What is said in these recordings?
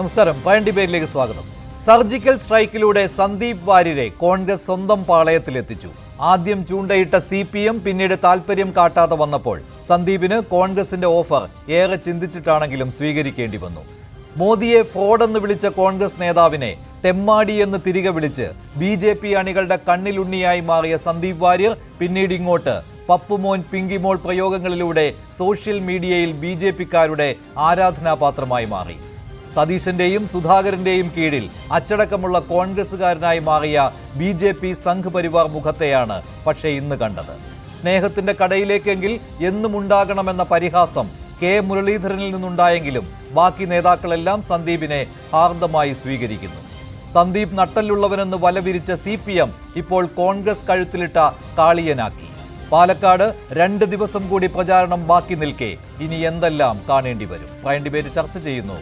നമസ്കാരം. പ്രൈം ഡിബേറ്റിലേക്ക് സ്വാഗതം. സർജിക്കൽ സ്ട്രൈക്കിലൂടെ സന്ദീപ് വാര്യരെ കോൺഗ്രസ് സ്വന്തം പാളയത്തിലെത്തിച്ചു. ആദ്യം ചൂണ്ടയിട്ട CPM പിന്നീട് താൽപര്യം കാട്ടാതെ വന്നപ്പോൾ സന്ദീപിന് കോൺഗ്രസിന്റെ ഓഫർ ഏറെ ചിന്തിച്ചിട്ടാണെങ്കിലും സ്വീകരിക്കേണ്ടി വന്നു. മോദിയെ ഫ്രോഡെന്ന് വിളിച്ച കോൺഗ്രസ് നേതാവിനെ തെമ്മാടി എന്ന് തിരികെ വിളിച്ച് BJP അണികളുടെ കണ്ണിലുണ്ണിയായി മാറിയ സന്ദീപ് വാര്യർ പിന്നീട് ഇങ്ങോട്ട് പപ്പുമോൻ പിങ്കിമോൾ പ്രയോഗങ്ങളിലൂടെ സോഷ്യൽ മീഡിയയിൽ BJPക്കാരുടെ ആരാധനാപാത്രമായി മാറി. സതീശന്റെയും സുധാകരന്റെയും കീഴിൽ അച്ചടക്കമുള്ള കോൺഗ്രസുകാരനായി മാറിയ BJP സംഘ് പരിവാർ മുഖത്തെയാണ് പക്ഷേ ഇന്ന് കണ്ടത്. സ്നേഹത്തിന്റെ കടയിലേക്കെങ്കിൽ എന്നും ഉണ്ടാകണമെന്ന പരിഹാസം കെ മുരളീധരനിൽ നിന്നുണ്ടായെങ്കിലും ബാക്കി നേതാക്കളെല്ലാം സന്ദീപിനെ ഹാർദമായി സ്വീകരിക്കുന്നു. സന്ദീപ് നട്ടലുള്ളവനെന്ന് വലവിരിച്ച CPM ഇപ്പോൾ കോൺഗ്രസ് കഴുത്തിലിട്ട കാളിയനാക്കി. പാലക്കാട് 2 ദിവസം കൂടി പ്രചാരണം ബാക്കി നിൽക്കെ ഇനി എന്തെല്ലാം കാണേണ്ടി വരും? പ്രൈം ഡിബേറ്റ് ചർച്ച ചെയ്യുന്നു.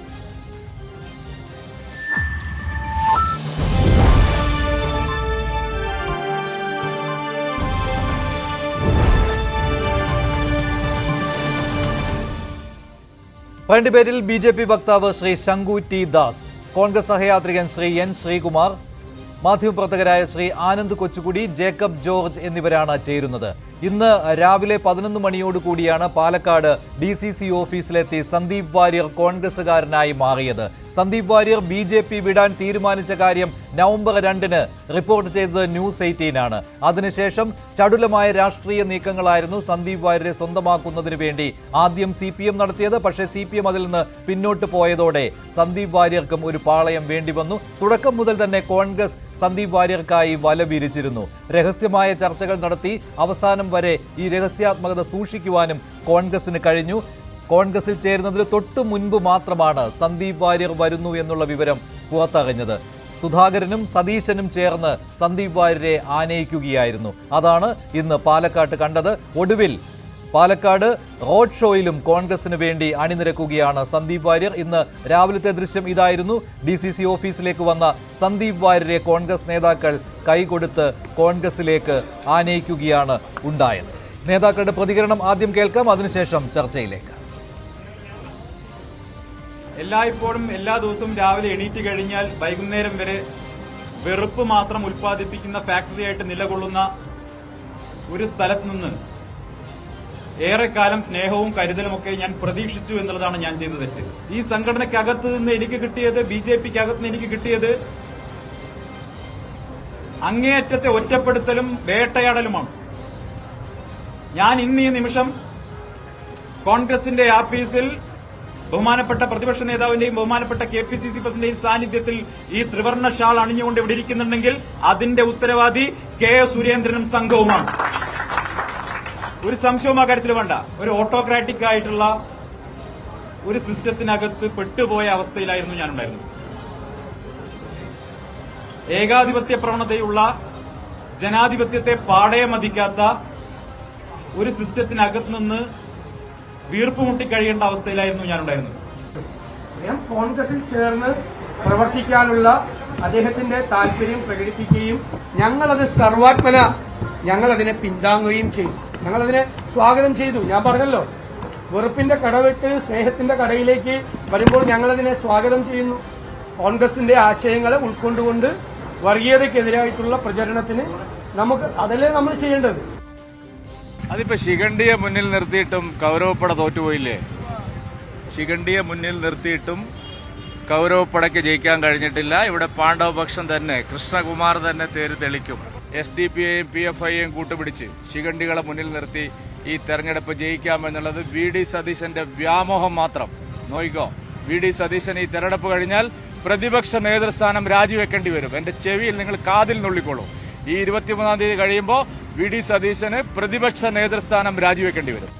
പ്രൈം ഡിബേറ്റിൽ BJP വക്താവ് ശ്രീ ശങ്കു T. ദാസ്, കോൺഗ്രസ് സഹയാത്രികൻ ശ്രീ N. ശ്രീകുമാർ, മാധ്യമപ്രവർത്തകരായ ശ്രീ ആനന്ദ് കൊച്ചുകുടി, ജേക്കബ് ജോർജ് എന്നിവരാണ് ചേരുന്നത്. ഇന്ന് രാവിലെ 11 മണിയോടുകൂടിയാണ് പാലക്കാട് DCC ഓഫീസിലെത്തി സന്ദീപ് വാര്യർ കോൺഗ്രസുകാരനായി മാറിയത്. സന്ദീപ് വാര്യർ BJP വിടാൻ തീരുമാനിച്ച കാര്യം നവംബർ 2-ന് റിപ്പോർട്ട് ചെയ്തത് ന്യൂസ് 18 ആണ്. അതിനുശേഷം ചടുലമായ രാഷ്ട്രീയ നീക്കങ്ങളായിരുന്നു സന്ദീപ് വാര്യരെ സ്വന്തമാക്കുന്നതിന് വേണ്ടി ആദ്യം CPM നടത്തിയത്. പക്ഷേ CPM അതിൽ നിന്ന് പിന്നോട്ട് പോയതോടെ സന്ദീപ് വാര്യർക്കും ഒരു പാളയം വേണ്ടി വന്നു. തുടക്കം മുതൽ തന്നെ കോൺഗ്രസ് സന്ദീപ് വാര്യർക്കായി വല വിരിച്ചിരുന്നു. രഹസ്യമായ ചർച്ചകൾ നടത്തി അവസാനം വരെ ഈ രഹസ്യാത്മകത സൂക്ഷിക്കുവാനും കോൺഗ്രസിന് കഴിഞ്ഞു. കോൺഗ്രസിൽ ചേരുന്നതിന് തൊട്ടു മുൻപ് മാത്രമാണ് സന്ദീപ് വാര്യർ വരുന്നു എന്നുള്ള വിവരം പുറത്തറിഞ്ഞത്. സുധാകരനും സതീശനും ചേർന്ന് സന്ദീപ് വാര്യരെ ആനയിക്കുകയായിരുന്നു. അതാണ് ഇന്ന് പാലക്കാട്ട് കണ്ടത്. ഒടുവിൽ പാലക്കാട് റോഡ് ഷോയിലും കോൺഗ്രസിന് വേണ്ടി അണിനിരക്കുകയാണ് സന്ദീപ് വാര്യർ. ഇന്ന് രാവിലത്തെ ദൃശ്യം ഇതായിരുന്നു. DCC ഓഫീസിലേക്ക് വന്ന സന്ദീപ് വാര്യരെ കോൺഗ്രസ് നേതാക്കൾ കൈകൊടുത്ത് കോൺഗ്രസിലേക്ക് ആനയിക്കുകയാണ് ഉണ്ടായത്. നേതാക്കളുടെ പ്രതികരണം ആദ്യം കേൾക്കാം, അതിനുശേഷം ചർച്ചയിലേക്ക്. എല്ലായ്പ്പോഴും എല്ലാ ദിവസവും രാവിലെ എണീറ്റ് കഴിഞ്ഞാൽ വൈകുന്നേരം വരെ വെറുപ്പ് മാത്രം ഉൽപ്പാദിപ്പിക്കുന്ന ഫാക്ടറിയായിട്ട് നിലകൊള്ളുന്ന ഒരു സ്ഥലത്ത് നിന്ന് ഏറെക്കാലം സ്നേഹവും കരുതലുമൊക്കെ ഞാൻ പ്രതീക്ഷിച്ചു എന്നുള്ളതാണ് ഞാൻ ചെയ്ത തെറ്റ്. ഈ സംഘടനയ്ക്കകത്ത് നിന്ന് എനിക്ക് കിട്ടിയത്, BJPക്കകത്ത് നിന്ന് എനിക്ക് കിട്ടിയത് അങ്ങേയറ്റത്തെ ഒറ്റപ്പെടുത്തലും വേട്ടയാടലുമാണ്. ഞാൻ ഇന്ന് ഈ നിമിഷം കോൺഗ്രസിന്റെ ആഫീസിൽ ബഹുമാനപ്പെട്ട പ്രതിപക്ഷ നേതാവിന്റെയും ബഹുമാനപ്പെട്ട KPCC പ്രസിഡന്റിന്റെയും സാന്നിധ്യത്തിൽ ഈ ത്രിവർണ്ണ ഷാൾ അണിഞ്ഞുകൊണ്ട് ഇവിടെ ഇരിക്കുന്നുണ്ടെങ്കിൽ അതിന്റെ ഉത്തരവാദി K. സുരേന്ദ്രനും സംഘവുമാണ്. ഒരു സംശയവും ആ കാര്യത്തിൽ വേണ്ട. ഒരു ഓട്ടോക്രാറ്റിക് ആയിട്ടുള്ള ഒരു സിസ്റ്റത്തിനകത്ത് പെട്ടുപോയ അവസ്ഥയിലായിരുന്നു ഞാനുണ്ടായിരുന്നത്. ഏകാധിപത്യ പ്രവണതയുള്ള, ജനാധിപത്യത്തെ പാടയെ മതിക്കാത്ത ഒരു സിസ്റ്റത്തിനകത്ത് നിന്ന് വീർപ്പുമുട്ടി കഴിയേണ്ട അവസ്ഥയിലായിരുന്നു ഞാനുണ്ടായിരുന്നത്. കോൺഗ്രസിൽ ചേർന്ന് പ്രവർത്തിക്കാനുള്ള അദ്ദേഹത്തിന്റെ താല്പര്യം പ്രകടിപ്പിക്കുകയും ഞങ്ങളത് സർവാത്മന ഞങ്ങളതിനെ പിന്താങ്ങുകയും ചെയ്തു. ഞങ്ങളതിനെ സ്വാഗതം ചെയ്തു. ഞാൻ പറഞ്ഞല്ലോ, വെറുപ്പിന്റെ കടവിട്ട് സ്നേഹത്തിന്റെ കടയിലേക്ക് വരുമ്പോൾ ഞങ്ങളതിനെ സ്വാഗതം ചെയ്യുന്നു. കോൺഗ്രസിന്റെ ആശയങ്ങളെ ഉൾക്കൊണ്ടുകൊണ്ട് വർഗീയതയ്ക്കെതിരായിട്ടുള്ള പ്രചരണത്തിന് അതല്ലേ നമ്മൾ ചെയ്യേണ്ടത്. അതിപ്പോ ശിഖണ്ഡിയെ മുന്നിൽ നിർത്തിയിട്ടും കൗരവപ്പട തോറ്റുപോയില്ലേ? ശിഖണ്ഡിയെ മുന്നിൽ നിർത്തിയിട്ടും കൗരവപ്പടയ്ക്ക് ജയിക്കാൻ കഴിഞ്ഞിട്ടില്ല. ഇവിടെ പാണ്ഡവപക്ഷം തന്നെ, കൃഷ്ണകുമാർ തന്നെ തേര് തെളിക്കും. SDPയെയും PFIയെയും കൂട്ടുപിടിച്ച് ശിഖണ്ഡികളെ മുന്നിൽ നിർത്തി ഈ തെരഞ്ഞെടുപ്പ് ജയിക്കാമെന്നുള്ളത് VD സതീശന്റെ വ്യാമോഹം മാത്രം. നോയിക്കോ, VD സതീശൻ ഈ തെരഞ്ഞെടുപ്പ് കഴിഞ്ഞാൽ പ്രതിപക്ഷ നേതൃസ്ഥാനം രാജിവെക്കേണ്ടി വരും. എന്റെ ചെവിയിൽ നിങ്ങൾ കാതിൽ നുള്ളിക്കോളൂ. ഈ 23-ാം തീയതി കഴിയുമ്പോൾ VD സതീശന് പ്രതിപക്ഷ നേതൃസ്ഥാനം രാജിവെക്കേണ്ടി വരും.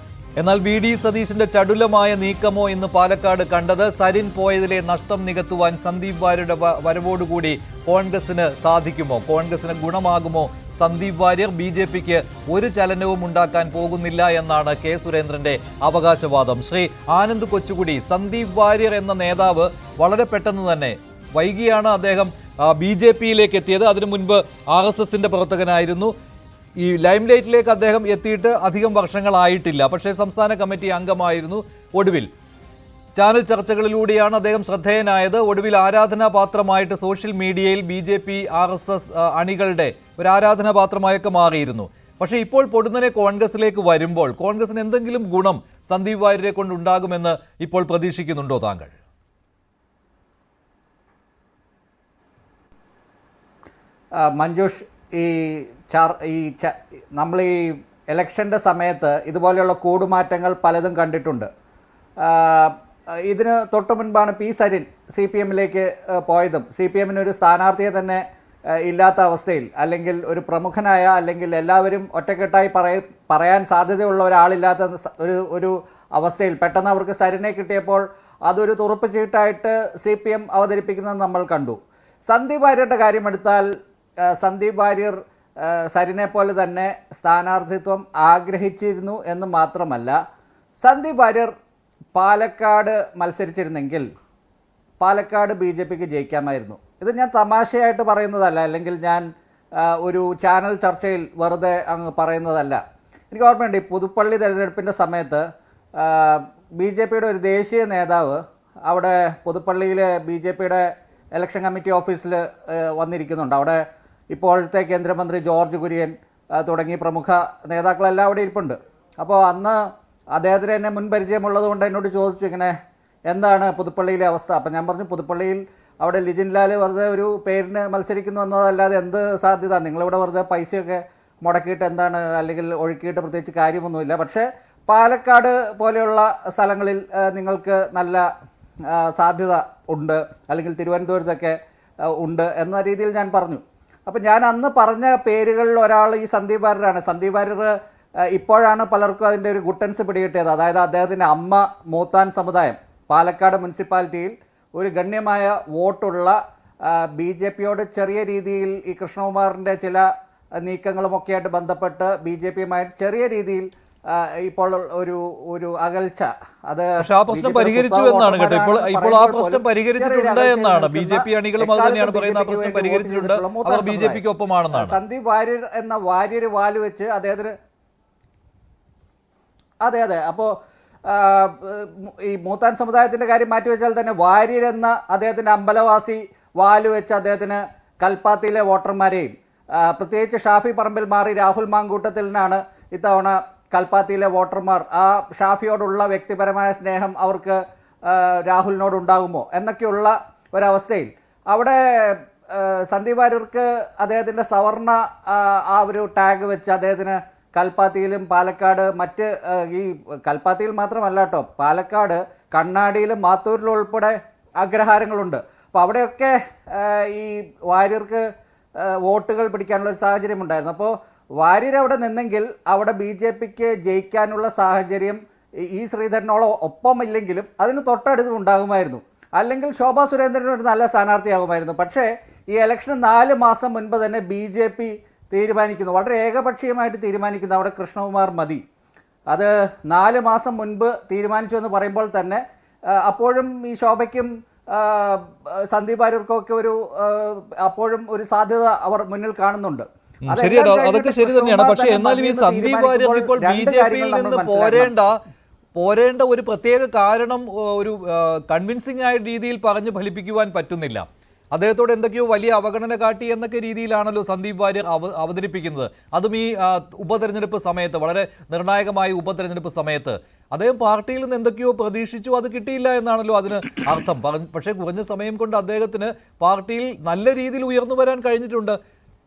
എന്നാൽ VD സതീശന്റെ ചടുലമായ നീക്കമോ ഇന്ന് പാലക്കാട് കണ്ടത്? സരിൻ പോയതിലെ നഷ്ടം നികത്തുവാൻ സന്ദീപ് വാര്യരുടെ വരവോടുകൂടി കോൺഗ്രസിന് സാധിക്കുമോ? കോൺഗ്രസിന് ഗുണമാകുമോ? സന്ദീപ് വാര്യർ BJPക്ക് ഒരു ചലനവും ഉണ്ടാക്കാൻ പോകുന്നില്ല എന്നാണ് K. സുരേന്ദ്രന്റെ അവകാശവാദം. ശ്രീ ആനന്ദ് കൊച്ചുകുടി, സന്ദീപ് വാര്യർ എന്ന നേതാവ് വളരെ പെട്ടെന്ന് തന്നെ, വൈകിയാണ് അദ്ദേഹം BJPയിലേക്ക് എത്തിയത്. അതിനു മുൻപ് RSSന്റെ പ്രവർത്തകനായിരുന്നു. ഈ ലൈംലൈറ്റിലേക്ക് അദ്ദേഹം എത്തിയിട്ട് അധികം വർഷങ്ങളായിട്ടില്ല. പക്ഷേ സംസ്ഥാന കമ്മിറ്റി അംഗമായിരുന്നു. ഒടുവിൽ ചാനൽ ചർച്ചകളിലൂടെയാണ് അദ്ദേഹം ശ്രദ്ധേയനായത്. ഒടുവിൽ ആരാധനാപാത്രമായിട്ട് സോഷ്യൽ മീഡിയയിൽ BJP RSS അണികളുടെ ഒരു ആരാധനാപാത്രമായൊക്കെ മാറിയിരുന്നു. പക്ഷേ ഇപ്പോൾ പൊടുന്നനെ കോൺഗ്രസിലേക്ക് വരുമ്പോൾ കോൺഗ്രസിന് എന്തെങ്കിലും ഗുണം സന്ദീപ് വാര്യരെ കൊണ്ടുണ്ടാകുമെന്ന് ഇപ്പോൾ പ്രതീക്ഷിക്കുന്നുണ്ടോ താങ്കൾ? മഞ്ജുഷ്, നമ്മൾ ഈ ഇലക്ഷൻ്റെ സമയത്ത് ഇതുപോലെയുള്ള കൂടുമാറ്റങ്ങൾ പലതും കണ്ടിട്ടുണ്ട്. ഇതിന് തൊട്ട് മുൻപാണ് പി സരിൻ CPM-ലേക്ക് പോയതും CPM-ന് ഒരു സ്ഥാനാർത്ഥിയെ തന്നെ ഇല്ലാത്ത അവസ്ഥയിൽ, അല്ലെങ്കിൽ ഒരു പ്രമുഖനായ, അല്ലെങ്കിൽ എല്ലാവരും ഒറ്റക്കെട്ടായി പറയാൻ സാധ്യതയുള്ള ഒരാളില്ലാത്ത ഒരു അവസ്ഥയിൽ പെട്ടെന്ന് അവർക്ക് സരിനെ കിട്ടിയപ്പോൾ അതൊരു തുറപ്പ് ചീട്ടായിട്ട് CPM അവതരിപ്പിക്കുന്നത് നമ്മൾ കണ്ടു. സന്ദീപ് വാര്യരുടെ കാര്യമെടുത്താൽ സന്ദീപ് വാര്യർ സരിനെ പോലെ തന്നെ സ്ഥാനാർത്ഥിത്വം ആഗ്രഹിച്ചിരുന്നു എന്ന് മാത്രമല്ല, സന്ദീപ് വാര്യർ പാലക്കാട് മത്സരിച്ചിരുന്നെങ്കിൽ പാലക്കാട് BJPക്ക് ജയിക്കാമായിരുന്നു. ഇത് ഞാൻ തമാശയായിട്ട് പറയുന്നതല്ല, അല്ലെങ്കിൽ ഞാൻ ഒരു ചാനൽ ചർച്ചയിൽ വെറുതെ അങ്ങ് പറയുന്നതല്ല. എനിക്ക് ഓർമ്മയുണ്ട്, ഈ പുതുപ്പള്ളി തെരഞ്ഞെടുപ്പിൻ്റെ സമയത്ത് BJPയുടെ ഒരു ദേശീയ നേതാവ് അവിടെ പുതുപ്പള്ളിയിലെ BJPയുടെ ഇലക്ഷൻ കമ്മിറ്റി ഓഫീസിൽ വന്നിരിക്കുന്നുണ്ട്. അവിടെ ഇപ്പോഴത്തെ കേന്ദ്രമന്ത്രി ജോർജ് കുര്യൻ തുടങ്ങി പ്രമുഖ നേതാക്കളെല്ലാം അവിടെ ഇരിപ്പുണ്ട്. അപ്പോൾ അന്ന് അദ്ദേഹത്തിന് എന്നെ മുൻപരിചയമുള്ളത് കൊണ്ട് എന്നോട് ചോദിച്ചു, ഇങ്ങനെ എന്താണ് പുതുപ്പള്ളിയിലെ അവസ്ഥ. അപ്പം ഞാൻ പറഞ്ഞു, പുതുപ്പള്ളിയിൽ അവിടെ ലിജിൻ ലാൽ വെറുതെ ഒരു പേരിന് മത്സരിക്കുന്നു എന്നതല്ലാതെ എന്ത് സാധ്യത, നിങ്ങളിവിടെ വെറുതെ പൈസയൊക്കെ മുടക്കിയിട്ട് എന്താണ്, അല്ലെങ്കിൽ ഒഴുക്കിയിട്ട് പ്രത്യേകിച്ച് കാര്യമൊന്നുമില്ല. പക്ഷേ പാലക്കാട് പോലെയുള്ള സ്ഥലങ്ങളിൽ നിങ്ങൾക്ക് നല്ല സാധ്യത ഉണ്ട്, അല്ലെങ്കിൽ തിരുവനന്തപുരത്തൊക്കെ ഉണ്ട് എന്ന രീതിയിൽ ഞാൻ പറഞ്ഞു. അപ്പം ഞാൻ അന്ന് പറഞ്ഞ പേരുകളിൽ ഒരാൾ ഈ സന്ദീപ് വാര്യരാണ്. സന്ദീപ് വാര്യർ ഇപ്പോഴാണ് പലർക്കും അതിൻ്റെ ഒരു ഗുട്ടൻസ് പിടികിട്ടിയത്. അതായത് അദ്ദേഹത്തിൻ്റെ അമ്മ മൂത്താൻ സമുദായം പാലക്കാട് മുനിസിപ്പാലിറ്റിയിൽ ഒരു ഗണ്യമായ വോട്ടുള്ള BJPയോട് ചെറിയ രീതിയിൽ ഈ കൃഷ്ണകുമാറിൻ്റെ ചില നീക്കങ്ങളുമൊക്കെയായിട്ട് ബന്ധപ്പെട്ട് BJPയുമായിട്ട് ചെറിയ രീതിയിൽ ഇപ്പോൾ ഒരു അകൽച്ച, അത് ആ പ്രശ്നം പരിഹരിച്ചു എന്നാണ് കേട്ടോ. ഇപ്പോൾ ആ പ്രശ്നം പരിഹരിച്ചിട്ടുണ്ട് എന്നാണ് BJP അണികളും അത് തന്നെയാണ് പറയുന്നത്. ആ പ്രശ്നം പരിഹരിച്ചിട്ടുണ്ട്, അവർ BJPക്ക് ഒപ്പമാണെന്നാണ്. സന്ദീപ് വാര്യർ എന്ന വാര്യർ വാല് വെച്ച് അദ്ദേഹത്തിന് അതെ. അപ്പോൾ ഈ മൂത്താൻ സമുദായത്തിൻ്റെ കാര്യം മാറ്റിവെച്ചാൽ തന്നെ വാര്യർ എന്ന അദ്ദേഹത്തിൻ്റെ അമ്പലവാസി വാല് വെച്ച് അദ്ദേഹത്തിന് കൽപ്പാത്തിയിലെ വോട്ടർമാരെയും പ്രത്യേകിച്ച് ഷാഫി പറമ്പിൽ മാറി രാഹുൽ മാങ്കൂട്ടത്തിലിനാണ് ഇത്തവണ കൽപ്പാത്തിയിലെ വോട്ടർമാർ ആ ഷാഫിയോടുള്ള വ്യക്തിപരമായ സ്നേഹം അവർക്ക് രാഹുലിനോടുണ്ടാകുമോ എന്നൊക്കെയുള്ള ഒരവസ്ഥയിൽ അവിടെ സന്ദീപ് വാര്യർക്ക് അദ്ദേഹത്തിൻ്റെ സവർണ ആ ഒരു ടാഗ് വെച്ച് അദ്ദേഹത്തിന് കൽപ്പാത്തിയിലും പാലക്കാട് മറ്റ് ഈ കൽപ്പാത്തിയിൽ മാത്രമല്ല കേട്ടോ, പാലക്കാട് കണ്ണാടിയിലും മാത്തൂരിലും ഉൾപ്പെടെ അഗ്രഹാരങ്ങളുണ്ട്. അപ്പോൾ അവിടെയൊക്കെ ഈ വാര്യർക്ക് വോട്ടുകൾ പിടിക്കാനുള്ള ഒരു സാഹചര്യം ഉണ്ടായിരുന്നു. അപ്പോൾ വാര്യർ അവിടെ നിന്നെങ്കിൽ അവിടെ BJPക്ക് ജയിക്കാനുള്ള സാഹചര്യം ഈ ശ്രീധരനോളം ഒപ്പമില്ലെങ്കിലും അതിന് തൊട്ടടുത്ത് ഉണ്ടാകുമായിരുന്നു. അല്ലെങ്കിൽ ശോഭാ സുരേന്ദ്രൻ ഒരു നല്ല സ്ഥാനാർത്ഥിയാകുമായിരുന്നു. പക്ഷേ ഈ ഇലക്ഷന് 4 മാസം മുൻപ് തന്നെ BJP തീരുമാനിക്കുന്നു, വളരെ ഏകപക്ഷീയമായിട്ട് തീരുമാനിക്കുന്നു അവിടെ കൃഷ്ണകുമാർ മതി. അത് 4 മാസം മുൻപ് തീരുമാനിച്ചു എന്ന് പറയുമ്പോൾ തന്നെ അപ്പോഴും ഈ ശോഭയ്ക്കും സന്ദീപ് വാര്യർക്കൊക്കെ അപ്പോഴും ഒരു സാധ്യത അവർ മുന്നിൽ കാണുന്നുണ്ട്. ശരിയാണ്, അതൊക്കെ ശരി തന്നെയാണ്. പക്ഷേ എന്നാലും ഈ സന്ദീപ് വാര്യർ ഇപ്പോൾ BJPയിൽ നിന്ന് പോരേണ്ട ഒരു പ്രത്യേക കാരണം ഒരു കൺവിൻസിംഗ് ആയ രീതിയിൽ പറഞ്ഞു ഫലിപ്പിക്കുവാൻ പറ്റുന്നില്ല. അദ്ദേഹത്തോട് എന്തൊക്കെയോ വലിയ അവഗണന കാട്ടി എന്നൊക്കെ രീതിയിലാണല്ലോ സന്ദീപ് വാര്യർ അവതരിപ്പിക്കുന്നത്. അതും ഈ ഉപതെരഞ്ഞെടുപ്പ് സമയത്ത്, വളരെ നിർണായകമായ ഉപതെരഞ്ഞെടുപ്പ് സമയത്ത് അദ്ദേഹം പാർട്ടിയിൽ നിന്ന് എന്തൊക്കെയോ പ്രതീക്ഷിച്ചു, അത് കിട്ടിയില്ല എന്നാണല്ലോ അതിന് അർത്ഥം. പക്ഷേ കുറഞ്ഞ സമയം കൊണ്ട് അദ്ദേഹത്തിന് പാർട്ടിയിൽ നല്ല രീതിയിൽ ഉയർന്നു വരാൻ കഴിഞ്ഞിട്ടുണ്ട്,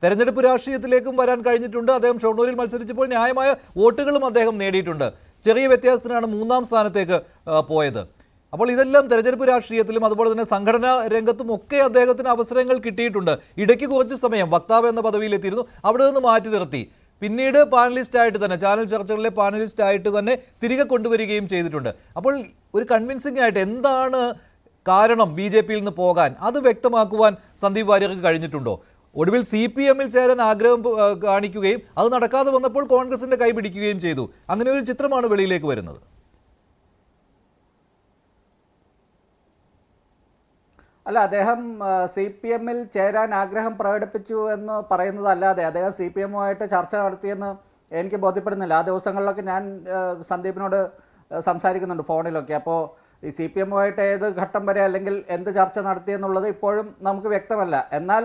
തെരഞ്ഞെടുപ്പ് രാഷ്ട്രീയത്തിലേക്കും വരാൻ കഴിഞ്ഞിട്ടുണ്ട്. അദ്ദേഹം ഷൊർണൂരിൽ മത്സരിച്ചപ്പോൾ ന്യായമായ വോട്ടുകളും അദ്ദേഹം നേടിയിട്ടുണ്ട്. ചെറിയ വ്യത്യാസത്തിനാണ് 3ാം സ്ഥാനത്തേക്ക് പോയത്. അപ്പോൾ ഇതെല്ലാം തെരഞ്ഞെടുപ്പ് രാഷ്ട്രീയത്തിലും അതുപോലെ തന്നെ സംഘടനാ രംഗത്തും ഒക്കെ അദ്ദേഹത്തിന് അവസരങ്ങൾ കിട്ടിയിട്ടുണ്ട്. ഇടയ്ക്ക് കുറച്ച് സമയം വക്താവ് എന്ന പദവിയിലെത്തിയിരുന്നു, അവിടെ നിന്ന് മാറ്റി നിർത്തി. പിന്നീട് പാനലിസ്റ്റായിട്ട് തന്നെ, ചാനൽ ചർച്ചകളിലെ പാനലിസ്റ്റായിട്ട് തന്നെ തിരികെ കൊണ്ടുവരികയും ചെയ്തിട്ടുണ്ട്. അപ്പോൾ ഒരു കൺവിൻസിംഗ് ആയിട്ട് എന്താണ് കാരണം BJPയിൽ നിന്ന് പോകാൻ, അത് വ്യക്തമാക്കുവാൻ സന്ദീപ് വാര്യർക്ക് കഴിഞ്ഞിട്ടുണ്ടോ? ഒടുവിൽ CPM-ൽ ചേരാൻ ആഗ്രഹം കാണിക്കുകയും അത് നടക്കാതെ വന്നപ്പോൾ കോൺഗ്രസിന്റെ കൈ പിടിക്കുകയും ചെയ്തു. അങ്ങനെ ഒരു ചിത്രമാണ് വെളിയിലേക്ക് വരുന്നത്. അല്ല, അദ്ദേഹം CPM-ൽ ചേരാൻ ആഗ്രഹം പ്രകടിപ്പിച്ചു എന്ന് പറയുന്നതല്ലാതെ അദ്ദേഹം CPM-ഉമായിട്ട് ചർച്ച നടത്തിയെന്ന് എനിക്ക് ബോധ്യപ്പെടുന്നില്ല. ആ ദിവസങ്ങളിലൊക്കെ ഞാൻ സന്ദീപിനോട് സംസാരിക്കുന്നുണ്ട് ഫോണിലൊക്കെ. അപ്പോൾ ഈ CPM-ഉമായിട്ട് ഏത് ഘട്ടം വരെ അല്ലെങ്കിൽ എന്ത് ചർച്ച നടത്തിയെന്നുള്ളത് ഇപ്പോഴും നമുക്ക് വ്യക്തമല്ല. എന്നാൽ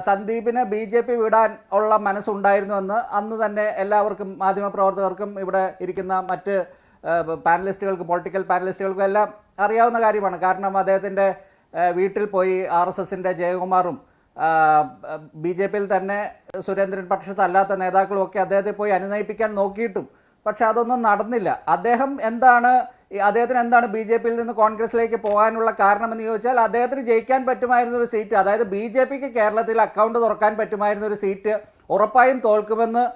സന്ദീപിന് BJP വിടാൻ ഉള്ള മനസ്സുണ്ടായിരുന്നുവെന്ന് അന്ന് തന്നെ എല്ലാവർക്കും, മാധ്യമപ്രവർത്തകർക്കും ഇവിടെ ഇരിക്കുന്ന മറ്റ് പാനലിസ്റ്റുകൾക്ക്, പൊളിറ്റിക്കൽ പാനലിസ്റ്റുകൾക്കും എല്ലാം അറിയാവുന്ന കാര്യമാണ്. കാരണം അദ്ദേഹത്തിൻ്റെ വീട്ടിൽ പോയി RSSൻ്റെ ജയകുമാറും BJP-യിൽ തന്നെ സുരേന്ദ്രൻ പക്ഷത്തല്ലാത്ത നേതാക്കളും ഒക്കെ അദ്ദേഹത്തെ പോയി അനുനയിപ്പിക്കാൻ നോക്കിയിട്ടും പക്ഷെ അതൊന്നും നടന്നില്ല. അദ്ദേഹത്തിന് എന്താണ് BJP-യിൽ നിന്ന് കോൺഗ്രസിലേക്ക് പോകാനുള്ള കാരണമെന്ന് ചോദിച്ചാൽ അദ്ദേഹത്തിന് ജയിക്കാൻ പറ്റുമായിരുന്ന ഒരു സീറ്റ്, അതായത് BJP-ക്ക് കേരളത്തിൽ അക്കൗണ്ട് തുറക്കാൻ പറ്റുമായിരുന്ന ഒരു സീറ്റ് ഉറപ്പായും തോൽക്കുമെന്ന്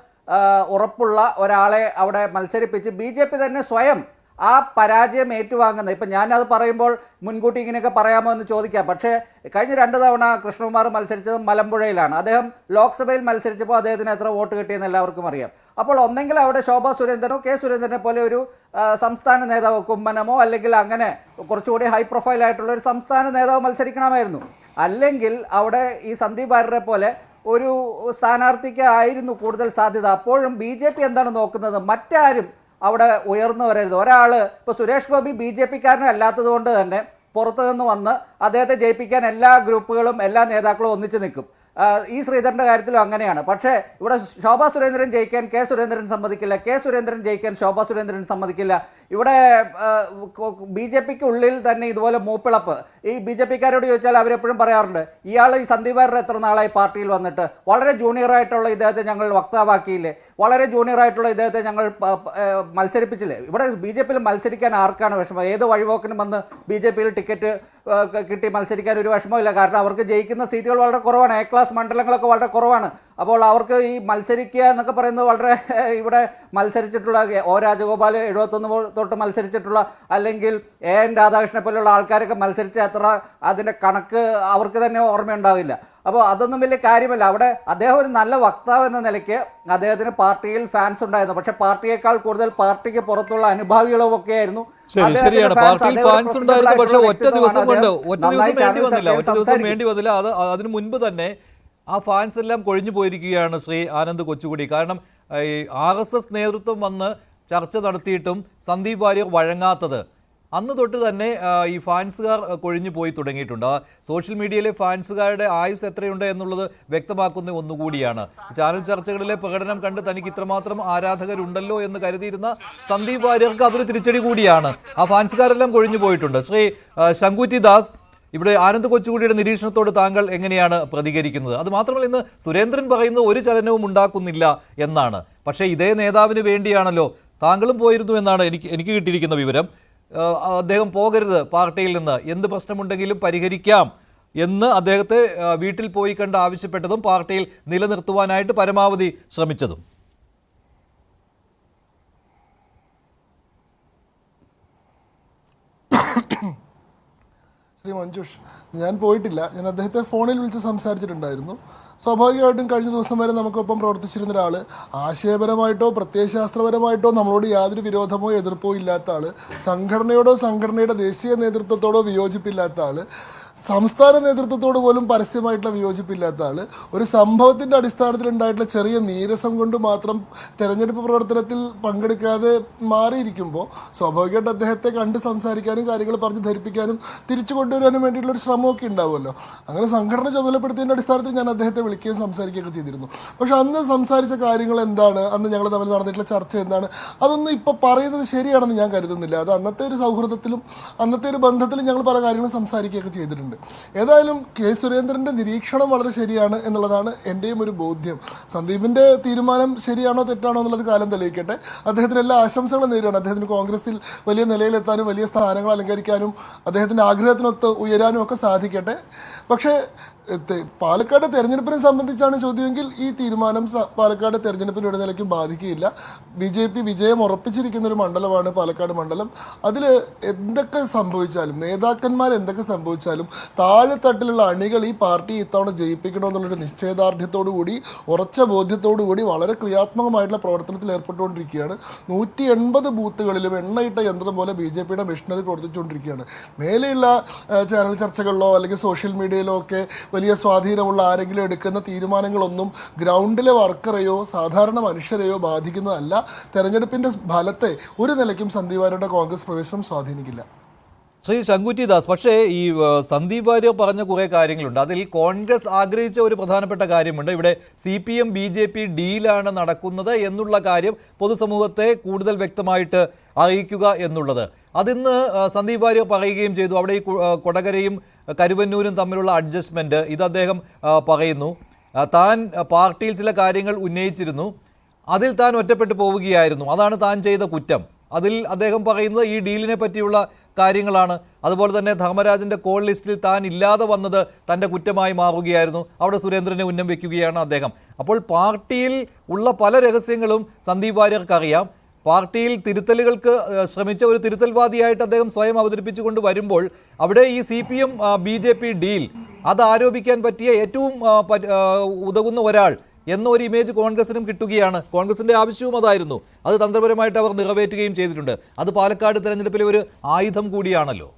ഉറപ്പുള്ള ഒരാളെ അവിടെ മത്സരിപ്പിച്ച് BJP തന്നെ സ്വയം ആ പരാജയം ഏറ്റുവാങ്ങുന്നത്. ഇപ്പം ഞാനത് പറയുമ്പോൾ മുൻകൂട്ടി ഇങ്ങനെയൊക്കെ പറയാമോ എന്ന് ചോദിക്കാം. പക്ഷേ കഴിഞ്ഞ 2 തവണ കൃഷ്ണകുമാർ മത്സരിച്ചത് മലമ്പുഴയിലാണ്. അദ്ദേഹം ലോക്സഭയിൽ മത്സരിച്ചപ്പോൾ അദ്ദേഹത്തിന് എത്ര വോട്ട് കിട്ടിയെന്ന് എല്ലാവർക്കും അറിയാം. അപ്പോൾ ഒന്നെങ്കിൽ അവിടെ ശോഭാ സുരേന്ദ്രനോ K സുരേന്ദ്രനെ പോലെ ഒരു സംസ്ഥാന നേതാവ്, കുമ്മനമോ അല്ലെങ്കിൽ അങ്ങനെ കുറച്ചുകൂടി ഹൈ പ്രൊഫൈലായിട്ടുള്ള ഒരു സംസ്ഥാന നേതാവ് മത്സരിക്കണമായിരുന്നു. അല്ലെങ്കിൽ അവിടെ ഈ സന്ദീപ് വാര്യരെ പോലെ ഒരു സ്ഥാനാർത്ഥിക്ക് ആയിരുന്നു കൂടുതൽ സാധ്യത. അപ്പോഴും BJP എന്താണ് നോക്കുന്നത്? മറ്റാരും അവിടെ ഉയർന്നു വരരുത്. ഒരാൾ, ഇപ്പോൾ സുരേഷ് ഗോപി BJP-കാരനും അല്ലാത്തത് കൊണ്ട് തന്നെ പുറത്തു നിന്ന് വന്ന് അദ്ദേഹത്തെ ജയിപ്പിക്കാൻ എല്ലാ ഗ്രൂപ്പുകളും എല്ലാ നേതാക്കളും ഒന്നിച്ച് നിൽക്കും. ഈ ശ്രീധരൻ്റെ കാര്യത്തിലും അങ്ങനെയാണ്. പക്ഷേ ഇവിടെ ശോഭാ സുരേന്ദ്രൻ ജയിക്കാൻ K സുരേന്ദ്രൻ സമ്മതിക്കില്ല, K സുരേന്ദ്രൻ ജയിക്കാൻ ശോഭാ സുരേന്ദ്രൻ സമ്മതിക്കില്ല. ഇവിടെ BJP-ക്ക് ഉള്ളിൽ തന്നെ ഇതുപോലെ മൂപ്പിളപ്പ്. ഈ BJP-കാരോട് ചോദിച്ചാൽ അവരെപ്പോഴും പറയാറുണ്ട്, ഇയാൾ ഈ സന്ദീപ് വാര്യർ എത്ര നാളായി പാർട്ടിയിൽ വന്നിട്ട്, വളരെ ജൂനിയറായിട്ടുള്ള ഇദ്ദേഹത്തെ ഞങ്ങൾ വക്താവാക്കിയില്ലേ, വളരെ ജൂനിയറായിട്ടുള്ള ഇദ്ദേഹത്തെ ഞങ്ങൾ മത്സരിപ്പിച്ചില്ലേ. ഇവിടെ BJP-യിൽ മത്സരിക്കാൻ ആർക്കാണ് വിഷമം? ഏത് വഴിപോക്കിനും വന്ന് BJP-യിൽ ടിക്കറ്റ് കിട്ടി മത്സരിക്കാൻ ഒരു വിഷമമില്ല. കാരണം അവർക്ക് ജയിക്കുന്ന സീറ്റുകൾ വളരെ കുറവാണ്, A ക്ലാസ് മണ്ഡലങ്ങളൊക്കെ വളരെ കുറവാണ്. അപ്പോൾ അവർക്ക് ഈ മത്സരിക്കുക എന്നൊക്കെ പറയുന്നത് വളരെ, ഇവിടെ മത്സരിച്ചിട്ടുള്ള O രാജഗോപാൽ 71 തൊട്ട് മത്സരിച്ചിട്ടുള്ള, അല്ലെങ്കിൽ AN രാധാകൃഷ്ണനെ പോലെയുള്ള ആൾക്കാരൊക്കെ മത്സരിച്ച എത്ര, അതിൻ്റെ കണക്ക് അവർക്ക് തന്നെ ഓർമ്മയുണ്ടാവില്ല. അപ്പോൾ അതൊന്നും വലിയ കാര്യമല്ല. അവിടെ അദ്ദേഹം ഒരു നല്ല വക്താവ് എന്ന നിലയ്ക്ക് അദ്ദേഹത്തിന് പാർട്ടിയിൽ ഫാൻസ് ഉണ്ടായിരുന്നു. പക്ഷെ പാർട്ടിയേക്കാൾ കൂടുതൽ പാർട്ടിക്ക് പുറത്തുള്ള അനുഭാവികളും ഒക്കെ ആയിരുന്നു. ശരിയാണ്, പാർട്ടിയിൽ ഫാൻസ് ഉണ്ടായിരുന്നു. പക്ഷെ ഒറ്റ ദിവസം വേണ്ടി വന്നില്ല. അതിനു മുൻപ് തന്നെ ആ ഫാൻസ് എല്ലാം കൊഴിഞ്ഞു പോയിരിക്കുകയാണ് ശ്രീ ആനന്ദ് കൊച്ചുകുടി. കാരണം ഈ RSS നേതൃത്വം വന്ന് ചർച്ച നടത്തിയിട്ടും സന്ദീപ് വാര്യർ വഴങ്ങാത്തത് അന്ന് തൊട്ട് തന്നെ ഈ ഫാൻസുകാർ കൊഴിഞ്ഞു പോയി തുടങ്ങിയിട്ടുണ്ട്. സോഷ്യൽ മീഡിയയിലെ ഫാൻസുകാരുടെ ആയുസ് എത്രയുണ്ട് എന്നുള്ളത് വ്യക്തമാക്കുന്ന ഒന്നുകൂടിയാണ്. ചാനൽ ചർച്ചകളിലെ പ്രകടനം കണ്ട് തനിക്ക് ഇത്രമാത്രം ആരാധകരുണ്ടല്ലോ എന്ന് കരുതിയിരുന്ന സന്ദീപ് വാര്യർക്ക് അതൊരു തിരിച്ചടി കൂടിയാണ്. ആ ഫാൻസുകാരെല്ലാം കൊഴിഞ്ഞു പോയിട്ടുണ്ട്. ശ്രീ ശങ്കുറ്റി ദാസ്, ഇവിടെ ആനന്ദ് കൊച്ചുകുടിയുടെ നിരീക്ഷണത്തോട് താങ്കൾ എങ്ങനെയാണ് പ്രതികരിക്കുന്നത്? അത് മാത്രമല്ല, ഇന്ന് സുരേന്ദ്രൻ പറയുന്നത് ഒരു ചലനവും ഉണ്ടാക്കുന്നില്ല എന്നാണ്. പക്ഷേ ഇതേ നേതാവിന് വേണ്ടിയാണല്ലോ താങ്കളും പോയിരുന്നു എന്നാണ് എനിക്ക് കിട്ടിയിരിക്കുന്ന വിവരം. അദ്ദേഹം പോകരുത് പാർട്ടിയിൽ നിന്ന്, എന്ത് പ്രശ്നമുണ്ടെങ്കിലും പരിഹരിക്കാം എന്ന് അദ്ദേഹത്തെ വീട്ടിൽ പോയി കണ്ട് ആവശ്യപ്പെട്ടതും പാർട്ടിയിൽ നിലനിർത്തുവാനായിട്ട് പരമാവധി ശ്രമിച്ചതും. ശ്രീ മഞ്ജുഷ്, ഞാൻ പോയിട്ടില്ല. ഞാൻ അദ്ദേഹത്തെ ഫോണിൽ വിളിച്ച് സംസാരിച്ചിട്ടുണ്ടായിരുന്നു. സ്വാഭാവികമായിട്ടും കഴിഞ്ഞ ദിവസം വരെ നമുക്കൊപ്പം പ്രവർത്തിച്ചിരുന്ന ഒരാൾ, ആശയപരമായിട്ടോ പ്രത്യയശാസ്ത്രപരമായിട്ടോ നമ്മളോട് യാതൊരു വിരോധമോ എതിർപ്പോ ഇല്ലാത്ത ആൾ, സംഘടനയോടോ സംഘടനയുടെ ദേശീയ നേതൃത്വത്തോടോ വിയോജിപ്പില്ലാത്ത ആൾ, സംസ്ഥാന നേതൃത്വത്തോട് പോലും പരസ്യമായിട്ടുള്ള വിയോജിപ്പില്ലാത്ത ആൾ, ഒരു സംഭവത്തിൻ്റെ അടിസ്ഥാനത്തിൽ ഉണ്ടായിട്ടുള്ള ചെറിയ നീരസം കൊണ്ട് മാത്രം തെരഞ്ഞെടുപ്പ് പ്രവർത്തനത്തിൽ പങ്കെടുക്കാതെ മാറിയിരിക്കുമ്പോൾ സ്വാഭാവികമായിട്ട് അദ്ദേഹത്തെ കണ്ട് സംസാരിക്കാനും കാര്യങ്ങൾ പറഞ്ഞ് ധരിപ്പിക്കാനും തിരിച്ചു കൊണ്ടുവരാനും വേണ്ടിയിട്ടുള്ള ഒരു ശ്രമമൊക്കെ ഉണ്ടാവുമല്ലോ. അങ്ങനെ സംഘടന ചുമതലപ്പെടുത്തിയതിൻ്റെ അടിസ്ഥാനത്തിൽ ഞാൻ അദ്ദേഹത്തെ വിളിക്കുകയും സംസാരിക്കുകയൊക്കെ ചെയ്തിരുന്നു. പക്ഷെ അന്ന് സംസാരിച്ച കാര്യങ്ങൾ എന്താണ്, അന്ന് ഞങ്ങൾ തമ്മിൽ നടന്നിട്ടുള്ള ചർച്ച എന്താണ്, അതൊന്നും ഇപ്പോൾ പറയുന്നത് ശരിയാണെന്ന് ഞാൻ കരുതുന്നില്ല. അത് അന്നത്തെ ഒരു സൗഹൃദത്തിലും അന്നത്തെ ഒരു ബന്ധത്തിലും ഞങ്ങൾ പല കാര്യങ്ങളും സംസാരിക്കുകയൊക്കെ ചെയ്തിട്ടുണ്ട്. ഏതായാലും K സുരേന്ദ്രൻ്റെ നിരീക്ഷണം വളരെ ശരിയാണ് എന്നുള്ളതാണ് എൻ്റെയും ഒരു ബോധ്യം. സന്ദീപിൻ്റെ തീരുമാനം ശരിയാണോ തെറ്റാണോ എന്നുള്ളത് കാലം തെളിയിക്കട്ടെ. അദ്ദേഹത്തിന് എല്ലാ ആശംസകളും നേരിടുകയാണ്. അദ്ദേഹത്തിന് കോൺഗ്രസിൽ വലിയ നിലയിലെത്താനും വലിയ സ്ഥാനങ്ങൾ അലങ്കരിക്കാനും അദ്ദേഹത്തിൻ്റെ ആഗ്രഹത്തിനൊത്ത് ഉയരാനും ഒക്കെ സാധിക്കട്ടെ. പക്ഷേ പാലക്കാട് തെരഞ്ഞെടുപ്പിനെ സംബന്ധിച്ചാണ് ചോദ്യമെങ്കിൽ ഈ തീരുമാനം പാലക്കാട് തെരഞ്ഞെടുപ്പിന് ഒരു നിലയ്ക്കും ബാധിക്കുകയില്ല. BJP വിജയം ഉറപ്പിച്ചിരിക്കുന്ന ഒരു മണ്ഡലമാണ് പാലക്കാട് മണ്ഡലം. അതിൽ എന്തൊക്കെ സംഭവിച്ചാലും, നേതാക്കന്മാർ എന്തൊക്കെ സംഭവിച്ചാലും, താഴെത്തട്ടിലുള്ള അണികൾ ഈ പാർട്ടി ഇത്തവണ ജയിപ്പിക്കണമെന്നുള്ളൊരു നിശ്ചയദാർഢ്യത്തോടു കൂടി, ഉറച്ച ബോധ്യത്തോടു കൂടി വളരെ ക്രിയാത്മകമായിട്ടുള്ള പ്രവർത്തനത്തിൽ ഏർപ്പെട്ടുകൊണ്ടിരിക്കുകയാണ്. 180 ബൂത്തുകളിലും എണ്ണയിട്ട യന്ത്രം പോലെ BJPയുടെ മിഷനറി പ്രവർത്തിച്ചുകൊണ്ടിരിക്കുകയാണ്. മേലെയുള്ള ചാനൽ ചർച്ചകളിലോ അല്ലെങ്കിൽ സോഷ്യൽ മീഡിയയിലോ ഒക്കെ വലിയ സ്വാധീനമുള്ള ആരെങ്കിലും എടുക്കുന്ന തീരുമാനങ്ങളൊന്നും ഗ്രൗണ്ടിലെ വർക്കറെയോ സാധാരണ മനുഷ്യരെയോ ബാധിക്കുന്നതല്ല. തെരഞ്ഞെടുപ്പിൻ്റെ ഫലത്തെ ഒരു നിലയ്ക്കും സന്ദീപ് വാര്യരുടെ കോൺഗ്രസ് പ്രവേശനം സ്വാധീനിക്കില്ല. ശ്രീ ശങ്കുറ്റി ദാസ്, പക്ഷേ ഈ സന്ദീപ് വാര്യർ പറഞ്ഞ കുറേ കാര്യങ്ങളുണ്ട്. അതിൽ കോൺഗ്രസ് ആഗ്രഹിച്ച ഒരു പ്രധാനപ്പെട്ട കാര്യമുണ്ട്. ഇവിടെ CPM BJP ഡീലാണ് നടക്കുന്നത് എന്നുള്ള കാര്യം പൊതുസമൂഹത്തെ കൂടുതൽ വ്യക്തമായിട്ട് അറിയിക്കുക എന്നുള്ളത്. അതിന്ന് സന്ദീപ് വാര്യർ പറയുകയും ചെയ്തു. അവിടെ ഈ കൊടകരയും കരുവന്നൂരും തമ്മിലുള്ള അഡ്ജസ്റ്റ്മെന്റ് ഇത് അദ്ദേഹം പറയുന്നു. താൻ പാർട്ടിയിൽ ചില കാര്യങ്ങൾ ഉന്നയിച്ചിരുന്നു, അതിൽ താൻ ഒറ്റപ്പെട്ടു പോവുകയായിരുന്നു, അതാണ് താൻ ചെയ്ത കുറ്റം. അതിൽ അദ്ദേഹം പറയുന്നത് ഈ ഡീലിനെ പറ്റിയുള്ള കാര്യങ്ങളാണ്. അതുപോലെ തന്നെ ധർമ്മരാജന്റെ കോൾ ലിസ്റ്റിൽ താൻ ഇല്ലാതെ വന്നത് തൻ്റെ കുറ്റമായി മാറുകയായിരുന്നു. അവിടെ സുരേന്ദ്രനെ ഉന്നം വയ്ക്കുകയാണ് അദ്ദേഹം. അപ്പോൾ പാർട്ടിയിൽ ഉള്ള പല രഹസ്യങ്ങളും സന്ദീപ് വാര്യർക്ക് അറിയാം. പാർട്ടിയിൽ തിരുത്തലുകൾക്ക് ശ്രമിച്ച ഒരു തിരുത്തൽവാദിയായിട്ട് അദ്ദേഹം സ്വയം അവതരിപ്പിച്ചുകൊണ്ട് വരുമ്പോൾ അവിടെ ഈ CPM BJP ഡീൽ അത് ആരോപിക്കാൻ പറ്റിയ ഏറ്റവും ഉതകുന്ന ഒരാൾ എന്നൊരു ഇമേജ് കോൺഗ്രസിനും കിട്ടുകയാണ്. കോൺഗ്രസിന്റെ ആവശ്യവും അതായിരുന്നു. അത് തന്ത്രപരമായിട്ട് അവർ നിറവേറ്റുകയും ചെയ്തിട്ടുണ്ട്. അത് പാലക്കാട് തെരഞ്ഞെടുപ്പിലെ ഒരു ആയുധം കൂടിയാണല്ലോ.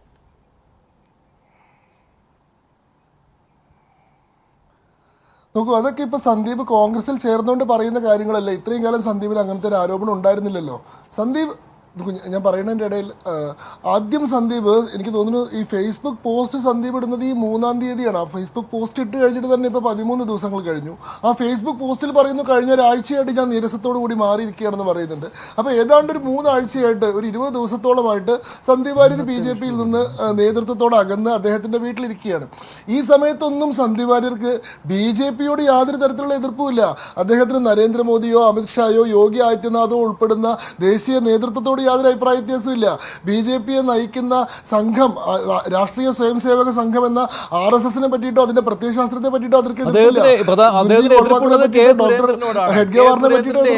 നോക്കൂ, അതൊക്കെ ഇപ്പൊ സന്ദീപ് കോൺഗ്രസിൽ ചേർന്നുകൊണ്ട് പറയുന്ന കാര്യങ്ങളല്ലേ. ഇത്രയും കാലം സന്ദീപിന് അങ്ങനത്തെ ഒരു ആരോപണം ഉണ്ടായിരുന്നില്ലല്ലോ. സന്ദീപ് ഞാൻ പറയുന്നതിൻ്റെ ഇടയിൽ ആദ്യം സന്ദീപ് എനിക്ക് തോന്നുന്നു ഈ ഫേസ്ബുക്ക് പോസ്റ്റ് സന്ദീപ് ഇടുന്നത് ഈ 3-ാം തീയതിയാണ്. ആ ഫേസ്ബുക്ക് പോസ്റ്റ് ഇട്ട് കഴിഞ്ഞിട്ട് തന്നെ ഇപ്പോൾ 13 ദിവസങ്ങൾ കഴിഞ്ഞു. ആ ഫേസ്ബുക്ക് പോസ്റ്റിൽ പറയുന്നു കഴിഞ്ഞ ഒരാഴ്ചയായിട്ട് ഞാൻ നീരസത്തോടു കൂടി മാറിയിരിക്കുകയാണെന്ന് പറയുന്നുണ്ട്. അപ്പോൾ ഏതാണ്ട് ഒരു 3 ആഴ്ചയായിട്ട് ഒരു 20 ദിവസത്തോളമായിട്ട് സന്ദീപ് വാര്യർ BJPയിൽ നിന്ന് നേതൃത്വത്തോടെ അകന്ന് അദ്ദേഹത്തിൻ്റെ വീട്ടിലിരിക്കുകയാണ്. ഈ സമയത്തൊന്നും സന്ദീപ് വാര്യർക്ക് BJPയോട് യാതൊരു തരത്തിലുള്ള എതിർപ്പുമില്ല. അദ്ദേഹത്തിന് നരേന്ദ്രമോദിയോ അമിത്ഷായോ യോഗി ആദിത്യനാഥോ ഉൾപ്പെടുന്ന ദേശീയ നേതൃത്വത്തോട് യാതൊരു അഭിപ്രായ വ്യത്യാസമില്ല. BJPയെ നയിക്കുന്ന സംഘം, രാഷ്ട്രീയ സ്വയം സേവക സംഘം എന്ന RSSനെ പറ്റിയിട്ടോ അതിന്റെ പ്രത്യയശാസ്ത്രത്തെ പറ്റിയിട്ടോ അതിർക്ക്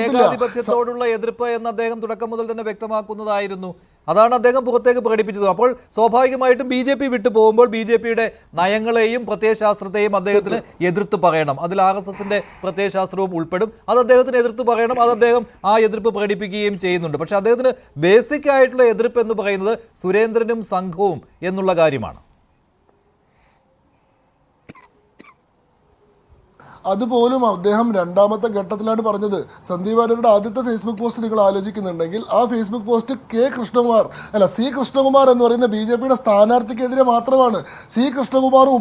ഏകാധിപത്യത്തോടുള്ള എതിർപ്പ് എന്ന് അദ്ദേഹം തുടക്കം മുതൽ തന്നെ വ്യക്തമാക്കുന്നതായിരുന്നു. അതാണ് അദ്ദേഹം പുറത്തേക്ക് പ്രകടിപ്പിച്ചത്. അപ്പോൾ സ്വാഭാവികമായിട്ടും BJP വിട്ടു പോകുമ്പോൾ BJPയുടെ നയങ്ങളെയും പ്രത്യയശാസ്ത്രത്തെയും അദ്ദേഹത്തിന് എതിർത്ത് പറയണം. അതിൽ RSSന്റെ പ്രത്യയശാസ്ത്രവും ഉൾപ്പെടും. അത് അദ്ദേഹത്തിന് എതിർത്ത് പറയണം. അത് അദ്ദേഹം ആ എതിർപ്പ് പ്രകടിപ്പിക്കുകയും ചെയ്യുന്നുണ്ട്. പക്ഷെ അദ്ദേഹത്തിന് ബേസിക് ആയിട്ടുള്ള എതിർപ്പ് എന്ന് പറയുന്നത് സുരേന്ദ്രനും സംഘവും എന്നുള്ള കാര്യമാണ്. അതുപോലും അദ്ദേഹം രണ്ടാമത്തെ ഘട്ടത്തിലാണ് പറഞ്ഞത്. സന്ദീപ് വാര്യരുടെ ആദ്യത്തെ ഫേസ്ബുക്ക് പോസ്റ്റ് നിങ്ങൾ ആലോചിക്കുന്നുണ്ടെങ്കിൽ ആ ഫേസ്ബുക്ക് പോസ്റ്റ് C കൃഷ്ണകുമാർ എന്ന് പറയുന്ന BJPയുടെ സ്ഥാനാർത്ഥിക്കെതിരെ മാത്രമാണ്. C കൃഷ്ണകുമാറും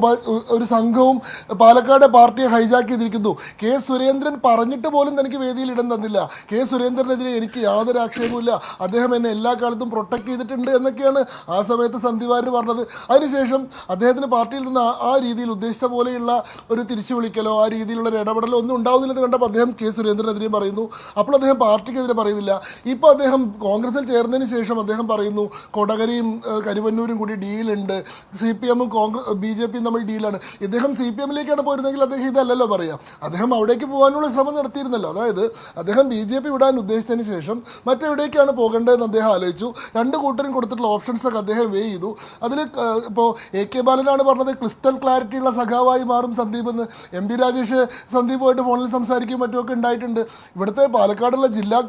ഒരു സംഘവും പാലക്കാട് പാർട്ടിയെ ഹൈജാക്ക് ചെയ്തിരിക്കുന്നു. K സുരേന്ദ്രൻ പറഞ്ഞിട്ട് പോലും തനിക്ക് വേദിയിൽ ഇടം തന്നില്ല. K സുരേന്ദ്രനെതിരെ എനിക്ക് യാതൊരു ആക്ഷേപവുമില്ല, അദ്ദേഹം എന്നെ എല്ലാ കാലത്തും പ്രൊട്ടക്ട് ചെയ്തിട്ടുണ്ട് എന്നൊക്കെയാണ് ആ സമയത്ത് സന്ദീപ് വാര്യർ പറഞ്ഞത്. അതിനുശേഷം അദ്ദേഹത്തിന് പാർട്ടിയിൽ നിന്ന് ആ രീതിയിൽ ഉദ്ദേശിച്ച പോലെയുള്ള ഒരു തിരിച്ചു വിളിക്കലോ ആ രീതിയിൽ ഒരു ഇടപെടലോ ഒന്നും ഉണ്ടാവുന്നില്ലെന്ന് കണ്ടപ്പോൾ അദ്ദേഹം K സുരേന്ദ്രനെതിരെയും പറയുന്നു. അപ്പോൾ അദ്ദേഹം പാർട്ടിക്കെതിരെ പറയുന്നില്ല. ഇപ്പോൾ അദ്ദേഹം കോൺഗ്രസിൽ ചേർന്നതിന് ശേഷം അദ്ദേഹം പറയുന്നു കൊടകരയും കരുവന്നൂരും കൂടി ഡീലുണ്ട്, CPMും BJPയും തമ്മിൽ ഡീലാണ്. ഇദ്ദേഹം CPMിലേക്കാണ് പോയിരുന്നെങ്കിൽ അദ്ദേഹം ഇതല്ലല്ലോ പറയാം. അദ്ദേഹം അവിടേക്ക് പോകാനുള്ള ശ്രമം നടത്തിയിരുന്നല്ലോ. അതായത് അദ്ദേഹം BJP വിടാൻ ഉദ്ദേശിച്ചതിന് ശേഷം മറ്റെവിടേക്കാണ് പോകേണ്ടതെന്ന് അദ്ദേഹം ആലോചിച്ചു. രണ്ട് കൂട്ടരും കൊടുത്തിട്ടുള്ള ഓപ്ഷൻസൊക്കെ അദ്ദേഹം വേ ചെയ്തു. അതിൽ ഇപ്പോൾ AK ബാലനാണ് പറഞ്ഞത് ക്രിസ്റ്റൽ ക്ലാരിറ്റിയുള്ള സഖാവായി മാറും സന്ദീപ് എന്ന്. MP രാജേഷ് സന്ദീപുമായിട്ട് ഫോണിൽ സംസാരിക്കുകയും മറ്റുമൊക്കെ ഉണ്ടായിട്ടുണ്ട്. ഇവിടുത്തെ പാലക്കാടുള്ള ജില്ലാ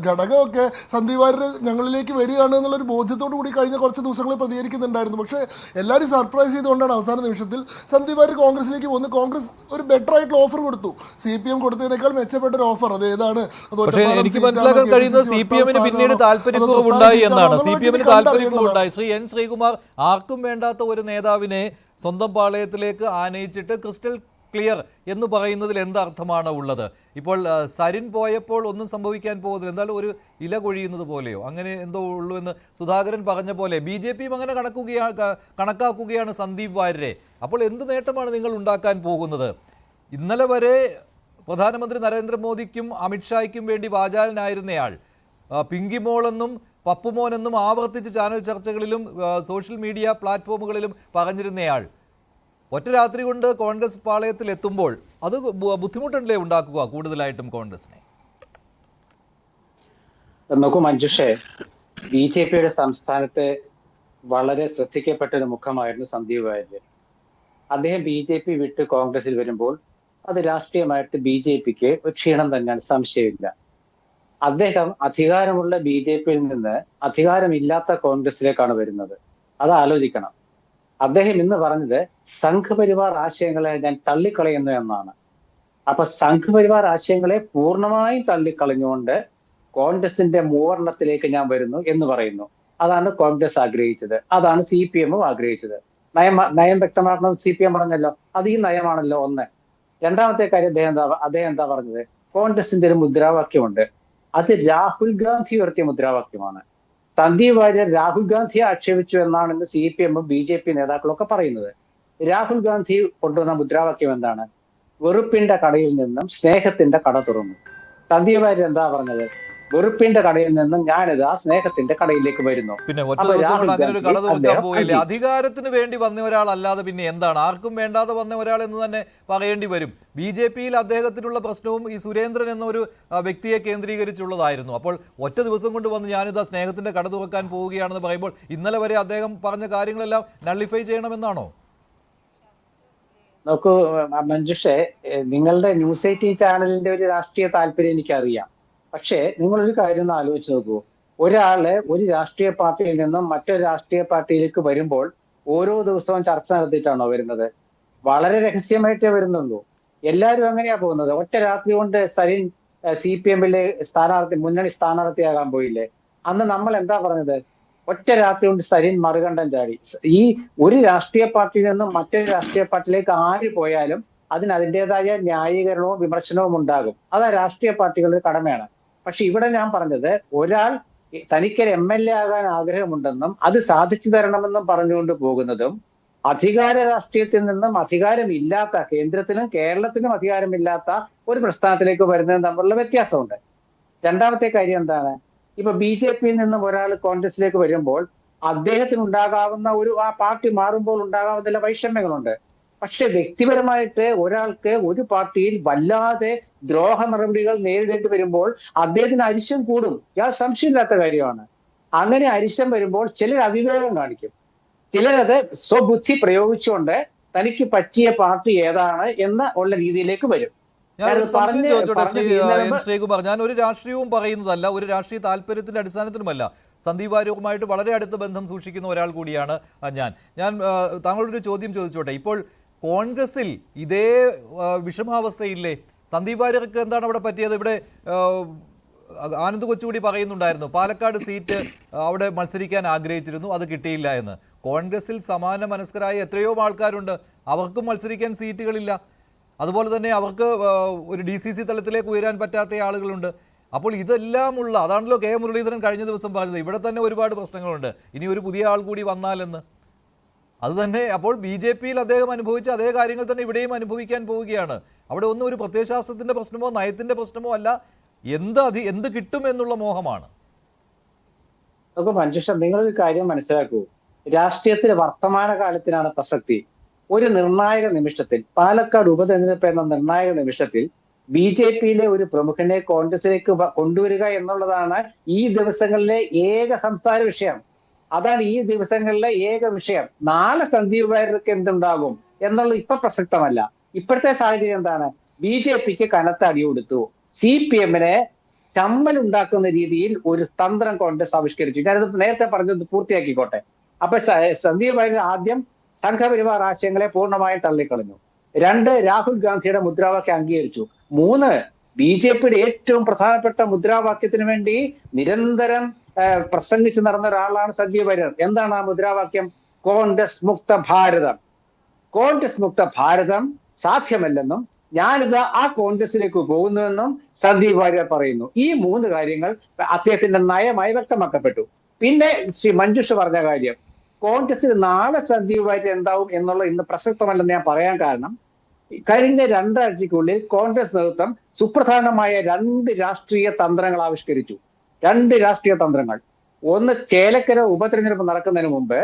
ഘടകമൊക്കെ സന്ദീപ് വാര്യർ ഞങ്ങളിലേക്ക് വരികയാണ് എന്നുള്ളൊരു ബോധ്യത്തോടു കൂടി കഴിഞ്ഞ കുറച്ച് ദിവസങ്ങളിൽ പ്രതികരിക്കുന്നുണ്ടായിരുന്നു. പക്ഷേ എല്ലാവരും സർപ്രൈസ് ചെയ്തുകൊണ്ടാണ് അവസാന നിമിഷത്തിൽ സന്ദീപ് വാര്യർ കോൺഗ്രസിലേക്ക് പോകുന്നത്. കോൺഗ്രസ് ഒരു ബെറ്റർ ആയിട്ടുള്ള ഓഫർ കൊടുത്തു. CPM കൊടുത്തതിനേക്കാൾ മെച്ചപ്പെട്ട ഒരു ഓഫർ. അത് ഏതാണ്? എനിക്ക് മനസ്സിലാക്കാൻ കഴിയുന്നത് CPMന് പിന്നീട് താല്പര്യക്കുറവുണ്ടായി എന്നാണ്. CPMന് താല്പര്യക്കുറവുണ്ടായി. ശ്രീ N ശ്രീകുമാർ ആർക്കും വേണ്ടാത്ത ഒരു നേതാവിനെ സ്വന്തം പാളയത്തിലേക്ക് ആനയിച്ചിട്ട് ക്രിസ്റ്റൽ ക്ലിയർ എന്ന് പറയുന്നതിൽ എന്തർത്ഥമാണ് ഉള്ളത്? ഇപ്പോൾ സരിൻ പോയപ്പോൾ ഒന്നും സംഭവിക്കാൻ പോകുന്നില്ല, എന്തായാലും ഒരു ഇല കൊഴിയുന്നത് പോലെയോ അങ്ങനെ എന്തോ ഉള്ളൂ എന്ന് സുധാകരൻ പറഞ്ഞ പോലെ BJPയും അങ്ങനെ കണക്കാക്കുകയാണ് സന്ദീപ് വാര്യരെ. അപ്പോൾ എന്ത് നേട്ടമാണ് നിങ്ങൾ ഉണ്ടാക്കാൻ പോകുന്നത്? ഇന്നലെ വരെ പ്രധാനമന്ത്രി നരേന്ദ്രമോദിക്കും അമിത്ഷായ്ക്കും വേണ്ടി വാചാലനായിരുന്നയാൾ, പിങ്കിമോളെന്നും പപ്പുമോനെന്നും ആവർത്തിച്ച് ചാനൽ ചർച്ചകളിലും സോഷ്യൽ മീഡിയ പ്ലാറ്റ്ഫോമുകളിലും പറഞ്ഞിരുന്നയാൾ ഒറ്റ രാത്രി കൊണ്ട് കോൺഗ്രസ് പാളയത്തിൽ എത്തുമ്പോൾ അത് ബുദ്ധിമുട്ടല്ലേ ഉണ്ടാക്കുക കൂടുതലായിട്ടും കോൺഗ്രസിനെ? നോക്കൂ മഞ്ജുഷേ, BJPയുടെ സംസ്ഥാനത്തെ വളരെ ശ്രദ്ധിക്കപ്പെട്ട ഒരു മുഖമായിരുന്നു സന്ദീപ് വാര്യർ. അദ്ദേഹം BJP വിട്ട് കോൺഗ്രസിൽ വരുമ്പോൾ അത് രാഷ്ട്രീയമായിട്ട് BJPക്ക് ഒരു ക്ഷീണം തന്നെയാണ്, സംശയമില്ല. അദ്ദേഹം അധികാരമുള്ള BJPയിൽ നിന്ന് അധികാരമില്ലാത്ത കോൺഗ്രസിലേക്കാണ് വരുന്നത്. അത് ആലോചിക്കണം. അദ്ദേഹം ഇന്ന് പറഞ്ഞത് സംഘപരിവാർ ആശയങ്ങളെ ഞാൻ തള്ളിക്കളയുന്നു എന്നാണ്. അപ്പൊ സംഘപരിവാർ ആശയങ്ങളെ പൂർണ്ണമായും തള്ളിക്കളഞ്ഞുകൊണ്ട് കോൺഗ്രസിന്റെ മൂവർണ്ണത്തിലേക്ക് ഞാൻ വരുന്നു എന്ന് പറയുന്നു. അതാണ് കോൺഗ്രസ് ആഗ്രഹിച്ചത്, അതാണ് CPM ആഗ്രഹിച്ചത്. നയം വ്യക്തമാക്കുന്നത് CPM പറഞ്ഞല്ലോ, അത് ഈ നയമാണല്ലോ ഒന്ന്. രണ്ടാമത്തെ കാര്യം അദ്ദേഹം എന്താ പറഞ്ഞത്? കോൺഗ്രസിന്റെ ഒരു മുദ്രാവാക്യമുണ്ട്, അത് രാഹുൽ ഗാന്ധി ഉയർത്തിയ മുദ്രാവാക്യമാണ്. സന്ദീപ് വാര്യർ രാഹുൽ ഗാന്ധിയെ ആക്ഷേപിച്ചു എന്നാണ് ഇന്ന് CPM BJP നേതാക്കളൊക്കെ പറയുന്നത്. രാഹുൽ ഗാന്ധി കൊണ്ടുവന്ന മുദ്രാവാക്യം എന്താണ്? വെറുപ്പിന്റെ കടയിൽ നിന്നും സ്നേഹത്തിന്റെ കട തുറന്നു. സന്ദീപ് വാര്യർ എന്താ പറഞ്ഞത്? വെറുപ്പിന്റെ കടയിൽ നിന്നും ഞാനിതാ സ്നേഹത്തിന്റെ കടയിലേക്ക് വരുന്നു. പിന്നെ ഒറ്റ ദിവസം കൊണ്ട് അങ്ങനെ ഒരു കട തുറക്കാൻ പോയില്ലേ? അധികാരത്തിന് വേണ്ടി വന്ന ഒരാളല്ലാതെ പിന്നെ എന്താണ്? ആർക്കും വേണ്ടാതെ വന്ന ഒരാൾ എന്ന് തന്നെ പറയേണ്ടി വരും. BJP-യിൽ അദ്ദേഹത്തിനുള്ള പ്രശ്നവും ഈ സുരേന്ദ്രൻ എന്നൊരു വ്യക്തിയെ കേന്ദ്രീകരിച്ചുള്ളതായിരുന്നു. അപ്പോൾ ഒറ്റ ദിവസം കൊണ്ട് വന്ന് ഞാനിതാ സ്നേഹത്തിന്റെ കട തുറക്കാൻ പോവുകയാണെന്ന് പറയുമ്പോൾ ഇന്നലെ വരെ അദ്ദേഹം പറഞ്ഞ കാര്യങ്ങളെല്ലാം നള്ളിഫൈ ചെയ്യണമെന്നാണോ? നോക്കൂ മഞ്ജുഷേ, നിങ്ങളുടെ ന്യൂസ് 18 ചാനലിന്റെ ഒരു രാഷ്ട്രീയ താല്പര്യം എനിക്കറിയാം. പക്ഷേ നിങ്ങളൊരു കാര്യം ഒന്ന് ആലോചിച്ച് നോക്കൂ. ഒരാള് ഒരു രാഷ്ട്രീയ പാർട്ടിയിൽ നിന്നും മറ്റൊരു രാഷ്ട്രീയ പാർട്ടിയിലേക്ക് വരുമ്പോൾ ഓരോ ദിവസവും ചർച്ച നടത്തിയിട്ടാണോ വരുന്നത്? വളരെ രഹസ്യമായിട്ടേ വരുന്നുള്ളൂ. എല്ലാവരും അങ്ങനെയാ പോകുന്നത്. ഒറ്റ രാത്രി കൊണ്ട് സരിൻ CPM-ലെ മുന്നണി സ്ഥാനാർത്ഥിയാകാൻ പോയില്ലേ? അന്ന് നമ്മൾ എന്താ പറഞ്ഞത്? ഒറ്റ രാത്രി കൊണ്ട് സരിൻ മറുകണ്ഠം ചാടി. ഈ ഒരു രാഷ്ട്രീയ പാർട്ടിയിൽ നിന്നും മറ്റൊരു രാഷ്ട്രീയ പാർട്ടിയിലേക്ക് ആര് പോയാലും അതിന് അതിൻ്റെതായ ന്യായീകരണവും വിമർശനവും ഉണ്ടാകും. അത് രാഷ്ട്രീയ പാർട്ടികളുടെ കടമയാണ്. പക്ഷെ ഇവിടെ ഞാൻ പറഞ്ഞത്, ഒരാൾ തനിക്കൊരു MLA ആകാൻ ആഗ്രഹമുണ്ടെന്നും അത് സാധിച്ചു തരണമെന്നും പറഞ്ഞുകൊണ്ട് പോകുന്നതും അധികാര രാഷ്ട്രീയത്തിൽ നിന്നും അധികാരമില്ലാത്ത, കേന്ദ്രത്തിനും കേരളത്തിനും അധികാരമില്ലാത്ത ഒരു പ്രസ്ഥാനത്തിലേക്ക് വരുന്നതും തമ്മിലുള്ള വ്യത്യാസമുണ്ട്. രണ്ടാമത്തെ കാര്യം എന്താണ്? ഇപ്പൊ BJP-യിൽ നിന്നും ഒരാൾ കോൺഗ്രസിലേക്ക് വരുമ്പോൾ അദ്ദേഹത്തിന് ഉണ്ടാകാവുന്ന ആ പാർട്ടി മാറുമ്പോൾ ഉണ്ടാകാവുന്ന ചില വൈഷമ്യങ്ങളുണ്ട്. പക്ഷെ വ്യക്തിപരമായിട്ട് ഒരാൾക്ക് ഒരു പാർട്ടിയിൽ വല്ലാതെ ദ്രോഹ നടപടികൾ നേരിടേണ്ടി വരുമ്പോൾ അദ്ദേഹത്തിന് അരിശം കൂടും. സംശയമില്ലാത്ത കാര്യമാണ്. അങ്ങനെ അരിശം വരുമ്പോൾ ചിലർ അവിവേകം കാണിക്കും, ചിലരത് സ്വബുദ്ധി പ്രയോഗിച്ചുകൊണ്ട് തനിക്ക് പറ്റിയ പാർട്ടി ഏതാണ് ഉള്ള രീതിയിലേക്ക് വരും. ശ്രീകുമാർ, ഞാൻ ഒരു രാഷ്ട്രീയവും പറയുന്നതല്ല, ഒരു രാഷ്ട്രീയ താല്പര്യത്തിന്റെ അടിസ്ഥാനത്തിലുമല്ല. സന്ദീപ് വാര്യരുമായിട്ട് വളരെ അടുത്ത ബന്ധം സൂക്ഷിക്കുന്ന ഒരാൾ കൂടിയാണ് ഞാൻ താങ്കളൊരു ചോദ്യം ചോദിച്ചോട്ടെ. ഇപ്പോൾ കോൺഗ്രസിൽ ഇതേ വിഷമാവസ്ഥയില്ലേ? സന്ദീപ് വാര്യർക്ക് എന്താണ് അവിടെ പറ്റിയത്? ഇവിടെ ആനന്ദ് കൊച്ചുകൂടി പറയുന്നുണ്ടായിരുന്നു, പാലക്കാട് സീറ്റ് അവിടെ മത്സരിക്കാൻ ആഗ്രഹിച്ചിരുന്നു, അത് കിട്ടിയില്ല എന്ന്. കോൺഗ്രസിൽ സമാന മനസ്കരായ എത്രയോ ആൾക്കാരുണ്ട്, അവർക്കും മത്സരിക്കാൻ സീറ്റുകളില്ല. അതുപോലെ തന്നെ അവർക്ക് ഒരു DCC തലത്തിലേക്ക് ഉയരാൻ പറ്റാത്ത ആളുകളുണ്ട്. അപ്പോൾ ഇതെല്ലാമുള്ള, അതാണല്ലോ കെ മുരളീധരൻ കഴിഞ്ഞ ദിവസം പറഞ്ഞത്, ഇവിടെ തന്നെ ഒരുപാട് പ്രശ്നങ്ങളുണ്ട്, ഇനി ഒരു പുതിയ ആൾ കൂടി വന്നാലെന്ന്. അത് തന്നെ അപ്പോൾ BJP-യിൽ അദ്ദേഹം അനുഭവിച്ച അതേ കാര്യങ്ങൾ തന്നെ ഇവിടെയും അനുഭവിക്കാൻ പോവുകയാണ്. അവിടെ ഒന്നും ഒരു പ്രത്യയശാസ്ത്രത്തിന്റെ പ്രശ്നമോ നയത്തിന്റെ പ്രശ്നമോ അല്ല, എന്ത് കിട്ടും എന്നുള്ള മോഹമാണ്. നമുക്ക് മഞ്ജുഷ, നിങ്ങളൊരു കാര്യം മനസ്സിലാക്കൂ. രാഷ്ട്രീയത്തിൽ വർത്തമാന കാലത്തിനാണ് പ്രസക്തി. ഒരു നിർണായക നിമിഷത്തിൽ, പാലക്കാട് ഉപതെരഞ്ഞെടുപ്പ് എന്ന നിർണായക നിമിഷത്തിൽ BJP-യിലെ ഒരു പ്രമുഖനെ കോൺഗ്രസിലേക്ക് കൊണ്ടുവരിക എന്നുള്ളതാണ് ഈ ദിവസങ്ങളിലെ ഏക സംസാര വിഷയം. അതാണ് ഈ ദിവസങ്ങളിലെ ഏക വിഷയം. നാളെ സന്ദീപ് വാര്യർക്ക് എന്തുണ്ടാകും എന്നുള്ളത് ഇപ്പൊ പ്രസക്തമല്ല. ഇപ്പോഴത്തെ സാഹചര്യം എന്താണ്? BJP-ക്ക് കനത്ത അടി കൊടുത്തു. CPM-നെ ചമ്മലുണ്ടാക്കുന്ന രീതിയിൽ ഒരു തന്ത്രം കോൺഗ്രസ് ആവിഷ്കരിച്ചു. ഞാനത് നേരത്തെ പറഞ്ഞത് പൂർത്തിയാക്കിക്കോട്ടെ. അപ്പൊ സന്ദീപ് വാര്യർ ആദ്യം സംഘപരിവാർ ആശയങ്ങളെ പൂർണ്ണമായും തള്ളിക്കളഞ്ഞു. 2, രാഹുൽ ഗാന്ധിയുടെ മുദ്രാവാക്യം അംഗീകരിച്ചു. 3, BJP-യുടെ ഏറ്റവും പ്രധാനപ്പെട്ട മുദ്രാവാക്യത്തിന് വേണ്ടി നിരന്തരം പ്രസംഗിച്ച് നടന്ന ഒരാളാണ് സന്ദീപ് വാര്യർ. എന്താണ് ആ മുദ്രാവാക്യം? കോൺഗ്രസ് മുക്ത ഭാരതം. കോൺഗ്രസ് മുക്ത ഭാരതം സാധ്യമല്ലെന്നും ഞാനിത് ആ കോൺഗ്രസിലേക്ക് പോകുന്നുവെന്നും സന്ദീപ് വാര്യർ പറയുന്നു. ഈ 3 കാര്യങ്ങൾ അദ്ദേഹത്തിന്റെ നയമായി വ്യക്തമാക്കപ്പെട്ടു. പിന്നെ ശ്രീ മഞ്ജുഷ പറഞ്ഞ കാര്യം, കോൺഗ്രസിൽ നാളെ സന്ദീപ് വാര്യർ എന്താവും എന്നുള്ളത് ഇന്ന് പ്രസക്തമല്ലെന്ന് ഞാൻ പറയാൻ കാരണം, കഴിഞ്ഞ 2 ആഴ്ചയ്ക്കുള്ളിൽ കോൺഗ്രസ് നേതൃത്വം സുപ്രധാനമായ 2 രാഷ്ട്രീയ തന്ത്രങ്ങൾ ആവിഷ്കരിച്ചു. 2 രാഷ്ട്രീയ തന്ത്രങ്ങൾ. ഒന്ന്, ചേലക്കര ഉപതെരഞ്ഞെടുപ്പ് നടക്കുന്നതിന് മുമ്പ്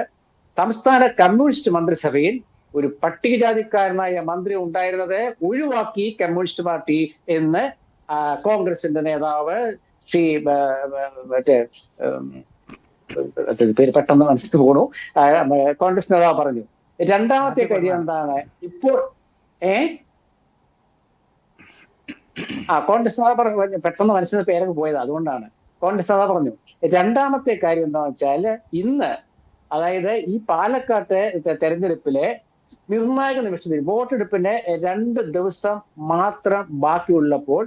സംസ്ഥാന കമ്മ്യൂണിസ്റ്റ് മന്ത്രിസഭയിൽ ഒരു പട്ടികജാതിക്കാരനായ മന്ത്രി ഉണ്ടായിരുന്നത് ഒഴിവാക്കി കമ്മ്യൂണിസ്റ്റ് പാർട്ടി എന്ന് കോൺഗ്രസിന്റെ നേതാവ് ശ്രീ പേര് പെട്ടെന്ന് മനസ്സിൽ പോണു, കോൺഗ്രസ് നേതാവ് പറഞ്ഞു. രണ്ടാമത്തെ കാര്യം എന്താണ്? ഇപ്പോൾ കോൺഗ്രസ് നേതാവ് പറഞ്ഞു, പെട്ടെന്ന് മനസ്സിൽ പേരൊക്കെ പോയത്, അതുകൊണ്ടാണ്. കോൺഗ്രസ് നേതാവ് പറഞ്ഞു. രണ്ടാമത്തെ കാര്യം എന്താണെന്ന് വെച്ചാൽ, ഇന്ന് അതായത് ഈ പാലക്കാട്ടെ തെരഞ്ഞെടുപ്പിലെ നിർണായക നിമിഷത്തിൽ വോട്ടെടുപ്പിന് 2 ദിവസം മാത്രം ബാക്കിയുള്ളപ്പോൾ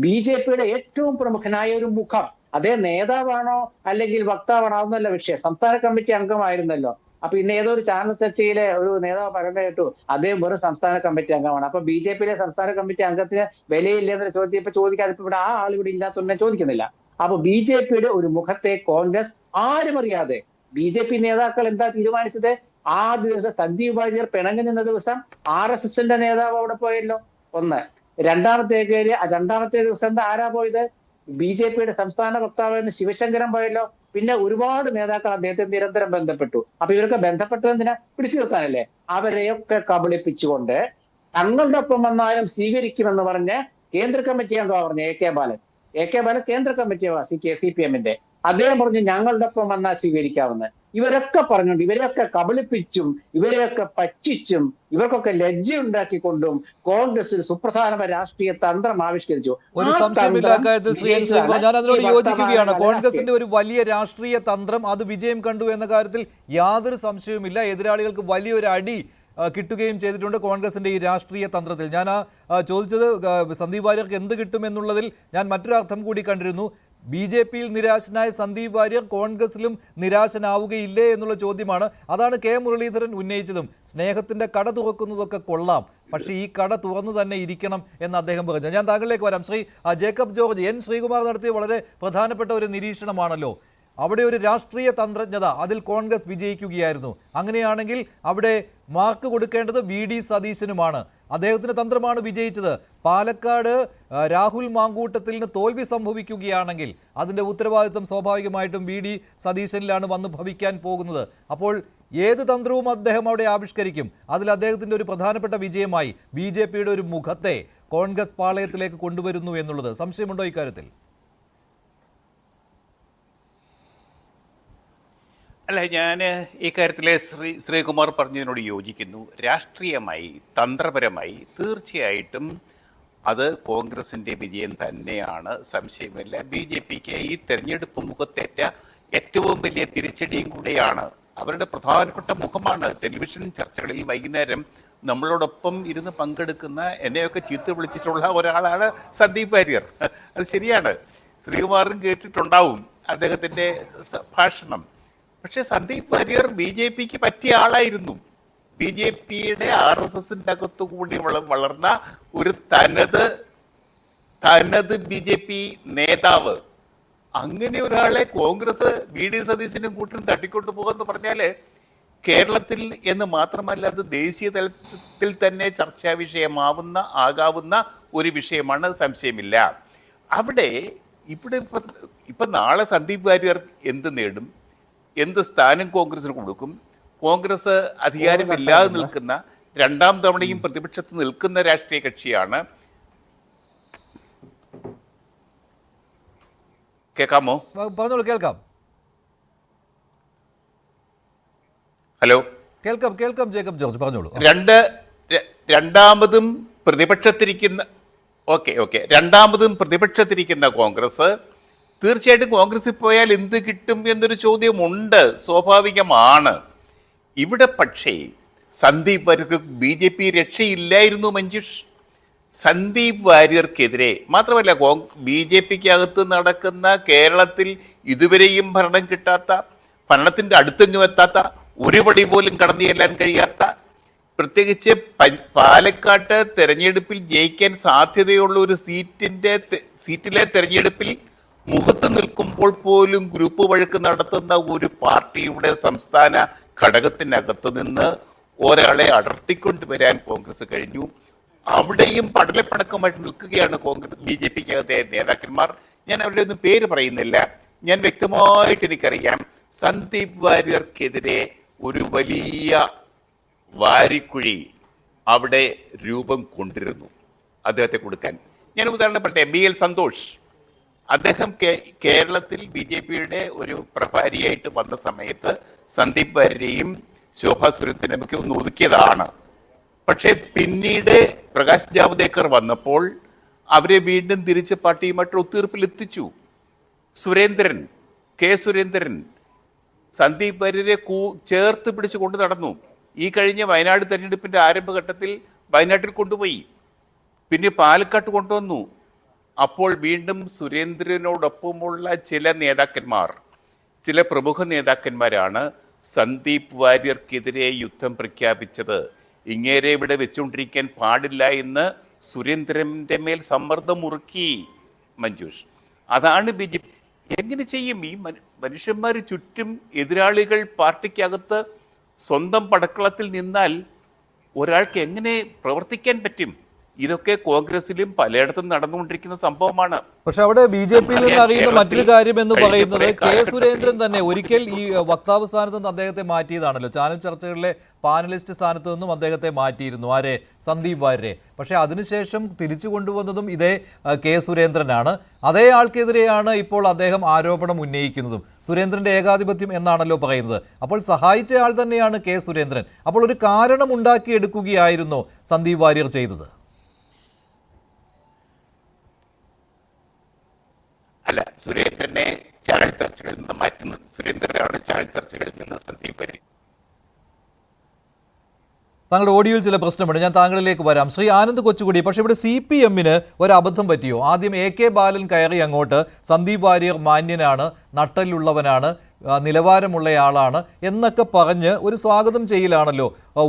BJP-യുടെ ഏറ്റവും പ്രമുഖനായ ഒരു മുഖം, അദ്ദേഹം നേതാവാണോ അല്ലെങ്കിൽ വക്താവാണോ അതൊന്നല്ല വിഷയം. സംസ്ഥാന കമ്മിറ്റി അംഗമായിരുന്നല്ലോ. അപ്പൊ ഇന്ന് ഏതോ ഒരു ചാനൽ ചർച്ചയിലെ ഒരു നേതാവ് പറയുന്നത് കേട്ടു അദ്ദേഹം വെറും സംസ്ഥാന കമ്മിറ്റി അംഗമാണ്. അപ്പൊ BJP-യിലെ സംസ്ഥാന കമ്മിറ്റി അംഗത്തിന് വിലയില്ലെന്ന് ചോദിക്കാതെ ഇപ്പൊ ഇവിടെ ആ ആൾ ഇവിടെ ഇല്ലാത്തതുകൊണ്ട് ചോദിക്കുന്നില്ല. അപ്പൊ BJP-യുടെ ഒരു മുഖത്തെ കോൺഗ്രസ് ആരും അറിയാതെ BJP നേതാക്കൾ എന്താ തീരുമാനിച്ചത്? ആ ദിവസം സന്ദീപ് വാര്യർ പിണങ്ങി നിന്ന ദിവസം RSSന്റെ നേതാവ് അവിടെ പോയല്ലോ. ഒന്ന്. രണ്ടാമത്തെ ദിവസം എന്താ ആരാ പോയത്? BJP-യുടെ സംസ്ഥാന വക്താവായിരുന്ന ശിവശങ്കരൻ പോയല്ലോ. പിന്നെ ഒരുപാട് നേതാക്കൾ അദ്ദേഹത്തെ നിരന്തരം ബന്ധപ്പെട്ടു. അപ്പൊ ഇവരൊക്കെ ബന്ധപ്പെട്ടതെന്തിനാ? പിടിച്ചു നിർത്താനല്ലേ? അവരെയൊക്കെ കബളിപ്പിച്ചുകൊണ്ട് തങ്ങളുടെ ഒപ്പം വന്നാലും സ്വീകരിക്കുമെന്ന് പറഞ്ഞ് കേന്ദ്ര കമ്മിറ്റി അംഗമാ പറഞ്ഞ AK ബാലൻ കേന്ദ്ര കമ്മിറ്റി CPM-ന്റെ അദ്ദേഹം പറഞ്ഞു ഞങ്ങളുടെ ഒപ്പം വന്നാൽ സ്വീകരിക്കാമെന്ന്. ഇവരൊക്കെ പറഞ്ഞുകൊണ്ട് ഇവരെയൊക്കെ കബളിപ്പിച്ചും ഇവരെയൊക്കെ പറ്റിച്ചും ഇവർക്കൊക്കെ ലജ്ജയുണ്ടാക്കിക്കൊണ്ടും കോൺഗ്രസ് ഒരു സുപ്രധാന രാഷ്ട്രീയ തന്ത്രം ആവിഷ്കരിച്ചു. ഒരു സംശയമില്ല കാര്യത്തിൽ ശ്രീ എൻ ശ്രീകുമാർ, ഞാൻ അതിനോട് യോജിക്കുകയാണ്. കോൺഗ്രസിന്റെ ഒരു വലിയ രാഷ്ട്രീയ തന്ത്രം അത് വിജയം കണ്ടു എന്ന കാര്യത്തിൽ യാതൊരു സംശയവുമില്ല. എതിരാളികൾക്ക് വലിയൊരു അടി കിട്ടുകയും ചെയ്തിട്ടുണ്ട് കോൺഗ്രസിന്റെ ഈ രാഷ്ട്രീയ തന്ത്രത്തിൽ. ഞാൻ ചോദിച്ചത് സന്ദീപ് വാര്യർക്ക് എന്ത് കിട്ടും എന്നുള്ളതിൽ ഞാൻ മറ്റൊരു അർത്ഥം കൂടി കണ്ടിരുന്നു. BJP-യിൽ നിരാശനായ സന്ദീപ് വാര്യർ കോൺഗ്രസിലും നിരാശനാവുകയില്ലേ എന്നുള്ള ചോദ്യമാണ്. അതാണ് K മുരളീധരൻ ഉന്നയിച്ചതും. സ്നേഹത്തിന്റെ കട തുറക്കുന്നതൊക്കെ കൊള്ളാം, പക്ഷേ ഈ കട തുറന്നു തന്നെ ഇരിക്കണം എന്ന് അദ്ദേഹം പറഞ്ഞു. ഞാൻ താങ്കളിലേക്ക് വരാം. Shri Jacob George, N Sreekumar നടത്തിയ വളരെ പ്രധാനപ്പെട്ട ഒരു നിരീക്ഷണമാണല്ലോ. അവിടെ ഒരു രാഷ്ട്രീയ തന്ത്രജ്ഞത, അതിൽ കോൺഗ്രസ് വിജയിക്കുകയായിരുന്നു. അങ്ങനെയാണെങ്കിൽ അവിടെ മാർക്ക് കൊടുക്കേണ്ടത് VD സതീശനുമാണ്. അദ്ദേഹത്തിന്റെ തന്ത്രമാണ് വിജയിച്ചത്. പാലക്കാട് രാഹുൽ മാങ്കൂട്ടത്തിന് തോൽവി സംഭവിക്കുകയാണെങ്കിൽ അതിൻ്റെ ഉത്തരവാദിത്വം സ്വാഭാവികമായിട്ടും VD സതീശനിലാണ് വന്ന് ഭവിക്കാൻ പോകുന്നത്. അപ്പോൾ ഏത് തന്ത്രവും അദ്ദേഹം അവിടെ ആവിഷ്കരിക്കും. അതിൽ അദ്ദേഹത്തിൻ്റെ ഒരു പ്രധാനപ്പെട്ട വിജയമായി BJP-യുടെ ഒരു മുഖത്തെ കോൺഗ്രസ് പാളയത്തിലേക്ക് കൊണ്ടുവരുന്നു എന്നുള്ളത്. സംശയമുണ്ടോ ഇക്കാര്യത്തിൽ? അല്ല, ഞാൻ ഈ കാര്യത്തിലെ ശ്രീകുമാർ പറഞ്ഞതിനോട് യോജിക്കുന്നു. രാഷ്ട്രീയമായി തന്ത്രപരമായി തീർച്ചയായിട്ടും അത് കോൺഗ്രസിൻ്റെ വിജയം തന്നെയാണ്, സംശയമില്ല. BJP-ക്ക് ഈ തെരഞ്ഞെടുപ്പ് മുഖത്തേറ്റ ഏറ്റവും വലിയ തിരിച്ചടിയും കൂടെയാണ്. അവരുടെ പ്രധാനപ്പെട്ട മുഖമാണ്. ടെലിവിഷൻ ചർച്ചകളിൽ വൈകുന്നേരം നമ്മളോടൊപ്പം ഇരുന്ന് പങ്കെടുക്കുന്ന എന്നെയൊക്കെ ചീത്ത വിളിച്ചിട്ടുള്ള ഒരാളാണ് സന്ദീപ് വാര്യർ. അത് ശരിയാണ്, ശ്രീകുമാറും കേട്ടിട്ടുണ്ടാവും അദ്ദേഹത്തിൻ്റെ ഭാഷണം. പക്ഷെ സന്ദീപ് വാര്യർ BJP-ക്ക് പറ്റിയ ആളായിരുന്നു. BJP-യുടെ RSSന്റെ അകത്തുകൂടി വളർന്ന ഒരു തനത് BJP നേതാവ്. അങ്ങനെ ഒരാളെ കോൺഗ്രസ് VD സതീശനും കൂട്ടിനും തട്ടിക്കൊണ്ടു പോകുമെന്ന് പറഞ്ഞാൽ കേരളത്തിൽ എന്ന് മാത്രമല്ല, അത് ദേശീയ തലത്തിൽ തന്നെ ചർച്ചാ ആകാവുന്ന ഒരു വിഷയമാണ്, സംശയമില്ല. ഇവിടെ ഇപ്പം നാളെ സന്ദീപ് വാര്യർ എന്ത് നേടും, എന്ത് സ്ഥാനം കോൺഗ്രസിന് കൊടുക്കും? കോൺഗ്രസ് അധികാരമില്ലാതെ നിൽക്കുന്ന, രണ്ടാം തവണയും പ്രതിപക്ഷത്ത് നിൽക്കുന്ന രാഷ്ട്രീയ കക്ഷിയാണ്. കേൾക്കാമോ? പറഞ്ഞോളൂ, കേൾക്കാം. ഹലോ, കേൾക്കാം ജേക്കബ് ജോർജ്, പറഞ്ഞോളൂ. രണ്ടാമതും പ്രതിപക്ഷത്തിരിക്കുന്ന കോൺഗ്രസ് തീർച്ചയായിട്ടും കോൺഗ്രസിൽ പോയാൽ എന്ത് കിട്ടും എന്നൊരു ചോദ്യമുണ്ട്, സ്വാഭാവികമാണ്. ഇവിടെ പക്ഷേ സന്ദീപ് വാര്യർക്ക് BJP രക്ഷയില്ലായിരുന്നു മഞ്ജുഷ്. സന്ദീപ് വാര്യർക്കെതിരെ മാത്രമല്ല, BJP-ക്കകത്ത് നടക്കുന്ന, കേരളത്തിൽ ഇതുവരെയും ഭരണം കിട്ടാത്ത, ഭരണത്തിൻ്റെ അടുത്തെങ്ങും എത്താത്ത, ഒരു പടി പോലും കടന്നു ചെല്ലാൻ കഴിയാത്ത, പ്രത്യേകിച്ച് പാലക്കാട്ട് തെരഞ്ഞെടുപ്പിൽ ജയിക്കാൻ സാധ്യതയുള്ള ഒരു സീറ്റിലെ തെരഞ്ഞെടുപ്പിൽ മുഖത്ത് നിൽക്കുമ്പോൾ പോലും ഗ്രൂപ്പ് വഴക്ക് നടത്തുന്ന ഒരു പാർട്ടിയുടെ സംസ്ഥാന ഘടകത്തിനകത്ത് നിന്ന് ഒരാളെ അടർത്തിക്കൊണ്ടുവരാൻ കോൺഗ്രസ് കഴിഞ്ഞു. അവിടെയും പടലപ്പിണക്കമായിട്ട് നിൽക്കുകയാണ് BJP-ക്കകത്തെ നേതാക്കന്മാർ. ഞാൻ അവരുടെ ഒന്നും പേര് പറയുന്നില്ല. ഞാൻ വ്യക്തമായിട്ട് എനിക്കറിയാം, സന്ദീപ് വാര്യർക്കെതിരെ ഒരു വലിയ വാരിക്കുഴി അവിടെ രൂപം കൊണ്ടിരുന്നു അദ്ദേഹത്തെ കൊടുക്കാൻ. ഞാൻ ഉദാഹരണം പറയട്ടെ, BL സന്തോഷ്. അദ്ദേഹം കേരളത്തിൽ BJP-യുടെ ഒരു പ്രഭാരിയായിട്ട് വന്ന സമയത്ത് സന്ദീപ് വാര്യരെയും ശോഭാ സുരേന്ദ്രനെയൊക്കെ ഒന്ന് ഒതുക്കിയതാണ്. പക്ഷേ പിന്നീട് പ്രകാശ് ജാവ്ദേക്കർ വന്നപ്പോൾ അവരെ വീണ്ടും തിരിച്ച് പാർട്ടിയുമായിട്ട് ഒത്തുതീർപ്പിലെത്തിച്ചു. കെ സുരേന്ദ്രൻ സന്ദീപ് വാര്യരെ ചേർത്ത് പിടിച്ചു കൊണ്ട് നടന്നു. ഈ കഴിഞ്ഞ വയനാട് തെരഞ്ഞെടുപ്പിൻ്റെ ആരംഭഘട്ടത്തിൽ വയനാട്ടിൽ കൊണ്ടുപോയി, പിന്നെ പാലക്കാട്ട് കൊണ്ടുവന്നു. അപ്പോൾ വീണ്ടും സുരേന്ദ്രനോടൊപ്പമുള്ള ചില നേതാക്കന്മാർ, ചില പ്രമുഖ നേതാക്കന്മാരാണ് സന്ദീപ് വാര്യർക്കെതിരെ യുദ്ധം പ്രഖ്യാപിച്ചത്. ഇങ്ങേരെ ഇവിടെ വെച്ചുകൊണ്ടിരിക്കാൻ പാടില്ല എന്ന് സുരേന്ദ്രൻ്റെ മേൽ സമ്മർദ്ദം മുറുക്കി മഞ്ജുഷ്. അതാണ് ബി ജെ പി. എങ്ങനെ ചെയ്യും? ഈ മനുഷ്യന്മാർ ചുറ്റും എതിരാളികൾ പാർട്ടിക്കകത്ത് സ്വന്തം പടക്കളത്തിൽ നിന്നാൽ ഒരാൾക്ക് എങ്ങനെ പ്രവർത്തിക്കാൻ പറ്റും? ഇതൊക്കെ കോൺഗ്രസിലും പലയിടത്തും നടന്നുകൊണ്ടിരിക്കുന്ന സംഭവമാണ്. പക്ഷെ അവിടെ ബി ജെ പിയിൽ നിന്ന് അറിയുന്ന മറ്റൊരു കാര്യം എന്ന് പറയുന്നത് കെ സുരേന്ദ്രൻ തന്നെ ഒരിക്കൽ ഈ വക്താവ് സ്ഥാനത്ത് നിന്ന് അദ്ദേഹത്തെ മാറ്റിയതാണല്ലോ. ചാനൽ ചർച്ചകളിലെ പാനലിസ്റ്റ് സ്ഥാനത്ത് നിന്നും അദ്ദേഹത്തെ മാറ്റിയിരുന്നു. ആരെ? സന്ദീപ് വാര്യരെ. പക്ഷേ അതിനുശേഷം തിരിച്ചു കൊണ്ടുവന്നതും ഇതേ കെ സുരേന്ദ്രനാണ്. അതേ ആൾക്കെതിരെയാണ് ഇപ്പോൾ അദ്ദേഹം ആരോപണം ഉന്നയിക്കുന്നതും. സുരേന്ദ്രന്റെ ഏകാധിപത്യം എന്നാണല്ലോ പറയുന്നത്. അപ്പോൾ സഹായിച്ച ആൾ തന്നെയാണ് കെ സുരേന്ദ്രൻ. അപ്പോൾ ഒരു കാരണം ഉണ്ടാക്കിയെടുക്കുകയായിരുന്നു സന്ദീപ് വാര്യർ ചെയ്തത്. അല്ല, സുരേന്ദ്രനെ ചാനൽ ചർച്ചകളിൽ നിന്ന് മാറ്റുന്നത് സുരേന്ദ്രനാണ്. ചാനൽ ചർച്ചകളിൽ നിന്ന് സന്ദീപ് വാര്യർ. താങ്കളുടെ ഓഡിയോയിൽ ചില പ്രശ്നമുണ്ട്, ഞാൻ താങ്കളിലേക്ക് വരാം. ശ്രീ ആനന്ദ് കൊച്ചുകുടി, പക്ഷേ ഇവിടെ CPM-ന് ഒരു അബദ്ധം പറ്റിയോ? ആദ്യം AK ബാലൻ കയറി അങ്ങോട്ട് സന്ദീപ് വാര്യർ മാന്യനാണ്, നട്ടലുള്ളവനാണ്, നിലവാരമുള്ളയാളാണ് എന്നൊക്കെ പറഞ്ഞ് ഒരു സ്വാഗതം ചെയ്യലാണല്ലോ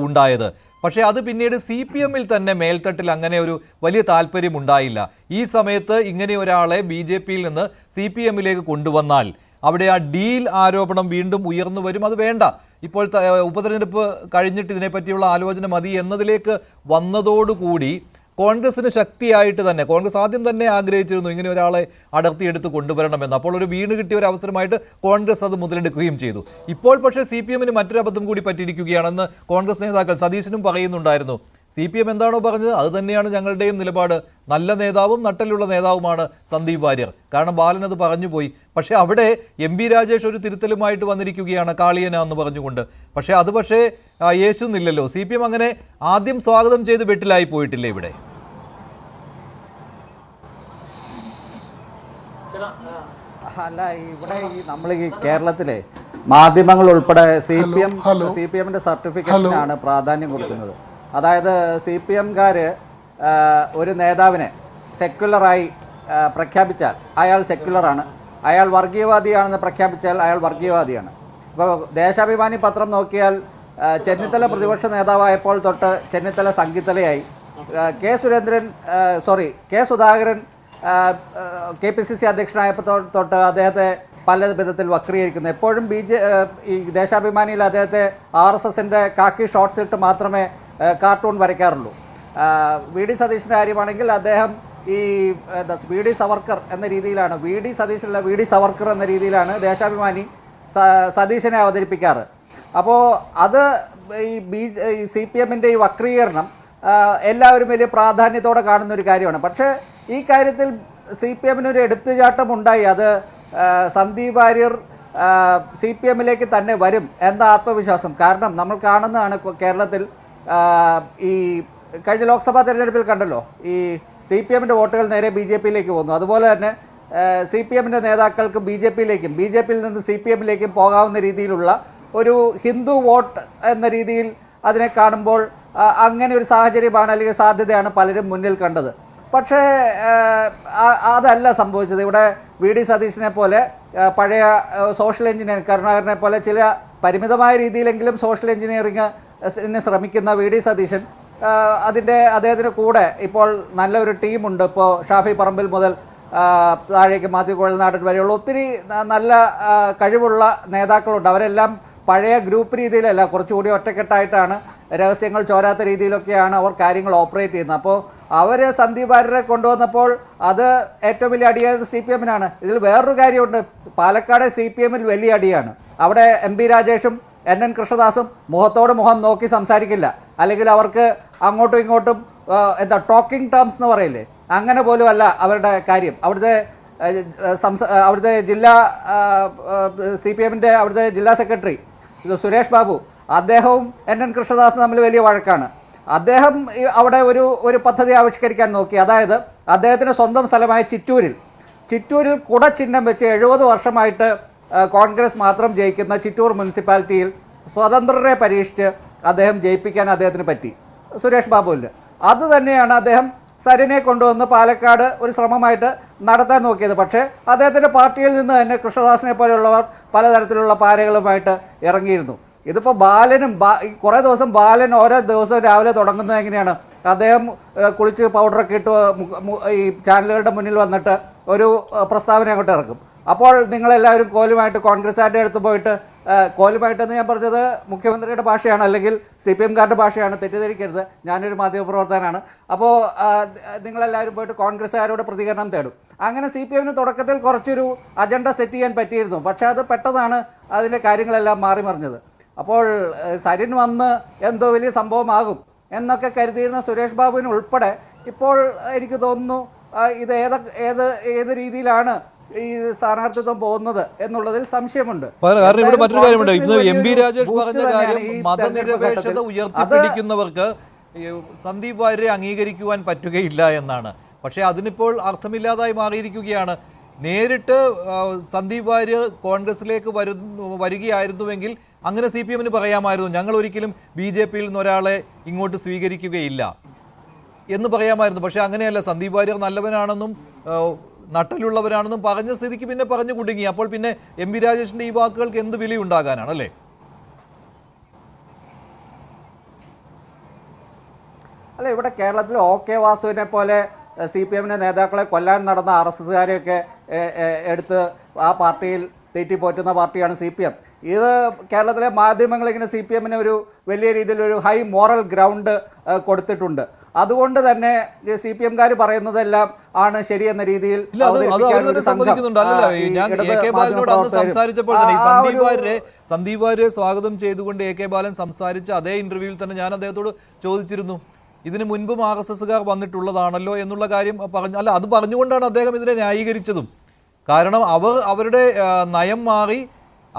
ഉണ്ടായത്. പക്ഷേ അത് പിന്നീട് CPM-ൽ തന്നെ മേൽത്തട്ടിൽ അങ്ങനെ ഒരു വലിയ താല്പര്യം ഉണ്ടായില്ല. ഈ സമയത്ത് ഇങ്ങനെ ഒരാളെ BJP-യിൽ നിന്ന് CPM-ലേക്ക് കൊണ്ടുവന്നാൽ അവിടെ ആ ഡീൽ ആരോപണം വീണ്ടും ഉയർന്നു വരും. അത് വേണ്ട, ഇപ്പോൾ ഉപതെരഞ്ഞെടുപ്പ് കഴിഞ്ഞിട്ട് ഇതിനെപ്പറ്റിയുള്ള ആലോചന മതി എന്നതിലേക്ക് വന്നതോടുകൂടി കോൺഗ്രസിന് ശക്തിയായിട്ട് തന്നെ, കോൺഗ്രസ് ആദ്യം തന്നെ ആഗ്രഹിച്ചിരുന്നു ഇങ്ങനെ ഒരാളെ അടർത്തിയെടുത്ത് കൊണ്ടുവരണമെന്ന്. അപ്പോൾ ഒരു വീണ് കിട്ടിയ ഒരു അവസരമായിട്ട് കോൺഗ്രസ് അത് മുതലെടുക്കുകയും ചെയ്തു. ഇപ്പോൾ പക്ഷേ CPM-ന് മറ്റൊരു അബദ്ധം കൂടി പറ്റിയിരിക്കുകയാണെന്ന് കോൺഗ്രസ് നേതാക്കൾ സതീശനും പറയുന്നുണ്ടായിരുന്നു. CPM എന്താണോ പറഞ്ഞത് അത് തന്നെയാണ് ഞങ്ങളുടെയും നിലപാട്. നല്ല നേതാവും നട്ടലുള്ള നേതാവുമാണ് സന്ദീപ് വാര്യർ. കാരണം ബാലൻ അത് പറഞ്ഞു പോയി. പക്ഷേ അവിടെ MP രാജേഷ് ഒരു തിരുത്തലുമായിട്ട് വന്നിരിക്കുകയാണ്, കാളിയന എന്ന് പറഞ്ഞുകൊണ്ട്. പക്ഷേ അത് യേശുന്നില്ലല്ലോ. CPM അങ്ങനെ ആദ്യം സ്വാഗതം ചെയ്ത് വെട്ടിലായി പോയിട്ടില്ല ഇവിടെ. അല്ല, ഇവിടെ നമ്മൾ ഈ കേരളത്തിലെ മാധ്യമങ്ങൾ ഉൾപ്പെടെ CPM-ന്റെ സർട്ടിഫിക്കറ്റിനാണ് പ്രാധാന്യം കൊടുക്കുന്നത്. അതായത് CPM-കാർ ഒരു നേതാവിനെ സെക്യുലറായി പ്രഖ്യാപിച്ചാൽ അയാൾ സെക്യുലറാണ്, അയാൾ വർഗീയവാദിയാണെന്ന് പ്രഖ്യാപിച്ചാൽ അയാൾ വർഗീയവാദിയാണ്. ഇപ്പോൾ ദേശാഭിമാനി പത്രം നോക്കിയാൽ ചെന്നിത്തല പ്രതിപക്ഷ നേതാവായപ്പോൾ തൊട്ട് ചെന്നിത്തല സംഘിത്തലയായി. കെ സുധാകരൻ KPCC അധ്യക്ഷനായപ്പോൾ തൊട്ട് അദ്ദേഹത്തെ പല വിധത്തിൽ വക്രീകരിക്കുന്നു. എപ്പോഴും ഈ ദേശാഭിമാനിയിൽ അദ്ദേഹത്തെ RSS-ന്റെ കാക്കി ഷോർട്ട്സ് ഇട്ട് മാത്രമേ കാർട്ടൂൺ വരയ്ക്കാറുള്ളൂ. VD സതീശൻ്റെ കാര്യമാണെങ്കിൽ അദ്ദേഹം ഈ VD സവർക്കർ എന്ന രീതിയിലാണ്, VD സതീശനല്ല VD സവർക്കർ എന്ന രീതിയിലാണ് ദേശാഭിമാനി സതീശനെ അവതരിപ്പിക്കാറ്. അപ്പോൾ അത് ഈ CPM-ന്റെ ഈ വക്രീകരണം എല്ലാവരും വലിയ പ്രാധാന്യത്തോടെ കാണുന്ന ഒരു കാര്യമാണ്. പക്ഷേ ഈ കാര്യത്തിൽ CPM-ന് ഒരു എടുത്തുചാട്ടം ഉണ്ടായി. അത് സന്ദീപ് വാര്യർ CPM-ലേക്ക് തന്നെ വരും എന്ന ആത്മവിശ്വാസം. കാരണം നമ്മൾ കാണുന്നതാണ് കേരളത്തിൽ ഈ കഴിഞ്ഞ ലോക്സഭാ തെരഞ്ഞെടുപ്പിൽ കണ്ടല്ലോ, ഈ CPM-ന്റെ വോട്ടുകൾ നേരെ BJP-യിലേക്ക് പോകുന്നു. അതുപോലെ തന്നെ CPM-ന്റെ നേതാക്കൾക്ക് BJP-യിൽ നിന്ന് CPM-ലേക്കും പോകാവുന്ന രീതിയിലുള്ള ഒരു ഹിന്ദു വോട്ട് എന്ന രീതിയിൽ അതിനെ കാണുമ്പോൾ അങ്ങനെ ഒരു സാഹചര്യമാണ് അല്ലെങ്കിൽ സാധ്യതയാണ് പലരും മുന്നിൽ കണ്ടത്. പക്ഷേ അതല്ല സംഭവിച്ചത്. ഇവിടെ VD സതീശനെ പോലെ പഴയ സോഷ്യൽ എഞ്ചിനീയറിംഗ് കരുണാകരനെ പോലെ ചില പരിമിതമായ രീതിയിലെങ്കിലും സോഷ്യൽ എഞ്ചിനീയറിംഗിന് ശ്രമിക്കുന്ന VD സതീശൻ അദ്ദേഹത്തിന് കൂടെ ഇപ്പോൾ നല്ലൊരു ടീമുണ്ട്. ഇപ്പോൾ ഷാഫി പറമ്പിൽ മുതൽ താഴേക്ക് മാത്യു കുഴൽനാടൻ വരെയുള്ള ഒത്തിരി നല്ല കഴിവുള്ള നേതാക്കളുണ്ട്. അവരെല്ലാം പഴയ ഗ്രൂപ്പ് രീതിയിലല്ല, കുറച്ചുകൂടി ഒറ്റക്കെട്ടായിട്ടാണ്, രഹസ്യങ്ങൾ ചോരാത്ത രീതിയിലൊക്കെയാണ് അവർ കാര്യങ്ങൾ ഓപ്പറേറ്റ് ചെയ്യുന്നത്. അപ്പോൾ അവർ സന്ദീപ് വാര്യരെ കൊണ്ടുവന്നപ്പോൾ അത് ഏറ്റവും വലിയ അടിയായത് CPM-നാണ്. ഇതിൽ വേറൊരു കാര്യമുണ്ട്, പാലക്കാട് CPM-ൽ വലിയ അടിയാണ്. അവിടെ MP രാജേഷും NN കൃഷ്ണദാസും മുഖത്തോട് മുഖം നോക്കി സംസാരിക്കില്ല, അല്ലെങ്കിൽ അവർക്ക് അങ്ങോട്ടും ഇങ്ങോട്ടും ടോക്കിംഗ് ടേംസ് എന്ന് പറയില്ലേ, അങ്ങനെ പോലും അല്ല അവരുടെ കാര്യം. അവിടുത്തെ ജില്ലാ CPM-ന്റെ അവിടുത്തെ ജില്ലാ സെക്രട്ടറി സുരേഷ് ബാബു, അദ്ദേഹവും NN കൃഷ്ണദാസും തമ്മിൽ വലിയ വഴക്കാണ്. അദ്ദേഹം അവിടെ ഒരു പദ്ധതി ആവിഷ്കരിക്കാൻ നോക്കി. അതായത് അദ്ദേഹത്തിൻ്റെ സ്വന്തം സ്ഥലമായ ചിറ്റൂരിൽ കുടച്ചിഹ്നം വെച്ച് 70 വർഷമായിട്ട് കോൺഗ്രസ് മാത്രം ജയിക്കുന്ന ചിറ്റൂർ മുനിസിപ്പാലിറ്റിയിൽ സ്വതന്ത്രരെ പരീക്ഷിച്ച് അദ്ദേഹം ജയിപ്പിക്കാൻ അദ്ദേഹത്തിന് പറ്റി, സുരേഷ് ബാബുവിൽ. അത് തന്നെയാണ് അദ്ദേഹം സരിനെ കൊണ്ടുവന്ന് പാലക്കാട് ഒരു ശ്രമമായിട്ട് നടത്താൻ നോക്കിയത്. പക്ഷേ അദ്ദേഹത്തിൻ്റെ പാർട്ടിയിൽ നിന്ന് തന്നെ കൃഷ്ണദാസിനെ പോലെയുള്ളവർ പലതരത്തിലുള്ള പാരകളുമായിട്ട് ഇറങ്ങിയിരുന്നു. ഇതിപ്പോൾ ബാലനും കുറേ ദിവസം ബാലൻ ഓരോ ദിവസവും രാവിലെ തുടങ്ങുന്നത് എങ്ങനെയാണ്? അദ്ദേഹം കുളിച്ച് പൗഡറൊക്കെ ഇട്ട് ഈ ചാനലുകളുടെ മുന്നിൽ വന്നിട്ട് ഒരു പ്രസ്താവന അങ്ങോട്ട് ഇറക്കും. അപ്പോൾ നിങ്ങളെല്ലാവരും കോലുമായിട്ട് കോൺഗ്രസ്സുകാരുടെ അടുത്ത് പോയിട്ട്, കോലുമായിട്ടെന്ന് ഞാൻ പറഞ്ഞത് മുഖ്യമന്ത്രിയുടെ ഭാഷയാണ്, അല്ലെങ്കിൽ CPM-കാരുടെ ഭാഷയാണ്, തെറ്റിദ്ധരിക്കരുത്, ഞാനൊരു മാധ്യമപ്രവർത്തകനാണ്. അപ്പോൾ നിങ്ങളെല്ലാവരും പോയിട്ട് കോൺഗ്രസ്സുകാരോട് പ്രതികരണം തേടും. അങ്ങനെ CPM-ന് തുടക്കത്തിൽ കുറച്ചൊരു അജണ്ട സെറ്റ് ചെയ്യാൻ പറ്റിയിരുന്നു. പക്ഷേ അത് പെട്ടെന്നാണ് അതിൻ്റെ കാര്യങ്ങളെല്ലാം മാറി മറിഞ്ഞത്. അപ്പോൾ സരിൻ വന്ന് എന്തോ വലിയ സംഭവമാകും എന്നൊക്കെ കരുതിയിരുന്ന സുരേഷ് ബാബുവിന് ഉൾപ്പെടെ ഇപ്പോൾ എനിക്ക് തോന്നുന്നു ഇത് ഏത് രീതിയിലാണ് ഈ സ്ഥാനാർത്ഥിത്വം പോകുന്നത് എന്നുള്ളതിൽ സംശയമുണ്ട്. കാരണം ഇവിടെ മറ്റൊരു കാര്യമുണ്ട്. ഇന്ന് MP രാജേഷ് പറഞ്ഞ കാര്യം, മതനിരപേക്ഷത ഉയർത്തിപ്പിടിക്കുന്നവർക്ക് സന്ദീപ് വാര്യരെ അംഗീകരിക്കുവാൻ പറ്റുകയില്ല എന്നാണ്. പക്ഷേ അതിനിപ്പോൾ അർത്ഥമില്ലാതായി മാറിയിരിക്കുകയാണ്. നേരിട്ട് സന്ദീപ് വാര്യർ കോൺഗ്രസിലേക്ക് വരികയായിരുന്നുവെങ്കിൽ അങ്ങനെ CPM-ന് പറയാമായിരുന്നു, ഞങ്ങൾ ഒരിക്കലും BJP-യിൽ നിന്ന് ഒരാളെ ഇങ്ങോട്ട് സ്വീകരിക്കുകയില്ല എന്ന് പറയാമായിരുന്നു. പക്ഷേ അങ്ങനെയല്ല. സന്ദീപ് വാര്യർ നല്ലവനാണെന്നും നട്ടലുള്ളവരാണെന്നും പറഞ്ഞ സ്ഥിതിക്ക് പിന്നെ പറഞ്ഞു കുടുങ്ങി. അപ്പോൾ പിന്നെ MP രാജേഷിന്റെ ഈ വാക്കുകൾക്ക് എന്ത് വിലയുണ്ടാകാനാണ് അല്ലേ? അല്ല, ഇവിടെ കേരളത്തിൽ OK വാസുവിനെ പോലെ CPM-ന്റെ നേതാക്കളെ കൊല്ലാൻ നടന്ന RSS-കാരെയൊക്കെ എടുത്ത് ആ പാർട്ടിയിൽ തെറ്റിപ്പോറ്റുന്ന പാർട്ടിയാണ് CPM. ഇത് കേരളത്തിലെ മാധ്യമങ്ങൾ ഇങ്ങനെ CPM-ന് ഒരു വലിയ രീതിയിലൊരു ഹൈ മോറൽ ഗ്രൗണ്ട് കൊടുത്തിട്ടുണ്ട്. അതുകൊണ്ട് തന്നെ CPM-കാർ പറയുന്നതെല്ലാം ആണ് ശരിയെന്ന രീതിയിൽ സംസാരിച്ചപ്പോൾ തന്നെ സന്ദീപ് വാര്യരെ സ്വാഗതം ചെയ്തുകൊണ്ട് AK ബാലൻ സംസാരിച്ച അതേ ഇന്റർവ്യൂവിൽ തന്നെ ഞാൻ അദ്ദേഹത്തോട് ചോദിച്ചിരുന്നു, ഇതിനു മുൻപും RSS-കാർ വന്നിട്ടുള്ളതാണല്ലോ എന്നുള്ള കാര്യം പറഞ്ഞു. അല്ല, അത് പറഞ്ഞുകൊണ്ടാണ് അദ്ദേഹം ഇതിനെ ന്യായീകരിച്ചതും. കാരണം അവരുടെ നയം മാറി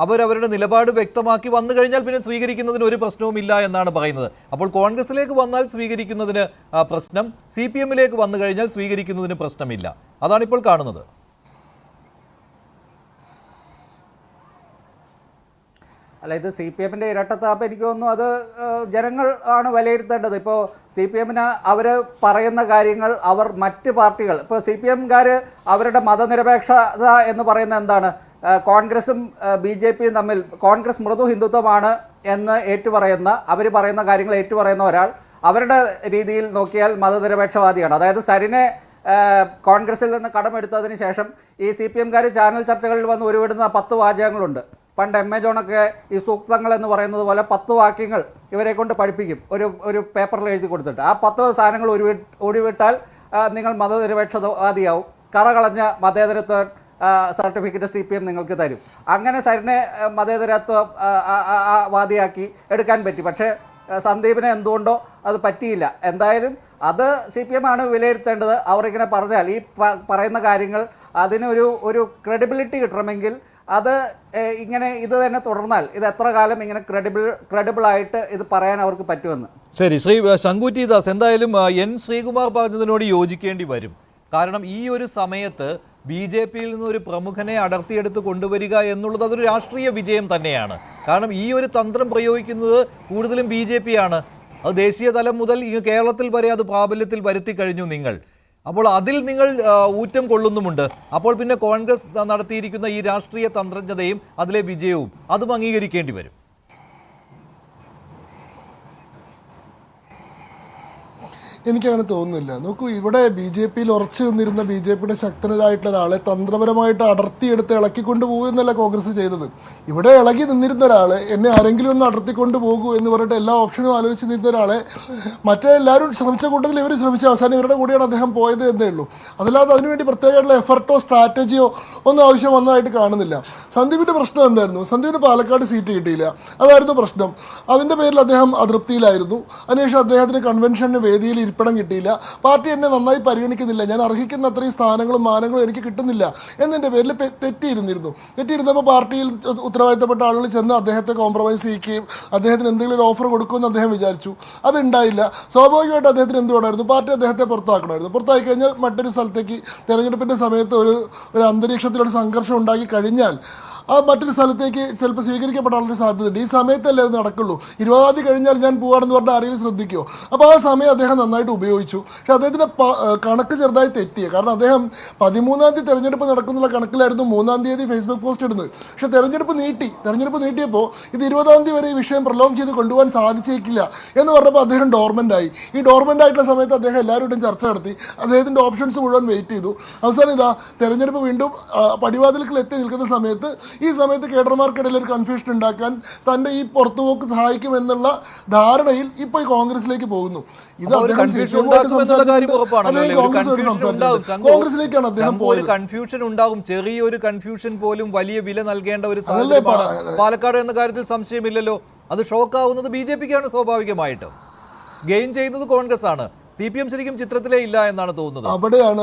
അവരവരുടെ നിലപാട് വ്യക്തമാക്കി വന്നു കഴിഞ്ഞാൽ പിന്നെ സ്വീകരിക്കുന്നതിന് ഒരു പ്രശ്നവുമില്ല എന്നാണ് പറയുന്നത്. അപ്പോൾ കോൺഗ്രസിലേക്ക് വന്നാൽ സ്വീകരിക്കുന്നതിന് പ്രശ്നം, CPM-ലേക്ക് വന്നു കഴിഞ്ഞാൽ സ്വീകരിക്കുന്നതിന് പ്രശ്നമില്ല. അതാണിപ്പോൾ കാണുന്നത്. അല്ല, ഇത് CPM-ന്റെ ഇരട്ടത്താപ്പ് എനിക്ക് തോന്നുന്നു അത് ജനങ്ങൾ ആണ് വിലയിരുത്തേണ്ടത്. ഇപ്പോൾ CPM-ന് അവർ പറയുന്ന കാര്യങ്ങൾ അവർ മറ്റ് പാർട്ടികൾ, ഇപ്പോൾ CPM-കാർ അവരുടെ മതനിരപേക്ഷത എന്ന് പറയുന്നത് എന്താണ്? കോൺഗ്രസും BJP-യും തമ്മിൽ കോൺഗ്രസ് മൃദു ഹിന്ദുത്വമാണ് എന്ന് ഏറ്റുപറയുന്ന, അവർ പറയുന്ന കാര്യങ്ങൾ ഏറ്റുപറയുന്ന ഒരാൾ അവരുടെ രീതിയിൽ നോക്കിയാൽ മതനിരപേക്ഷവാദിയാണ്. അതായത് സരിനെ കോൺഗ്രസിൽ നിന്ന് കടമെടുത്തതിന് ശേഷം ഈ CPM-കാർ ചാനൽ ചർച്ചകളിൽ വന്ന് ഉരുവിടുന്ന 10 വാചകങ്ങളുണ്ട്. പണ്ട് MA ജോണൊക്കെ ഈ സൂക്തങ്ങൾ എന്ന് പറയുന്നത് പോലെ 10 വാക്യങ്ങൾ ഇവരെ കൊണ്ട് പഠിപ്പിക്കും, ഒരു പേപ്പറിൽ എഴുതി കൊടുത്തിട്ട്. ആ 10 സാധനങ്ങൾ ഒഴിവിട്ടാൽ നിങ്ങൾ മതനിരപേക്ഷവാദിയാവും, കറകളഞ്ഞ മതേതരത്വ സർട്ടിഫിക്കറ്റ് CPM നിങ്ങൾക്ക് തരും. അങ്ങനെ സരിനെ മതേതരത്വ വാദിയാക്കി എടുക്കാൻ പറ്റി. പക്ഷേ സന്ദീപിനെ എന്തുകൊണ്ടോ അത് പറ്റിയില്ല. എന്തായാലും അത് CPM ആണ് വിലയിരുത്തേണ്ടത്. അവരിങ്ങനെ പറഞ്ഞാൽ ഈ പറയുന്ന കാര്യങ്ങൾ അതിനൊരു ക്രെഡിബിലിറ്റി കിട്ടണമെങ്കിൽ അത് ഇങ്ങനെ ഇത് തന്നെ തുടർന്നാൽ ഇത് എത്ര കാലം ഇങ്ങനെ ക്രെഡിബിൾ ആയിട്ട് ഇത് പറയാൻ അവർക്ക് പറ്റുമെന്ന്. ശരി, ശ്രീ ശങ്കു ടി ദാസ്, എന്തായാലും N ശ്രീകുമാർ പറഞ്ഞതിനോട് യോജിക്കേണ്ടി വരും. കാരണം ഈ ഒരു സമയത്ത് BJP-യിൽ നിന്ന് ഒരു പ്രമുഖനെ അടർത്തിയെടുത്ത് കൊണ്ടുവരിക എന്നുള്ളത് അതൊരു രാഷ്ട്രീയ വിജയം തന്നെയാണ്. കാരണം ഈ ഒരു തന്ത്രം പ്രയോഗിക്കുന്നത് കൂടുതലും BJP ആണ്. അത് ദേശീയ തലം മുതൽ ഈ കേരളത്തിൽ വരെ അത് പ്രാബല്യത്തിൽ വരുത്തി കഴിഞ്ഞു നിങ്ങൾ. അപ്പോൾ അതിൽ നിങ്ങൾ ഊറ്റം കൊള്ളുന്നുമുണ്ട്. അപ്പോൾ പിന്നെ കോൺഗ്രസ് നടത്തിയിരിക്കുന്ന ഈ രാഷ്ട്രീയ തന്ത്രജ്ഞതയും അതിലെ വിജയവും അതും അംഗീകരിക്കേണ്ടി വരും. എനിക്കങ്ങനെ തോന്നുന്നില്ല. നോക്കൂ, ഇവിടെ BJP-യിൽ ഉറച്ചു നിന്നിരുന്ന BJP-യുടെ ശക്തനായിട്ടുള്ള ഒരാളെ തന്ത്രപരമായിട്ട് അടർത്തിയെടുത്ത് ഇളക്കിക്കൊണ്ട് പോകുക എന്നല്ല കോൺഗ്രസ് ചെയ്തത്. ഇവിടെ ഇളകി നിന്നിരുന്ന ഒരാളെ, എന്നെ ആരെങ്കിലും ഒന്ന് അടർത്തിക്കൊണ്ട് പോകൂ എന്ന് പറഞ്ഞിട്ട് എല്ലാ ഓപ്ഷനും ആലോചിച്ച് നിന്നിരുന്ന ഒരാളെ മറ്റെല്ലാവരും ശ്രമിച്ച കൂട്ടത്തിൽ ഇവർ ശ്രമിച്ച അവസാനം ഇവരുടെ കൂടെയാണ് അദ്ദേഹം പോയത് എന്നേ ഉള്ളൂ. അതല്ലാതെ അതിനുവേണ്ടി പ്രത്യേകമായിട്ടുള്ള എഫർട്ടോ സ്ട്രാറ്റജിയോ ഒന്നും ആവശ്യം വന്നതായിട്ട് കാണുന്നില്ല. സന്ദീപിൻ്റെ പ്രശ്നം എന്തായിരുന്നു? സന്ദീപിന് പാലക്കാട് സീറ്റ് കിട്ടിയില്ല, അതായിരുന്നു പ്രശ്നം. അതിൻ്റെ പേരിൽ അദ്ദേഹം അതൃപ്തിയിലായിരുന്നു. അതിനുശേഷം അദ്ദേഹത്തിന് കൺവെൻഷന് വേദിയിൽ ഇരിപ്പിടം കിട്ടിയില്ല. പാർട്ടി എന്നെ നന്നായി പരിഗണിക്കുന്നില്ല, ഞാൻ അർഹിക്കുന്ന അത്രയും സ്ഥാനങ്ങളും മാനങ്ങളും എനിക്ക് കിട്ടുന്നില്ല എന്നതിൻ്റെ പേരിൽ തെറ്റിയിരുന്നപ്പോൾ പാർട്ടിയിൽ ഉത്തരവാദിത്തപ്പെട്ട ആളുകൾ ചെന്ന് അദ്ദേഹത്തെ കോംപ്രമൈസ് ചെയ്യിക്കുകയും അദ്ദേഹത്തിന് എന്തെങ്കിലും ഒരു ഓഫർ കൊടുക്കുമെന്ന് അദ്ദേഹം വിചാരിച്ചു. അതുണ്ടായില്ല. സ്വാഭാവികമായിട്ട് അദ്ദേഹത്തിന് എന്തുകൊണ്ടായിരുന്നു? പാർട്ടി അദ്ദേഹത്തെ പുറത്താക്കണമായിരുന്നു. പുറത്താക്കി കഴിഞ്ഞാൽ മറ്റൊരു സ്ഥലത്തേക്ക് തെരഞ്ഞെടുപ്പിൻ്റെ സമയത്ത് ഒരു അന്തരീക്ഷത്തിലൊരു സംഘർഷം ഉണ്ടാക്കി കഴിഞ്ഞാൽ ആ മറ്റൊരു സ്ഥലത്തേക്ക് ചിലപ്പോൾ സ്വീകരിക്കപ്പെടാനുള്ള സാധ്യതയുണ്ട്. ഈ സമയത്തല്ലേ അത് നടക്കുള്ളൂ. 20-ാം തീയതി കഴിഞ്ഞാൽ ഞാൻ പോവാണെന്ന് പറഞ്ഞാൽ ആരെങ്കിലും ശ്രദ്ധിക്കുമോ? അപ്പോൾ ആ സമയം അദ്ദേഹം നന്നായിട്ട് ഉപയോഗിച്ചു. പക്ഷേ അദ്ദേഹത്തിൻ്റെ കണക്ക് ചെറുതായി തെറ്റിയ കാരണം അദ്ദേഹം 13-ാം തീയതി തെരഞ്ഞെടുപ്പ് നടക്കുന്നുള്ള കണക്കിലായിരുന്നു 3-ാം തീയതി ഫേസ്ബുക്ക് പോസ്റ്റ് ഇടുന്നത്. പക്ഷേ തെരഞ്ഞെടുപ്പ് നീട്ടിയപ്പോൾ ഇത് 20-ാം തീയതി വരെ ഈ വിഷയം പ്രലോം ചെയ്ത് കൊണ്ടുപോകാൻ സാധിച്ചേക്കില്ല എന്ന് പറഞ്ഞപ്പോൾ അദ്ദേഹം ഡോർമെൻ്റ് ആയി. ഈ ഡോർമെൻ്റ് ആയിട്ടുള്ള സമയത്ത് അദ്ദേഹം എല്ലാവരോടും ചർച്ച നടത്തി, അദ്ദേഹത്തിൻ്റെ ഓപ്ഷൻസ് മുഴുവൻ വെയിറ്റ് ചെയ്തു. അവസാനം ഇതാ തെരഞ്ഞെടുപ്പ് വീണ്ടും പടിവാതിൽക്കൽ എത്തി നിൽക്കുന്ന സമയത്ത് ഈ സമയത്ത് കേഡർമാർക്കിടയിൽ ഒരു കൺഫ്യൂഷൻ ഉണ്ടാക്കാൻ തൻ്റെ ഈ പുറത്തുപോക്ക് സഹായിക്കുമെന്നുള്ള ധാരണയിൽ ഇപ്പോൾ ഈ കോൺഗ്രസിലേക്ക് പോകുന്നു. ഇത് അദ്ദേഹം കോൺഗ്രസിലേക്കാണ് അദ്ദേഹം പോയത്. കൺഫ്യൂഷൻ ഉണ്ടാകും, ചെറിയൊരു കൺഫ്യൂഷൻ പോലും വലിയ വില നൽകേണ്ട ഒരു സാഹചര്യമാണ് പാലക്കാട് എന്ന കാര്യത്തിൽ സംശയമില്ലല്ലോ. അത് ഷോക്കാവുന്നത് BJPക്കാണ് സ്വാഭാവികമായിട്ടും. ഗെയിൻ ചെയ്യുന്നത് കോൺഗ്രസ് ആണ്. CPM ശരിക്കും ചിത്രത്തിലേ ഇല്ല എന്നാണ് തോന്നുന്നത്. അവിടെയാണ്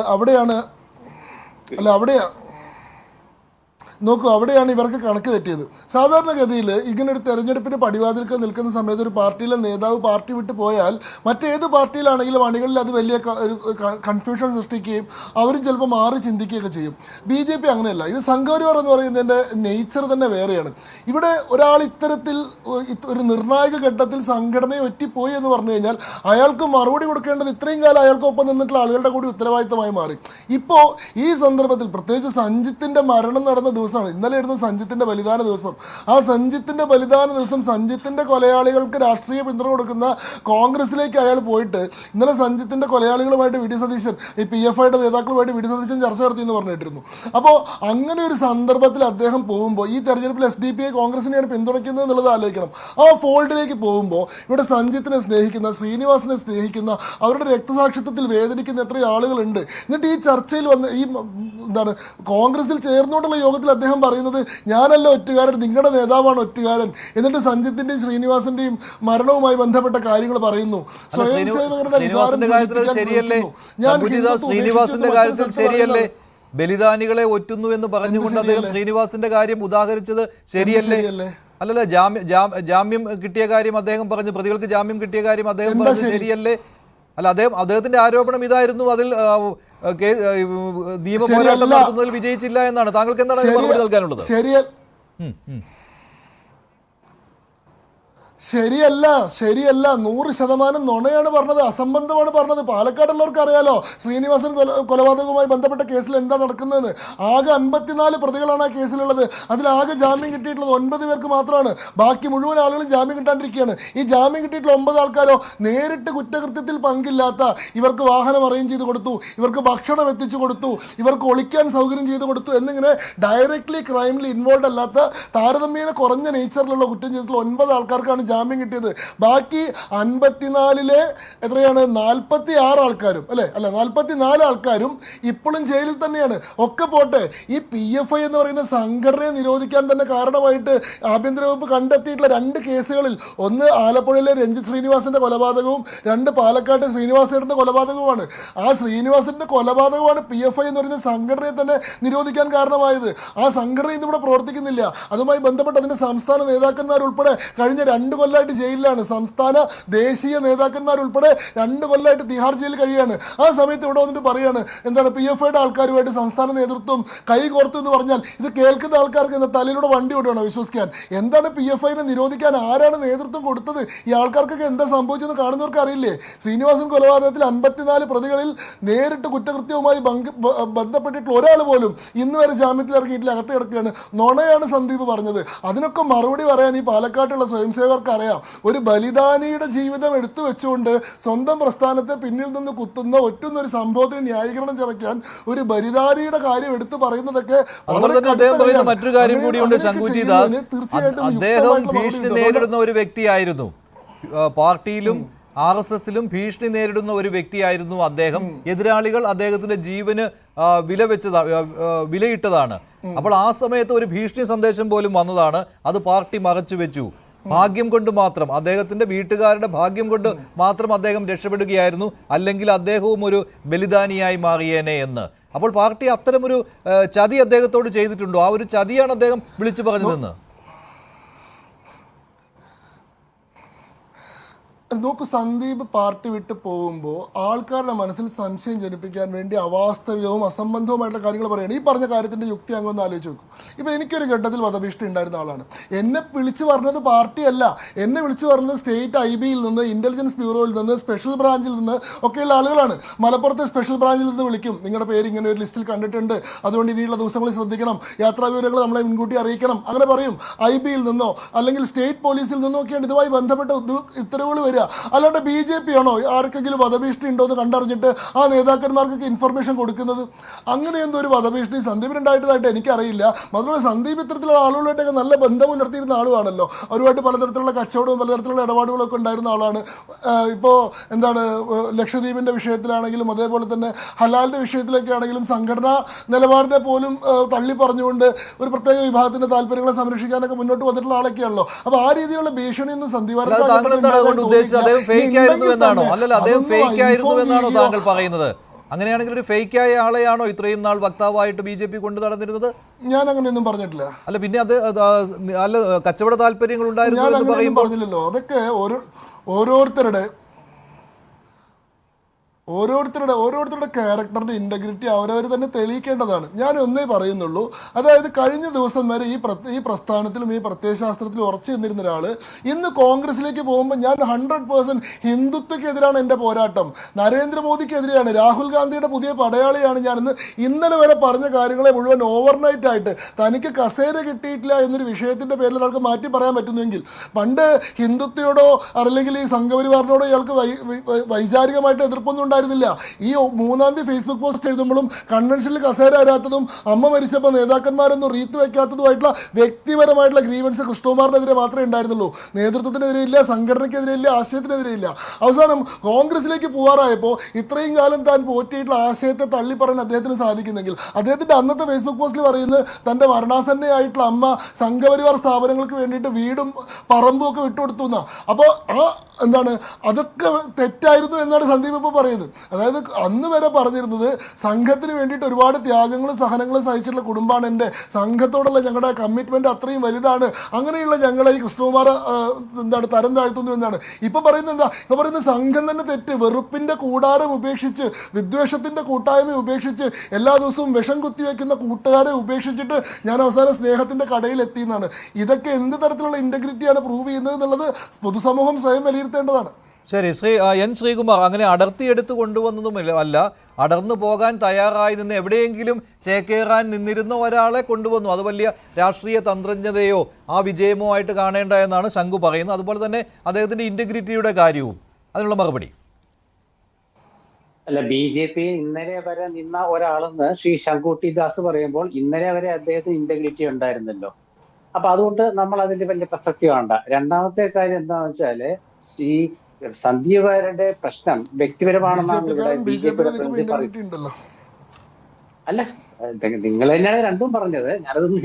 ഇവർക്ക് കണക്ക് തെറ്റിയത്. സാധാരണഗതിയിൽ ഇങ്ങനെ ഒരു തെരഞ്ഞെടുപ്പിന് പടിവാതിൽക്ക് നിൽക്കുന്ന സമയത്ത് ഒരു പാർട്ടിയിലെ നേതാവ് പാർട്ടി വിട്ട് പോയാൽ മറ്റേത് പാർട്ടിയിലാണെങ്കിലും അണികളിൽ അത് വലിയ ഒരു കൺഫ്യൂഷൻ സൃഷ്ടിക്കുകയും അവരും ചിലപ്പോൾ മാറി ചിന്തിക്കുകയൊക്കെ ചെയ്യും. BJP അങ്ങനെയല്ല. ഇത് സംഘപരിവാർ എന്ന് പറയുന്നതിൻ്റെ നേച്ചർ തന്നെ വേറെയാണ്. ഇവിടെ ഒരാൾ ഇത്തരത്തിൽ ഒരു നിർണായക ഘട്ടത്തിൽ സംഘടനയെ ഒറ്റിപ്പോയി എന്ന് പറഞ്ഞു കഴിഞ്ഞാൽ അയാൾക്ക് മറുപടി കൊടുക്കേണ്ടത് ഇത്രയും കാലം അയാൾക്കൊപ്പം നിന്നിട്ടുള്ള ആളുകളുടെ കൂടി ഉത്തരവാദിത്തമായി മാറി. ഇപ്പോൾ ഈ സന്ദർഭത്തിൽ പ്രത്യേകിച്ച് സഞ്ജിത്തിൻ്റെ മരണം നടന്ന ദിവസം, ഇന്നലെയായിരുന്നു സഞ്ജിത്തിന്റെ ബലിദാന ദിവസം. ആ സഞ്ജിത്തിന്റെ ബലിദാന ദിവസം സഞ്ജിത്തിന്റെ കൊലയാളികൾക്ക് രാഷ്ട്രീയ പിന്തുണ കൊടുക്കുന്ന കോൺഗ്രസിലേക്ക് അയാൾ പോയിട്ട് ഇന്നലെ സഞ്ജിത്തിന്റെ കൊലയാളികളുമായിട്ട് VD സതീശൻ, ഈ PFIയുടെ നേതാക്കളുമായിട്ട് VD സതീശൻ ചർച്ച നടത്തി എന്ന് പറഞ്ഞിട്ടിരുന്നു. അപ്പോൾ അങ്ങനെ ഒരു സന്ദർഭത്തിൽ അദ്ദേഹം പോകുമ്പോൾ ഈ തെരഞ്ഞെടുപ്പിൽ SDPI കോൺഗ്രസിനെയാണ് പിന്തുണയ്ക്കുന്നത് എന്നുള്ളത് ആലോചിക്കണം. ആ ഫോൾഡിലേക്ക് പോകുമ്പോൾ ഇവിടെ സഞ്ജിത്തിനെ സ്നേഹിക്കുന്ന, ശ്രീനിവാസനെ സ്നേഹിക്കുന്ന, അവരുടെ രക്തസാക്ഷിത്വത്തിൽ വേദനിക്കുന്ന എത്രയോ ആളുകളുണ്ട്. എന്നിട്ട് ഈ ചർച്ചയിൽ വന്ന് ഈ കോൺഗ്രസിൽ ചേർന്നുകൊണ്ടുള്ള യോഗത്തിൽ അദ്ദേഹം പറയുന്നത് ഞാനല്ല ഒറ്റുകാരൻ, നിങ്ങളുടെ നേതാവാണ് ഒറ്റുകാരൻ. എന്നിട്ട് സഞ്ജിത്തിന്റെയും ശ്രീനിവാസന്റെയും മരണവുമായി ബന്ധപ്പെട്ട കാര്യങ്ങൾ പറയുന്നു. സ്വയം സേവകരുടെ ശ്രീനിവാസന്റെ കാര്യത്തിൽ ശരിയല്ലേ? ബലിദാനികളെ ഒറ്റുന്നു എന്ന് പറഞ്ഞുകൊണ്ട് അദ്ദേഹം ശ്രീനിവാസന്റെ കാര്യം ഉദാഹരിച്ചത് ശരിയല്ലേ? അല്ലല്ല, ജാമ്യം കിട്ടിയ കാര്യം അദ്ദേഹം പറഞ്ഞു, പ്രതികൾക്ക് ജാമ്യം കിട്ടിയ കാര്യം അദ്ദേഹം പറഞ്ഞു, ശരിയല്ലേ? അല്ല, അദ്ദേഹത്തിന്റെ ആരോപണം ഇതായിരുന്നു, അതിൽ നിയമ പോരാട്ടം നടത്തുന്നതിൽ വിജയിച്ചില്ല എന്നാണ്. താങ്കൾക്ക് എന്താണ് മറുപടി നൽകാനുള്ളത്? ശരിയല്ല 100% നുണയാണ് പറഞ്ഞത്, അസംബന്ധമാണ് പറഞ്ഞത്. പാലക്കാടുള്ളവർക്ക് അറിയാലോ ശ്രീനിവാസൻ കൊലപാതകവുമായി ബന്ധപ്പെട്ട കേസിൽ എന്താ നടക്കുന്നതെന്ന്. ആകെ 54 പ്രതികളാണ് ആ കേസിലുള്ളത്. അതിലാകെ ജാമ്യം കിട്ടിയിട്ടുള്ളത് 9 പേർക്ക് മാത്രമാണ്. ബാക്കി മുഴുവൻ ആളുകളും ജാമ്യം കിട്ടാണ്ടിരിക്കുകയാണ്. ഈ ജാമ്യം കിട്ടിയിട്ടുള്ള 9 ആൾക്കാരോ നേരിട്ട് കുറ്റകൃത്യത്തിൽ പങ്കില്ലാത്ത, ഇവർക്ക് വാഹനം അറേഞ്ച് ചെയ്ത് കൊടുത്തു, ഇവർക്ക് ഭക്ഷണം എത്തിച്ചു കൊടുത്തു, ഇവർക്ക് ഒളിക്കാൻ സൗകര്യം ചെയ്ത് കൊടുത്തു എന്നിങ്ങനെ ഡയറക്ട്ലി ക്രൈമിൽ ഇൻവോൾവ് അല്ലാത്ത, താരതമ്യേന കുറഞ്ഞ നേച്ചറിലുള്ള കുറ്റം ചെയ്തിട്ടുള്ള 9 ആൾക്കാർക്കാണ് ജാമ്യം കിട്ടിയത്. ബാക്കി 54-ലെ എത്രയാണ് 46 ആൾക്കാരും അല്ല 44 ആൾക്കാരും ഇപ്പോഴും ജയിലിൽ തന്നെയാണ്. ഒക്കെ പോട്ടെ, ഈ PFI എന്ന് പറയുന്ന സംഘടനയെ നിരോധിക്കാൻ തന്നെ കാരണമായിട്ട് ആഭ്യന്തര വകുപ്പ് കണ്ടെത്തിയിട്ടുള്ള 2 കേസുകളിൽ, ഒന്ന് ആലപ്പുഴയിലെ രഞ്ജിത്ത് ശ്രീനിവാസന്റെ കൊലപാതകവും 2 പാലക്കാട്ടെ ശ്രീനിവാസേട്ടന്റെ കൊലപാതകവുമാണ്. ആ ശ്രീനിവാസന്റെ കൊലപാതകമാണ് PFI എന്ന് പറയുന്ന സംഘടനയെ തന്നെ നിരോധിക്കാൻ കാരണമായത്. ആ സംഘടന ഇന്നിവിടെ പ്രവർത്തിക്കുന്നില്ല. അതുമായി ബന്ധപ്പെട്ട് അതിന്റെ സംസ്ഥാന നേതാക്കന്മാരുൾപ്പെടെ കഴിഞ്ഞ 2 കൊല്ലമായിട്ട് ജയിലിലാണ്. സംസ്ഥാന ദേശീയ നേതാക്കന്മാരുൾപ്പെടെ 2 കൊല്ലമായിട്ട് തിഹാർ ജയിലിൽ കഴിയാണ്. ആ സമയത്ത് ഇവിടെ വന്നിട്ട് പറയാണ് എന്താണ് PFIയുടെ ആൾക്കാരുമായിട്ട് സംസ്ഥാന നേതൃത്വം കൈകോർത്തു എന്ന് പറഞ്ഞാൽ ഇത് കേൾക്കുന്ന ആൾക്കാർക്ക് എന്താ തലയിലൂടെ വണ്ടി ഓടുകയാണോ വിശ്വസിക്കാൻ? എന്താണ് PFIനെ നിരോധിക്കാൻ ആരാണ് നേതൃത്വം കൊടുത്തത്? ഈ ആൾക്കാർക്കൊക്കെ എന്താ സംഭവിച്ചെന്ന് കാണുന്നവർക്ക് അറിയില്ലേ? ശ്രീനിവാസൻ കൊലപാതകത്തിൽ 54 പ്രതികളിൽ നേരിട്ട് കുറ്റകൃത്യവുമായി ബന്ധപ്പെട്ടിട്ടുള്ള ഒരാൾ പോലും ഇന്ന് വരെ ജാമ്യത്തിൽ ഇറങ്ങിയിട്ടില്ല, അകത്ത് കിടക്കുകയാണ്. നുണയാണ് സന്ദീപ് പറഞ്ഞത്. അതിനൊക്കെ മറുപടി പറയാൻ ഈ പാലക്കാട്ടുള്ള സ്വയംസേവകർക്ക് അറിയാം. ഒരു ബലിദാനിയുടെ ജീവിതം എടുത്തു വെച്ചുകൊണ്ട് സ്വന്തം പ്രസ്ഥാനത്തെ പിന്നിൽ നിന്ന് ഒറ്റുന്ന ഒരു സംഭവത്തിന് ന്യായീകരണം ചമയ്ക്കാൻ ഒരു ബലിദാനിയുടെ കാര്യം എടുത്തു പറയുന്നതൊക്കെ മറ്റൊരു കാര്യം കൂടിയുണ്ട്. ശങ്കുറ്റി ദാസ് അദ്ദേഹം ഭീഷണി നേരിടുന്ന ഒരു വ്യക്തിയായിരുന്നു. പാർട്ടിയിലും RSSലും ഭീഷണി നേരിടുന്ന ഒരു വ്യക്തിയായിരുന്നു അദ്ദേഹം. എതിരാളികൾ അദ്ദേഹത്തിന്റെ ജീവന് വിലയിട്ടതാണ്. അപ്പോൾ ആ സമയത്ത് ഒരു ഭീഷണി സന്ദേശം പോലും വന്നതാണ്. അത് പാർട്ടി മറച്ചു വെച്ചു. ഭാഗ്യം കൊണ്ട് മാത്രം, അദ്ദേഹത്തിന്റെ വീട്ടുകാരുടെ ഭാഗ്യം കൊണ്ട് മാത്രം അദ്ദേഹം രക്ഷപ്പെടുകയായിരുന്നു. അല്ലെങ്കിൽ അദ്ദേഹവും ഒരു ബലിദാനിയായി മാറിയേനെ എന്ന്. അപ്പോൾ പാർട്ടി അത്തരമൊരു ചതി അദ്ദേഹത്തോട് ചെയ്തിട്ടുണ്ടോ? ആ ഒരു ചതിയാണ് അദ്ദേഹം വിളിച്ചു പറഞ്ഞതെന്ന്. നോക്കൂ, സന്ദീപ് പാർട്ടി വിട്ട് പോകുമ്പോൾ ആൾക്കാരുടെ മനസ്സിൽ സംശയം ജനിപ്പിക്കാൻ വേണ്ടി അവാസ്തവികവും അസംബന്ധവുമായിട്ടുള്ള കാര്യങ്ങൾ പറയുകയാണ്. ഈ പറഞ്ഞ കാര്യത്തിൻ്റെ യുക്തി അങ്ങ് ഒന്ന് ആലോചിച്ച് നോക്കും. ഇപ്പോൾ എനിക്കൊരു ഘട്ടത്തിൽ വധഭീഷണി ഉണ്ടായിരുന്ന ആളാണ്. എന്നെ വിളിച്ചു പറഞ്ഞത് പാർട്ടിയല്ല, എന്നെ വിളിച്ചു പറഞ്ഞത് സ്റ്റേറ്റ് IBയിൽ നിന്ന്, ഇന്റലിജൻസ് ബ്യൂറോയിൽ നിന്ന്, സ്പെഷ്യൽ ബ്രാഞ്ചിൽ നിന്ന് ഒക്കെയുള്ള ആളുകളാണ്. മലപ്പുറത്തെ സ്പെഷ്യൽ ബ്രാഞ്ചിൽ നിന്ന് വിളിക്കും, നിങ്ങളുടെ പേര് ഇങ്ങനെ ഒരു ലിസ്റ്റിൽ കണ്ടിട്ടുണ്ട്, അതുകൊണ്ട് ഇനിയുള്ള ദിവസങ്ങളിൽ ശ്രദ്ധിക്കണം, യാത്രാ വിവരങ്ങൾ നമ്മളെ മുൻകൂട്ടി അറിയിക്കണം, അങ്ങനെ പറയും. IBയിൽ നിന്നോ അല്ലെങ്കിൽ സ്റ്റേറ്റ് പോലീസിൽ നിന്നോ ഒക്കെയാണ് ഇതുമായി ബന്ധപ്പെട്ട ഉത്തരവുകൾ വരിക. അല്ലാണ്ട് BJP ആണോ ആർക്കെങ്കിലും വധഭീഷണി ഉണ്ടോ എന്ന് കണ്ടറിഞ്ഞിട്ട് ആ നേതാക്കന്മാർക്കൊക്കെ ഇൻഫർമേഷൻ കൊടുക്കുന്നത്? അങ്ങനെയൊന്നും ഒരു വധഭീഷണി സന്ദീപിനുണ്ടായിട്ടതായിട്ട് എനിക്കറിയില്ല. മാത്രമല്ല സന്ദീപ് ഇത്തരത്തിലുള്ള ആളുകളായിട്ടൊക്കെ നല്ല ബന്ധം പുലർത്തിയിരുന്ന ആളുമാണല്ലോ. അവരുമായിട്ട് പലതരത്തിലുള്ള കച്ചവടവും പലതരത്തിലുള്ള ഇടപാടുകളൊക്കെ ഉണ്ടായിരുന്ന ആളാണ്. ഇപ്പോൾ എന്താണ്, ലക്ഷദ്വീപിൻ്റെ വിഷയത്തിലാണെങ്കിലും അതേപോലെ തന്നെ ഹലാലിൻ്റെ വിഷയത്തിലൊക്കെ ആണെങ്കിലും സംഘടനാ നിലപാടിനെ പോലും തള്ളി പറഞ്ഞുകൊണ്ട് ഒരു പ്രത്യേക വിഭാഗത്തിൻ്റെ താല്പര്യങ്ങളെ സംരക്ഷിക്കാനൊക്കെ മുന്നോട്ട് വന്നിട്ടുള്ള ആളൊക്കെയാണല്ലോ. അപ്പോൾ ആ രീതിയിലുള്ള ഭീഷണിയൊന്നും സന്ദീപ് ഫേക്ക് ആയിരുന്നു എന്നാണോ? അല്ലല്ല, അദ്ദേഹം ഫേക്ക് ആയിരുന്നു എന്നാണോ താങ്കൾ പറയുന്നത്? അങ്ങനെയാണെങ്കിൽ ഒരു ഫേക്കായ ആളെയാണോ ഇത്രയും നാൾ വക്താവായിട്ട് BJP കൊണ്ട് നടന്നിരുന്നത്? ഞാൻ അങ്ങനെയൊന്നും പറഞ്ഞിട്ടില്ല. അല്ല, പിന്നെ അത് അല്ല, കച്ചവട താല്പര്യങ്ങൾ ഉണ്ടായിരുന്നു പറഞ്ഞില്ലല്ലോ. അതൊക്കെ ഓരോരുത്തരുടെ ക്യാരക്ടറിൻ്റെ ഇൻറ്റഗ്രിറ്റി അവരവർ തന്നെ തെളിയിക്കേണ്ടതാണ്. ഞാൻ ഒന്നേ പറയുന്നുള്ളൂ, അതായത് കഴിഞ്ഞ ദിവസം വരെ ഈ പ്രസ്ഥാനത്തിലും ഈ പ്രത്യയശാസ്ത്രത്തിലും ഉറച്ചു നിന്നിരുന്ന ഒരാൾ ഇന്ന് കോൺഗ്രസിലേക്ക് പോകുമ്പോൾ ഞാൻ 100% ഹിന്ദുത്വക്കെതിരാണ് എൻ്റെ പോരാട്ടം, നരേന്ദ്രമോദിക്കെതിരെയാണ്, രാഹുൽ ഗാന്ധിയുടെ പുതിയ പടയാളിയാണ് ഞാനെന്ന് ഇന്നലെ വരെ പറഞ്ഞ കാര്യങ്ങളെ മുഴുവൻ ഓവർനൈറ്റായിട്ട് തനിക്ക് കസേര കിട്ടിയിട്ടില്ല എന്നൊരു വിഷയത്തിൻ്റെ പേരിൽ ഒരാൾക്ക് മാറ്റി പറയാൻ പറ്റുന്നെങ്കിൽ, പണ്ട് ഹിന്ദുത്വയോടോ അല്ലെങ്കിൽ ഈ സംഘപരിവാറിനോടോ ഇയാൾക്ക് വൈചാരികമായിട്ട് എതിർപ്പൊന്നും ഉണ്ടായിരുന്നില്ല. ഈ 3-ാം തീയതി ഫേസ്ബുക്ക് പോസ്റ്റ് എഴുതുമ്പോഴും കൺവെൻഷനിൽ കസേര വരാത്തതും അമ്മ മരിച്ചപ്പോൾ നേതാക്കന്മാരൊന്നും റീത്ത് വെക്കാത്തതുമായിട്ടുള്ള വ്യക്തിപരമായിട്ടുള്ള ഗ്രീവൻസ് കൃഷ്ണകുമാറിനെതിരെ മാത്രമേ ഉണ്ടായിരുന്നുള്ളൂ. നേതൃത്വത്തിനെതിരെ ഇല്ല, സംഘടനയ്ക്കെതിരെ ഇല്ല, ആശയത്തിനെതിരെ ഇല്ല. അവസാനം കോൺഗ്രസിലേക്ക് പോകാറായപ്പോൾ ഇത്രയും കാലം താൻ പോറ്റിയിട്ടുള്ള ആശയത്തെ തള്ളിപ്പറയാൻ അദ്ദേഹത്തിന് സാധിക്കുന്നെങ്കിൽ, അദ്ദേഹത്തിൻ്റെ അന്നത്തെ ഫേസ്ബുക്ക് പോസ്റ്റിൽ പറയുന്നത് തൻ്റെ മരണാസന്നയായിട്ടുള്ള അമ്മ സംഘപരിവാർ സ്ഥാപനങ്ങൾക്ക് വേണ്ടിയിട്ട് വീടും പറമ്പും ഒക്കെ വിട്ടുകൊടുത്തു എന്നാ. അപ്പോൾ അതൊക്കെ തെറ്റായിരുന്നു എന്നാണ് സന്ദീപ് ഇപ്പോൾ പറയുന്നത്. അതായത് അന്ന് വരെ പറഞ്ഞിരുന്നത് സംഘത്തിന് വേണ്ടിയിട്ട് ഒരുപാട് ത്യാഗങ്ങളും സഹനങ്ങളും സഹിച്ചിട്ടുള്ള കുടുംബമാണ് എൻ്റെ, സംഘത്തോടുള്ള ഞങ്ങളുടെ കമ്മിറ്റ്മെൻറ്റ് അത്രയും വലുതാണ്, അങ്ങനെയുള്ള ഞങ്ങളെ ഈ കൃഷ്ണകുമാർ തരം താഴ്ത്തുന്നു എന്നാണ് ഇപ്പോൾ പറയുന്നത്. ഇപ്പോൾ പറയുന്നത് സംഘം തന്നെ തെറ്റ്, വെറുപ്പിൻ്റെ കൂടാരം ഉപേക്ഷിച്ച്, വിദ്വേഷത്തിൻ്റെ കൂട്ടായ്മ ഉപേക്ഷിച്ച്, എല്ലാ ദിവസവും വിഷം കുത്തിവെക്കുന്ന കൂട്ടുകാരെ ഉപേക്ഷിച്ചിട്ട് ഞാൻ അവസാനം സ്നേഹത്തിൻ്റെ കടയിൽ എത്തിയെന്നാണ്. ഇതൊക്കെ എന്ത് തരത്തിലുള്ള ഇൻറ്റഗ്രിറ്റിയാണ് പ്രൂവ് ചെയ്യുന്നത് എന്നുള്ളത് പൊതുസമൂഹം സ്വയം വിലയിരുത്തേണ്ടതാണ്. ശരി, N. ശ്രീകുമാർ അങ്ങനെ അടർത്തിയെടുത്ത് കൊണ്ടുവന്നതുമില്ല, അല്ല, അടർന്നു പോകാൻ തയ്യാറായി നിന്ന് എവിടെയെങ്കിലും ചേക്കേറാൻ നിന്നിരുന്ന ഒരാളെ കൊണ്ടുവന്നു. അത് വലിയ രാഷ്ട്രീയ തന്ത്രജ്ഞതയോ ആ വിജയമോ ആയിട്ട് കാണേണ്ട എന്നാണ് ശംഖു പറയുന്നത്. അതുപോലെ തന്നെ അദ്ദേഹത്തിന്റെ ഇന്റഗ്രിറ്റിയുടെ കാര്യവും. അതിനുള്ള മറുപടി? അല്ല, BJP ഇന്നലെ വരെ നിന്ന ഒരാളെന്ന് ശ്രീ ശങ്കുട്ടി ദാസ് പറയുമ്പോൾ ഇന്നലെ വരെ അദ്ദേഹത്തിന് ഇന്റഗ്രിറ്റി ഉണ്ടായിരുന്നല്ലോ. അപ്പൊ അതുകൊണ്ട് നമ്മൾ അതിന്റെ വലിയ പ്രസക്തി വേണ്ട. രണ്ടാമത്തെ കാര്യം എന്താണെന്ന് വെച്ചാല്, ഈ സന്ദീപരുടെ പ്രശ്നം വ്യക്തിപരമാണെന്നാണ് BJP അല്ല, നിങ്ങൾ തന്നെയാണ് രണ്ടും പറഞ്ഞത്.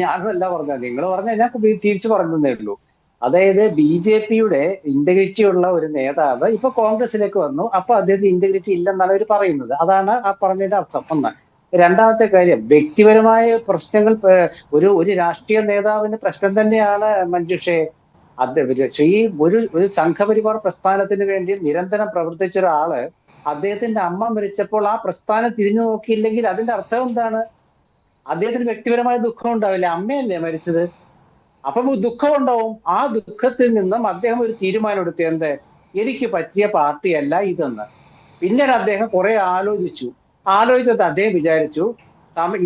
ഞാനല്ല പറഞ്ഞത്, നിങ്ങൾ പറഞ്ഞ ഞാൻ തിരിച്ചു പറഞ്ഞതേ ഉള്ളൂ. അതായത് BJPയുടെ ഇന്റഗ്രിറ്റി ഉള്ള ഒരു നേതാവ് ഇപ്പൊ കോൺഗ്രസിലേക്ക് വന്നു, അപ്പൊ അദ്ദേഹത്തിന് ഇന്റഗ്രിറ്റി ഇല്ലെന്നാണ് അവർ പറയുന്നത്. അതാണ് ആ പറഞ്ഞതിന്റെ അർത്ഥം. ഒന്ന്. രണ്ടാമത്തെ കാര്യം, വ്യക്തിപരമായ പ്രശ്നങ്ങൾ ഒരു രാഷ്ട്രീയ നേതാവിന്റെ പ്രശ്നം തന്നെയാണ് മഞ്ജുഷേ. ഒരു സംഘപരിവാർ പ്രസ്ഥാനത്തിന് വേണ്ടി നിരന്തരം പ്രവർത്തിച്ച ഒരാള് അദ്ദേഹത്തിന്റെ അമ്മ മരിച്ചപ്പോൾ ആ പ്രസ്ഥാനം തിരിഞ്ഞു നോക്കിയില്ലെങ്കിൽ അതിന്റെ അർത്ഥം എന്താണ്? അദ്ദേഹത്തിന് വ്യക്തിപരമായ ദുഃഖം ഉണ്ടാവില്ല, അമ്മയല്ലേ മരിച്ചത്, അപ്പം ദുഃഖം ഉണ്ടാവും. ആ ദുഃഖത്തിൽ നിന്നും അദ്ദേഹം ഒരു തീരുമാനം എടുത്തു, എന്ത്, എനിക്ക് പറ്റിയ പാർട്ടിയല്ല ഇതെന്ന്. പിന്നീട് അദ്ദേഹം കുറെ ആലോചിച്ചത് അദ്ദേഹം വിചാരിച്ചു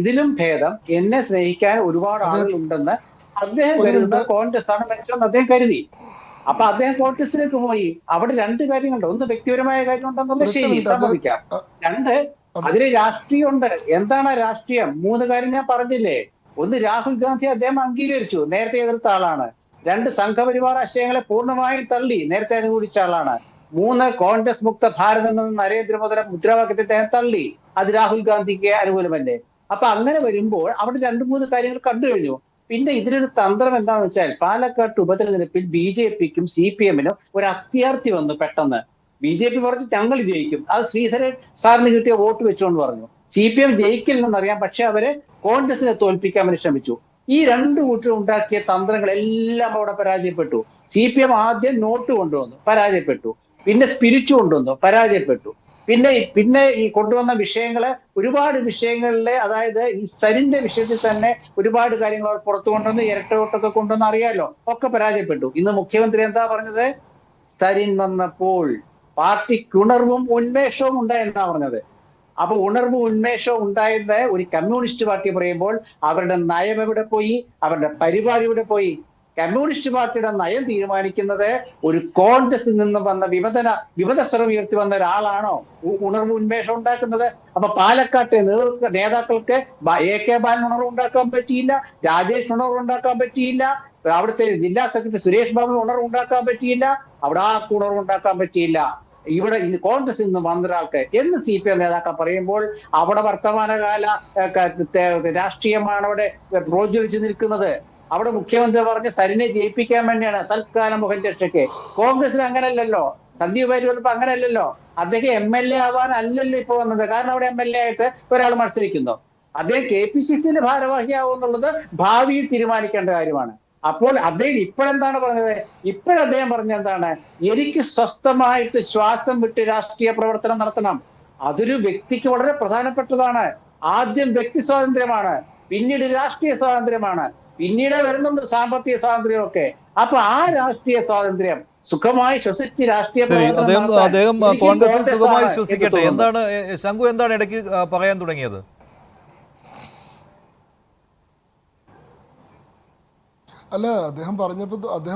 ഇതിലും ഭേദം എന്നെ സ്നേഹിക്കാൻ ഒരുപാട് ആളുകളുണ്ടെന്ന് അദ്ദേഹം കരുതുന്ന കോൺഗ്രസ് ആണ് മെച്ചമെന്ന് അദ്ദേഹം കരുതി. അപ്പൊ അദ്ദേഹം കോൺഗ്രസിലേക്ക് പോയി. അവിടെ രണ്ട് കാര്യങ്ങളുണ്ട്. ഒന്ന്, വ്യക്തിപരമായ കാര്യമുണ്ടെന്നുള്ള ശരി സമ്മതിക്കാം. രണ്ട്, അതിന് രാഷ്ട്രീയമുണ്ട്. എന്താണ് രാഷ്ട്രീയം? മൂന്ന് കാര്യം ഞാൻ പറഞ്ഞില്ലേ. ഒന്ന്, രാഹുൽ ഗാന്ധി അദ്ദേഹം അംഗീകരിച്ചു, നേരത്തെ എതിർത്ത ആളാണ്. രണ്ട്, സംഘപരിവാർ ആശയങ്ങളെ പൂർണ്ണമായും തള്ളി, നേരത്തെ അനുകൂലിച്ച ആളാണ്. മൂന്ന്, കോൺഗ്രസ് മുക്ത ഭാരതം എന്ന നരേന്ദ്രമോദി മുദ്രാവാക്യത്തെ അദ്ദേഹം തള്ളി, അത് രാഹുൽ ഗാന്ധിക്ക് അനുകൂലമല്ലേ. അപ്പൊ അങ്ങനെ വരുമ്പോൾ അവിടെ 2-3 കാര്യങ്ങൾ കണ്ടു കഴിഞ്ഞു. പിന്നെ ഇതിലൊരു തന്ത്രം എന്താണെന്ന് വെച്ചാൽ, പാലക്കാട്ട് ഉപതെരഞ്ഞെടുപ്പിൽ BJPക്കും CPMനും ഒരു അത്യാർത്ഥി വന്നു പെട്ടെന്ന്. BJP പറഞ്ഞു ഞങ്ങൾ ജയിക്കും, അത് ശ്രീധരൻ സാറിന് കിട്ടിയ വോട്ട് വെച്ചുകൊണ്ട് പറഞ്ഞു. CPM ജയിക്കില്ലെന്നറിയാം, പക്ഷെ അവരെ കോൺഗ്രസിനെ തോൽപ്പിക്കാൻ അവർ ശ്രമിച്ചു. ഈ രണ്ട് കൂട്ടരും ഉണ്ടാക്കിയ തന്ത്രങ്ങളെല്ലാം അവിടെ പരാജയപ്പെട്ടു. CPM ആദ്യം നോട്ട് കൊണ്ടുവന്നു, പരാജയപ്പെട്ടു. പിന്നെ സ്പിരിച്ചു കൊണ്ടുവന്നു, പരാജയപ്പെട്ടു. പിന്നെ ഈ കൊണ്ടുവന്ന വിഷയങ്ങള് ഒരുപാട് വിഷയങ്ങളിലെ, അതായത് ഈ സരിന്റെ വിഷയത്തിൽ തന്നെ ഒരുപാട് കാര്യങ്ങൾ അവർ പുറത്തു കൊണ്ടുവന്ന്, ഇരട്ടവോട്ടൊക്കെ കൊണ്ടുവന്ന് അറിയാലോ, ഒക്കെ പരാജയപ്പെട്ടു. ഇന്ന് മുഖ്യമന്ത്രി എന്താ പറഞ്ഞത്? സരിൻ വന്നപ്പോൾ പാർട്ടിക്ക് ഉണർവും ഉന്മേഷവും ഉണ്ടായെന്നാ പറഞ്ഞത്. അപ്പൊ ഉണർവും ഉന്മേഷവും ഉണ്ടായത് ഒരു കമ്മ്യൂണിസ്റ്റ് പാർട്ടി പറയുമ്പോൾ അവരുടെ നയം എവിടെ പോയി? അവരുടെ പരിപാടി എവിടെ പോയി? കമ്മ്യൂണിസ്റ്റ് പാർട്ടിയുടെ നയം തീരുമാനിക്കുന്നത് ഒരു കോൺഗ്രസിൽ നിന്നും വന്ന വിമത സ്വരം ഉയർത്തി വന്ന ഒരാളാണോ ഉണർവ് ഉന്മേഷം ഉണ്ടാക്കുന്നത്? അപ്പൊ പാലക്കാട്ടെ നേതാക്കൾക്ക് AK ബാലൻ ഉണർവ് ഉണ്ടാക്കാൻ പറ്റിയില്ല, രാജേഷ് ഉണർവ് ഉണ്ടാക്കാൻ പറ്റിയില്ല, അവിടുത്തെ ജില്ലാ സെക്രട്ടറി സുരേഷ് ബാബു ഉണർവ് ഉണ്ടാക്കാൻ പറ്റിയില്ല, അവിടെ ആർക്കും ഉണർവ് ഉണ്ടാക്കാൻ പറ്റിയില്ല. ഇവിടെ കോൺഗ്രസിൽ നിന്ന് വന്നൊരാൾക്ക് എന്ന് CPM നേതാക്കൾ പറയുമ്പോൾ അവിടെ വർത്തമാനകാല രാഷ്ട്രീയമാണ് അവിടെ പ്രോജ്വലിച്ച് നിൽക്കുന്നത്. അവിടെ മുഖ്യമന്ത്രി പറഞ്ഞ സരിനെ ജയിപ്പിക്കാൻ വേണ്ടിയാണ് തൽക്കാലം മുഖം രക്ഷയ്ക്ക്. കോൺഗ്രസിൽ അങ്ങനല്ലല്ലോ, സന്ദീപ് വാര്യർ വന്നപ്പോ അങ്ങനല്ലല്ലോ. അദ്ദേഹം MLA ആവാൻ അല്ലല്ലോ ഇപ്പൊ വന്നത്. കാരണം അവിടെ MLA ആയിട്ട് ഒരാൾ മത്സരിക്കുന്നു. അദ്ദേഹം KPCCയുടെ ഭാരവാഹിയാവും എന്നുള്ളത് ഭാവിയിൽ തീരുമാനിക്കേണ്ട കാര്യമാണ്. അപ്പോൾ അദ്ദേഹം ഇപ്പോഴെന്താണ് പറഞ്ഞത്? ഇപ്പോഴദ്ദേഹം പറഞ്ഞെന്താണ്? എനിക്ക് സ്വസ്ഥമായിട്ട് ശ്വാസം വിട്ട് രാഷ്ട്രീയ പ്രവർത്തനം നടത്തണം. അതൊരു വ്യക്തിക്ക് വളരെ പ്രധാനപ്പെട്ടതാണ്. ആദ്യം വ്യക്തി സ്വാതന്ത്ര്യമാണ്, പിന്നീട് രാഷ്ട്രീയ സ്വാതന്ത്ര്യമാണ്, പിന്നീട് വരുന്നുണ്ട് സാമ്പത്തിക സ്വാതന്ത്ര്യമൊക്കെ. അപ്പൊ ആ രാഷ്ട്രീയ സ്വാതന്ത്ര്യം സുഖമായി ശ്വസിച്ച് രാഷ്ട്രീയ അദ്ദേഹം കോൺഗ്രസിൽ സുഖമായി ശ്വസിക്കട്ടെ. എന്താണ് ശംഖു, എന്താണ് ഇടയ്ക്ക് പറയാൻ തുടങ്ങിയത്? അല്ല, അദ്ദേഹം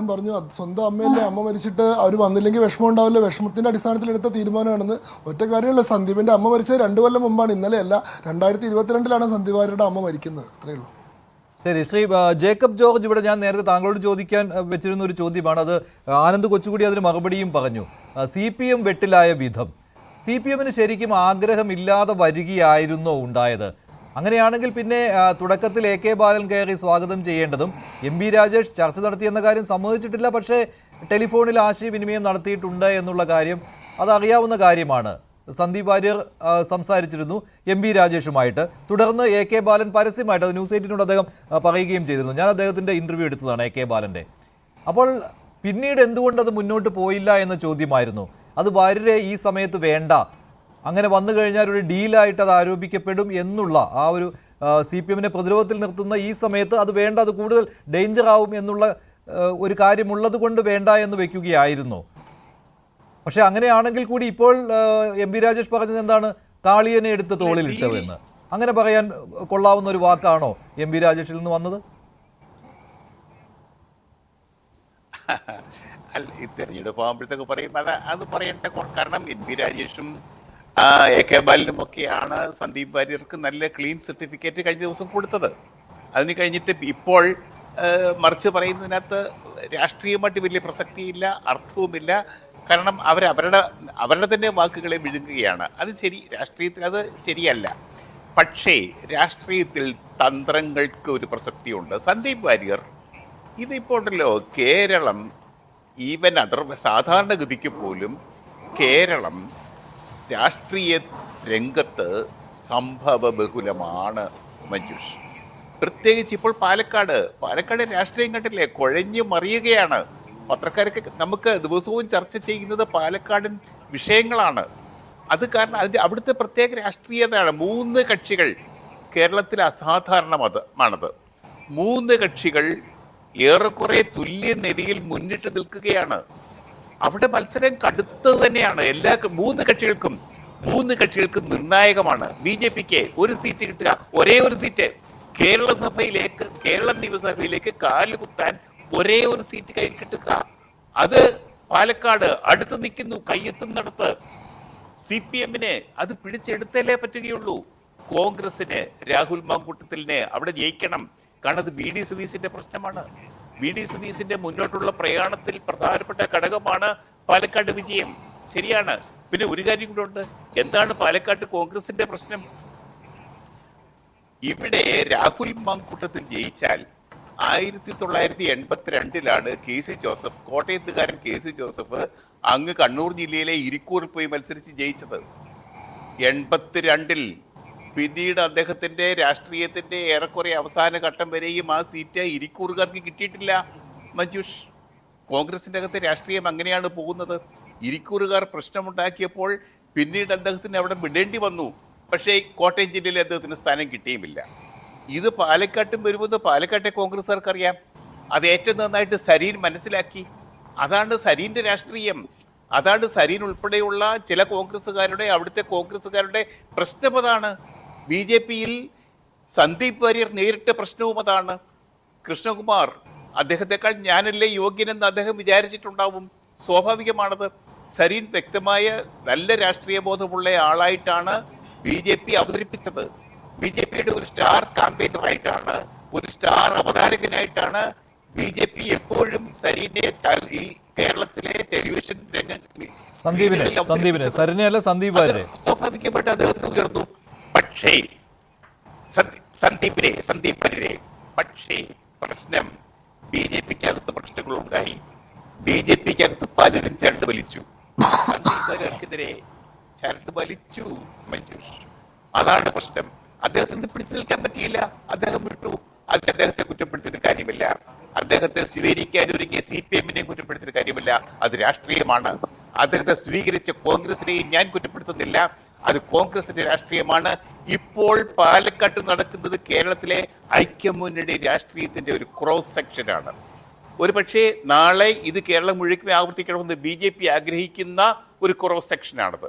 പറഞ്ഞു സ്വന്തം അമ്മയല്ലേ, അമ്മ മരിച്ചിട്ട് അവർ വന്നില്ലെങ്കിൽ വിഷമം ഉണ്ടാവില്ല, വിഷമത്തിന്റെ അടിസ്ഥാനത്തിൽ എടുത്ത തീരുമാനമാണെന്ന്. ഒറ്റ കാര്യമുള്ള, സന്ദീപിന്റെ അമ്മ മരിച്ചത് 2 കൊല്ലം മുമ്പാണ്, ഇന്നലെ അല്ല. 2022 സന്ദീപ് വാര്യരുടെ അമ്മ മരിക്കുന്നത്. അത്രയേ ഉള്ളൂ. ശരി, ശ്രീ ജേക്കബ് ജോർജ്, ഇവിടെ ഞാൻ നേരത്തെ താങ്കളോട് ചോദിക്കാൻ വെച്ചിരുന്ന ഒരു ചോദ്യമാണ്. അത് ആനന്ദ് കൊച്ചുകൂടി അതിന് മറുപടിയും പറഞ്ഞു. CPM വെട്ടിലായ വിധം, CPMന് ശരിക്കും ആഗ്രഹമില്ലാതെ വരികയായിരുന്നോ ഉണ്ടായത്? അങ്ങനെയാണെങ്കിൽ പിന്നെ തുടക്കത്തിൽ AK ബാലൻ കയറി സ്വാഗതം ചെയ്യേണ്ടതും, MB രാജേഷ് ചർച്ച നടത്തിയെന്ന കാര്യം സമ്മതിച്ചിട്ടില്ല, പക്ഷേ ടെലിഫോണിൽ ആശയവിനിമയം നടത്തിയിട്ടുണ്ട് എന്നുള്ള കാര്യം അതറിയാവുന്ന കാര്യമാണ്. സന്ദീപ് വാര്യർ സംസാരിച്ചിരുന്നു MB രാജേഷുമായിട്ട്. തുടർന്ന് AK ബാലൻ പരസ്യമായിട്ട്, അത് ന്യൂസ് 18 അദ്ദേഹം പറയുകയും ചെയ്തിരുന്നു. ഞാൻ അദ്ദേഹത്തിൻ്റെ ഇൻ്റർവ്യൂ എടുത്തതാണ് AK ബാലൻ്റെ. അപ്പോൾ പിന്നീട് എന്തുകൊണ്ട് അത് മുന്നോട്ട് പോയില്ല എന്ന ചോദ്യമായിരുന്നു. അത് വാര്യരെ ഈ സമയത്ത് വേണ്ട, അങ്ങനെ വന്നു കഴിഞ്ഞാൽ ഒരു ഡീലായിട്ട് അത് ആരോപിക്കപ്പെടും എന്നുള്ള ആ ഒരു CPMനെ പ്രതിരോധത്തിൽ നിർത്തുന്ന ഈ സമയത്ത് അത് വേണ്ട, അത് കൂടുതൽ ഡേഞ്ചർ ആവും എന്നുള്ള ഒരു കാര്യമുള്ളത് കൊണ്ട് വേണ്ട എന്ന് വെക്കുകയായിരുന്നു. പക്ഷെ അങ്ങനെയാണെങ്കിൽ കൂടി ഇപ്പോൾ MB രാജേഷ് പറഞ്ഞത് എന്താണ്? കാളിയനെ എടുത്ത് തോളിലിട്ടു എന്ന്. അങ്ങനെ പറയാൻ കൊള്ളാവുന്ന ഒരു വാക്കാണോ MB രാജേഷിൽ നിന്ന് വന്നത്? അല്ല, ഈ തെരഞ്ഞെടുപ്പ് ആകുമ്പോഴത്തേക്ക് പറയും അത് പറയട്ടെ. കാരണം MB രാജേഷും AK ബാലനും ഒക്കെയാണ് സന്ദീപ് വാര്യർക്ക് നല്ല ക്ലീൻ സർട്ടിഫിക്കറ്റ് കഴിഞ്ഞ ദിവസം കൊടുത്തത്. അതിന് കഴിഞ്ഞിട്ട് ഇപ്പോൾ മറിച്ച് പറയുന്നതിനകത്ത് രാഷ്ട്രീയമായിട്ട് വലിയ പ്രസക്തിയില്ല, അർത്ഥവുമില്ല. കാരണം അവരുടെ തന്നെ വാക്കുകളെ വിഴുങ്ങുകയാണ്. അത് രാഷ്ട്രീയത്തിൽ അത് ശരിയല്ല. പക്ഷേ രാഷ്ട്രീയത്തിൽ തന്ത്രങ്ങൾക്ക് ഒരു പ്രസക്തിയുണ്ട്. സന്ദീപ് വാര്യർ ഇതിപ്പോൾ ഉണ്ടല്ലോ, കേരളം ഈവൻ സാധാരണഗതിക്ക് പോലും കേരളം രാഷ്ട്രീയ രംഗത്ത് സംഭവ ബഹുലമാണ് മഞ്ജുഷ്. പ്രത്യേകിച്ച് ഇപ്പോൾ പാലക്കാട് രാഷ്ട്രീയം കണ്ടില്ലേ, കുഴഞ്ഞു മറിയുകയാണ്. പത്രക്കാരൊക്കെ നമുക്ക് ദിവസവും ചർച്ച ചെയ്യുന്നത് പാലക്കാടൻ വിഷയങ്ങളാണ്. അത് കാരണം അവിടുത്തെ പ്രത്യേക രാഷ്ട്രീയതയാണ്. 3 കക്ഷികൾ കേരളത്തിൽ അസാധാരണമാണത്. 3 കക്ഷികൾ ഏറെക്കുറെ തുല്യ നിലയിൽ മുന്നിട്ട് നിൽക്കുകയാണ്. അവിടെ മത്സരം കടുത്തത് തന്നെയാണ്. 3 കക്ഷികൾക്കും നിർണായകമാണ്. BJPക്ക് 1 സീറ്റ് കിട്ടുക, ഒരേ ഒരു സീറ്റ്. കേരള നിയമസഭയിലേക്ക് കാലുകുത്താൻ ഒരേ ഒരു സീറ്റ് കൈ കിട്ടുക. അത് പാലക്കാട് അടുത്ത് നിൽക്കുന്നു, കയ്യെത്തുന്നിടത്ത്. CPMന് അത് പിടിച്ചെടുത്തല്ലേ പറ്റുകയുള്ളൂ. കോൺഗ്രസിന് രാഹുൽ മാങ്കൂട്ടത്തിലിനെ അവിടെ ജയിക്കണം. കാരണം അത് VD സതീശന്റെ പ്രശ്നമാണ്. VD സതീശന്റെ മുന്നോട്ടുള്ള പ്രയാണത്തിൽ പ്രധാനപ്പെട്ട ഘടകമാണ് പാലക്കാട് വിജയം. ശരിയാണ്. പിന്നെ ഒരു കാര്യം കൂടെ ഉണ്ട്. എന്താണ് പാലക്കാട്ട് കോൺഗ്രസിന്റെ പ്രശ്നം? ഇവിടെ രാഹുൽ മാങ്കൂട്ടത്തിൽ ജയിച്ചാൽ 1982 KC ജോസഫ്, കോട്ടയത്തുകാരൻ KC ജോസഫ് അങ്ങ് കണ്ണൂർ ജില്ലയിലെ ഇരിക്കൂറിൽ പോയി മത്സരിച്ച് ജയിച്ചത്. 82 പിന്നീട് അദ്ദേഹത്തിന്റെ രാഷ്ട്രീയത്തിന്റെ ഏറെക്കുറെ അവസാന ഘട്ടം വരെയും ആ സീറ്റ് ഇരിക്കൂറുകാർക്ക് കിട്ടിയിട്ടില്ല മഞ്ജുഷ്. കോൺഗ്രസിന്റെ അകത്തെ രാഷ്ട്രീയം അങ്ങനെയാണ് പോകുന്നത്. ഇരിക്കൂറുകാർ പ്രശ്നമുണ്ടാക്കിയപ്പോൾ പിന്നീട് അദ്ദേഹത്തിന് അവിടെ വിടേണ്ടി വന്നു. പക്ഷേ കോട്ടയം ജില്ലയിൽ അദ്ദേഹത്തിന് സ്ഥാനം കിട്ടിയുമില്ല. ഇത് പാലക്കാട്ടും വരുമെന്ന് പാലക്കാട്ടെ കോൺഗ്രസ്സുകാർക്കറിയാം. അത് ഏറ്റവും നന്നായിട്ട് സരീൻ മനസ്സിലാക്കി. അതാണ് സരീൻ്റെ രാഷ്ട്രീയം. അതാണ് സരീൻ ഉൾപ്പെടെയുള്ള ചില കോൺഗ്രസ്സുകാരുടെ, അവിടുത്തെ കോൺഗ്രസ്സുകാരുടെ പ്രശ്നം അതാണ്. BJP-യിൽ സന്ദീപ് വാര്യർ നേരിട്ട പ്രശ്നവും അതാണ്. കൃഷ്ണകുമാർ അദ്ദേഹത്തെക്കാൾ ഞാനല്ലേ യോഗ്യനെന്ന് അദ്ദേഹം വിചാരിച്ചിട്ടുണ്ടാവും. സ്വാഭാവികമാണത്. സരീൻ വ്യക്തമായ നല്ല രാഷ്ട്രീയ ബോധമുള്ള ആളായിട്ടാണ് BJP അവതരിപ്പിച്ചത്. BJP-യുടെ ഒരു സ്റ്റാർ ക്യാമ്പയിനറായിട്ടാണ്, ഒരു സ്റ്റാർ അവതാരകനായിട്ടാണ് BJP എപ്പോഴും സരീനെ ഈ കേരളത്തിലെ ടെലിവിഷൻ സ്വാഭാവികമായിട്ട് അദ്ദേഹത്തിന് ഉയർന്നു. പക്ഷേ സന്ദീപിനെ പക്ഷേ പ്രശ്നം BJP-ക്കകത്ത് പ്രശ്നങ്ങളുണ്ടായി. BJP-ക്കകത്ത് പലരും ചരട് വലിച്ചു. സന്ദീപ് ചരട് വലിച്ചു മഞ്ജുഷ്. അതാണ് പ്രശ്നം. അദ്ദേഹത്തിന് പിടിച്ചു നിൽക്കാൻ പറ്റിയില്ല. അദ്ദേഹം വിട്ടു. അതിന് അദ്ദേഹത്തെ കുറ്റപ്പെടുത്തിയിട്ട് കാര്യമില്ല. അദ്ദേഹത്തെ സ്വീകരിക്കാൻ ഒരുങ്ങിയ CPM-നെ കുറ്റപ്പെടുത്തിയിട്ട് കാര്യമില്ല. അത് രാഷ്ട്രീയമാണ്. അദ്ദേഹത്തെ സ്വീകരിച്ച കോൺഗ്രസിനെയും ഞാൻ കുറ്റപ്പെടുത്തുന്നില്ല. അത് കോൺഗ്രസിന്റെ രാഷ്ട്രീയമാണ്. ഇപ്പോൾ പാലക്കാട്ട് നടക്കുന്നത് കേരളത്തിലെ ഐക്യമുന്നണി രാഷ്ട്രീയത്തിന്റെ ഒരു ക്രോസ് സെക്ഷനാണ്. ഒരു പക്ഷേ നാളെ ഇത് കേരളം മുഴുവൻ ആവർത്തിക്കണമെന്ന് BJP ആഗ്രഹിക്കുന്ന ഒരു ക്രോസ് സെക്ഷനാണത്.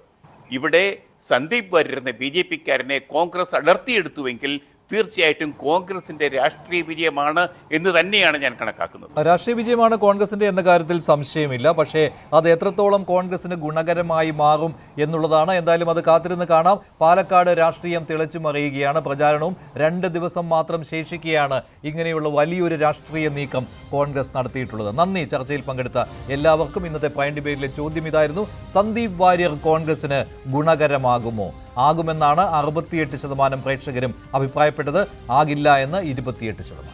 ഇവിടെ സന്ദീപ് വാര്യർ എന്ന BJP-ക്കാരനെ കോൺഗ്രസ് അടർത്തിയെടുത്തുവെങ്കിൽ തീർച്ചയായിട്ടും കോൺഗ്രസിന്റെ രാഷ്ട്രീയ വിജയമാണ് എന്ന് തന്നെയാണ് ഞാൻ കണക്കാക്കുന്നത്. രാഷ്ട്രീയ വിജയമാണ് കോൺഗ്രസിന്റെ എന്ന കാര്യത്തിൽ സംശയമില്ല. പക്ഷേ അത് എത്രത്തോളം കോൺഗ്രസിന് ഗുണകരമായി മാറും എന്നുള്ളതാണ്. എന്തായാലും അത് കാത്തിരുന്ന് കാണാം. പാലക്കാട് രാഷ്ട്രീയം തിളച്ചു മറിയുകയാണ്. പ്രചാരണവും 2 ദിവസം മാത്രം ശേഷിക്കുകയാണ്. ഇങ്ങനെയുള്ള വലിയൊരു രാഷ്ട്രീയ നീക്കം കോൺഗ്രസ് നടത്തിയിട്ടുള്ളത്. നന്ദി. ചർച്ചയിൽ പങ്കെടുത്ത എല്ലാവർക്കും. ഇന്നത്തെ പ്രൈം ഡിബേറ്റിലെ ചോദ്യം ഇതായിരുന്നു: സന്ദീപ് വാര്യർ കോൺഗ്രസിന് ഗുണകരമാകുമോ? ആകുമെന്നാണ് 68% പ്രേക്ഷകരും അഭിപ്രായപ്പെട്ടത്. ആകില്ല എന്ന് 28%.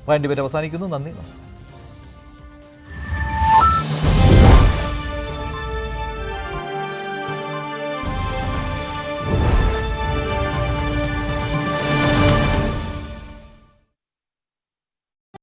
പ്രൈം ഡിബേറ്റ് അവസാനിക്കുന്നു. നന്ദി, നമസ്കാരം.